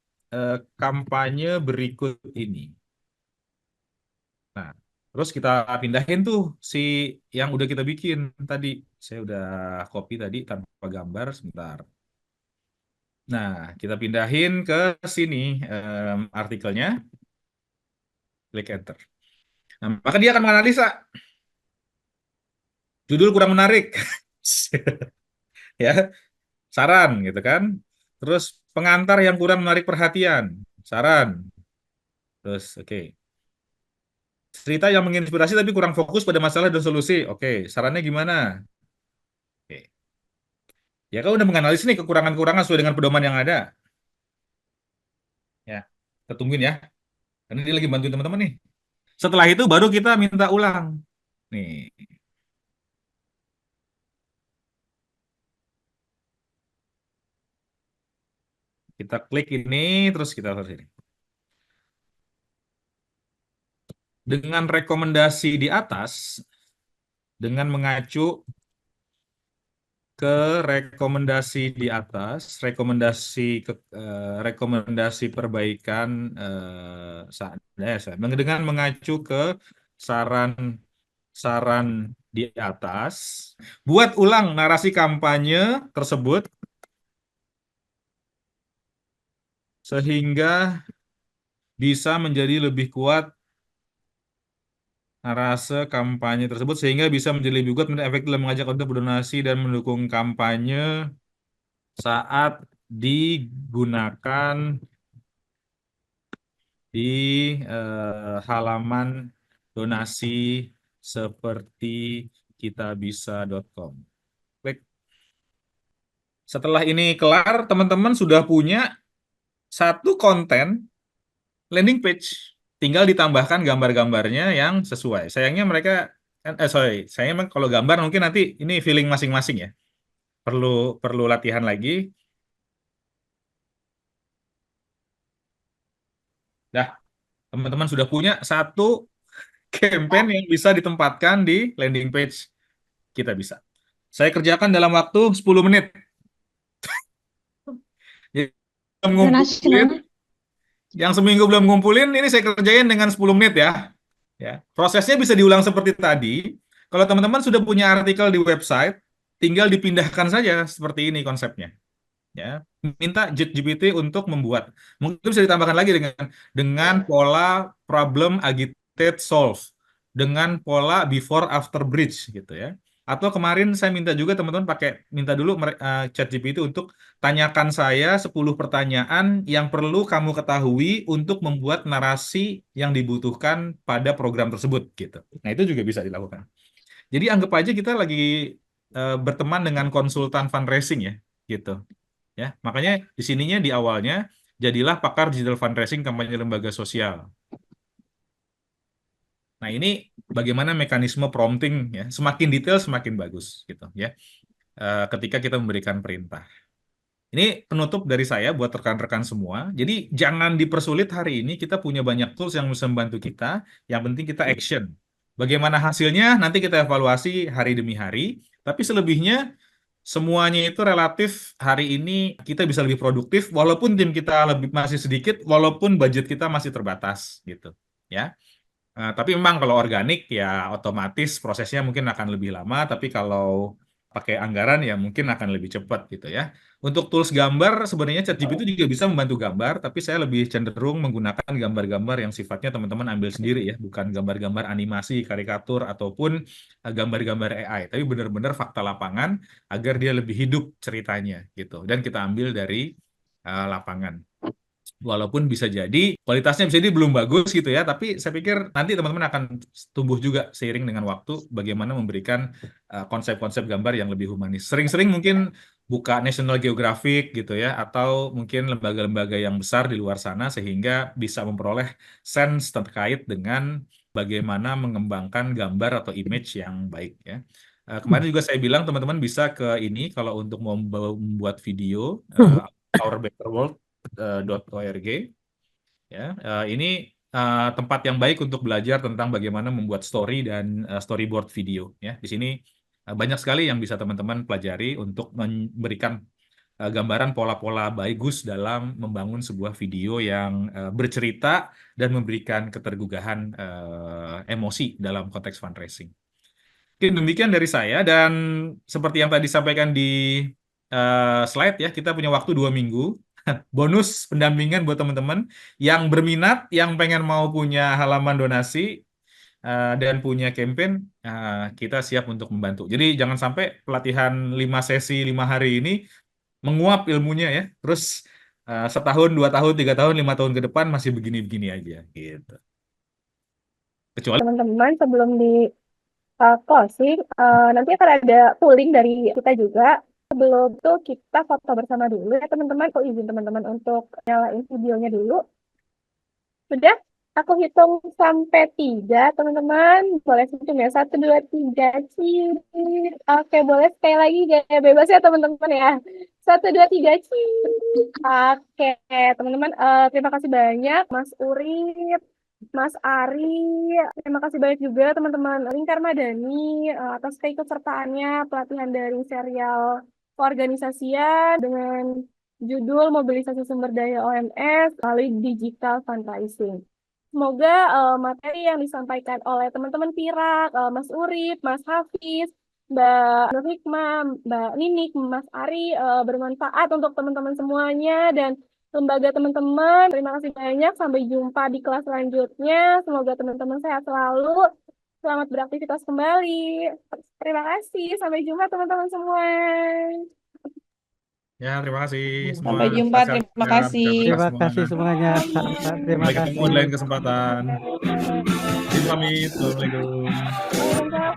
kampanye berikut ini. Nah, terus kita pindahin tuh si yang udah kita bikin tadi. Saya udah copy tadi tanpa gambar sebentar. Nah, kita pindahin ke sini artikelnya. Klik enter. Nah, maka dia akan menganalisa. Judul kurang menarik. Ya, saran gitu kan. Terus pengantar yang kurang menarik perhatian. Saran. Terus oke. Cerita yang menginspirasi tapi kurang fokus pada masalah dan solusi. Oke, sarannya gimana? Oke. Ya kan udah menganalisis nih kekurangan-kekurangan sesuai dengan pedoman yang ada. Ya, kita tungguin ya. Karena dia lagi bantuin teman-teman nih. Setelah itu baru kita minta ulang. Nih, kita klik ini, terus kita taruh sini. Dengan rekomendasi di atas, dengan mengacu ke rekomendasi di atas, rekomendasi perbaikan dengan mengacu ke saran saran di atas, buat ulang narasi kampanye tersebut sehingga bisa menjadi lebih kuat narasi kampanye tersebut sehingga bisa menjadi lebih kuat dan efektif dalam mengajak untuk berdonasi dan mendukung kampanye saat digunakan di halaman donasi seperti kitabisa.com. Baik. Setelah ini kelar, teman-teman sudah punya satu konten landing page. Tinggal ditambahkan gambar-gambarnya yang sesuai. Sayangnya mereka, sayangnya kalau gambar mungkin nanti ini feeling masing-masing ya. Perlu latihan lagi. Dah, teman-teman sudah punya satu campaign yang bisa ditempatkan di landing page kita bisa. Saya kerjakan dalam waktu 10 menit. Jadi, ngumpulin, yang seminggu belum ngumpulin, ini saya kerjain dengan 10 menit ya. Prosesnya bisa diulang seperti tadi. Kalau teman-teman sudah punya artikel di website, tinggal dipindahkan saja seperti ini konsepnya. Ya, minta ChatGPT untuk membuat. Mungkin bisa ditambahkan lagi dengan pola problem agitate solve, dengan pola before after bridge gitu ya. Atau kemarin saya minta juga teman-teman minta dulu ChatGPT untuk tanyakan saya 10 pertanyaan yang perlu kamu ketahui untuk membuat narasi yang dibutuhkan pada program tersebut gitu. Nah, itu juga bisa dilakukan. Jadi anggap aja kita lagi berteman dengan konsultan fundraising ya, gitu. Ya, makanya di sininya di awalnya jadilah pakar digital fundraising kampanye lembaga sosial. Nah, ini bagaimana mekanisme prompting ya, semakin detail semakin bagus gitu ya. Ketika kita memberikan perintah. Ini penutup dari saya buat rekan-rekan semua. Jadi jangan dipersulit hari ini, kita punya banyak tools yang bisa membantu kita, yang penting kita action. Bagaimana hasilnya nanti kita evaluasi hari demi hari, tapi selebihnya semuanya itu relatif hari ini kita bisa lebih produktif walaupun tim kita masih sedikit, walaupun budget kita masih terbatas gitu ya. Tapi memang kalau organik ya otomatis prosesnya mungkin akan lebih lama, tapi kalau pakai anggaran ya mungkin akan lebih cepat gitu ya. Untuk tools gambar sebenarnya ChatGPT itu juga bisa membantu gambar, tapi saya lebih cenderung menggunakan gambar-gambar yang sifatnya teman-teman ambil sendiri ya, bukan gambar-gambar animasi, karikatur ataupun gambar-gambar AI, tapi benar-benar fakta lapangan agar dia lebih hidup ceritanya gitu. Dan kita ambil dari lapangan. Walaupun bisa jadi kualitasnya bisa jadi belum bagus gitu ya, tapi saya pikir nanti teman-teman akan tumbuh juga seiring dengan waktu bagaimana memberikan konsep-konsep gambar yang lebih humanis. Sering-sering mungkin buka National Geographic gitu ya, atau mungkin lembaga-lembaga yang besar di luar sana sehingga bisa memperoleh sense terkait dengan bagaimana mengembangkan gambar atau image yang baik ya. Kemarin juga saya bilang teman-teman bisa ke ini kalau untuk membuat video ourbetterworld.org ya. Ini tempat yang baik untuk belajar tentang bagaimana membuat story dan storyboard video ya. Di sini banyak sekali yang bisa teman-teman pelajari untuk memberikan gambaran pola-pola bagus dalam membangun sebuah video yang bercerita dan memberikan ketergugahan emosi dalam konteks fundraising. Oke, demikian dari saya dan seperti yang tadi disampaikan di slide ya, kita punya waktu 2 minggu. Bonus pendampingan buat teman-teman yang berminat, yang pengen mau punya halaman donasi dan punya campaign, kita siap untuk membantu. Jadi jangan sampai pelatihan 5 sesi 5 hari ini menguap ilmunya ya, terus setahun, 2 tahun, 3 tahun, 5 tahun ke depan masih begini-begini aja gitu. Kecuali Teman-teman, sebelum di closing, nanti akan ada polling dari kita juga. Sebelum itu kita foto bersama dulu ya teman-teman. Aku izin teman-teman untuk nyalain videonya dulu. Sudah? Aku hitung sampai 3, teman-teman. Boleh hitung ya, 1, 2, 3, cheers. Oke, boleh sekali lagi, gaya bebas ya teman-teman ya. 1, 2, 3, cheers. Oke, teman-teman, terima kasih banyak Mas Urip, Mas Ari. Terima kasih banyak juga teman-teman Lingkar Madani atas keikutsertaannya pelatihan dari serial keorganisasian dengan judul Mobilisasi Sumber Daya OMS melalui Digital Fundraising. Semoga materi yang disampaikan oleh teman-teman Pirak, Mas Urip, Mas Hafiz, Mbak Nur Hikmah, Mbak Ninik, Mas Ari bermanfaat untuk teman-teman semuanya dan lembaga teman-teman. Terima kasih banyak. Sampai jumpa di kelas selanjutnya. Semoga teman-teman sehat selalu. Selamat beraktivitas kembali. Terima kasih. Sampai jumpa teman-teman semua. Ya, terima kasih semua. Sampai jumpa, Sehat-sehat, terima kasih. Terima semuanya. kasih semuanya. Terima Sampai ketemu di kasih. lain kesempatan. Izin pamit. Assalamualaikum. Waalaikumsalam.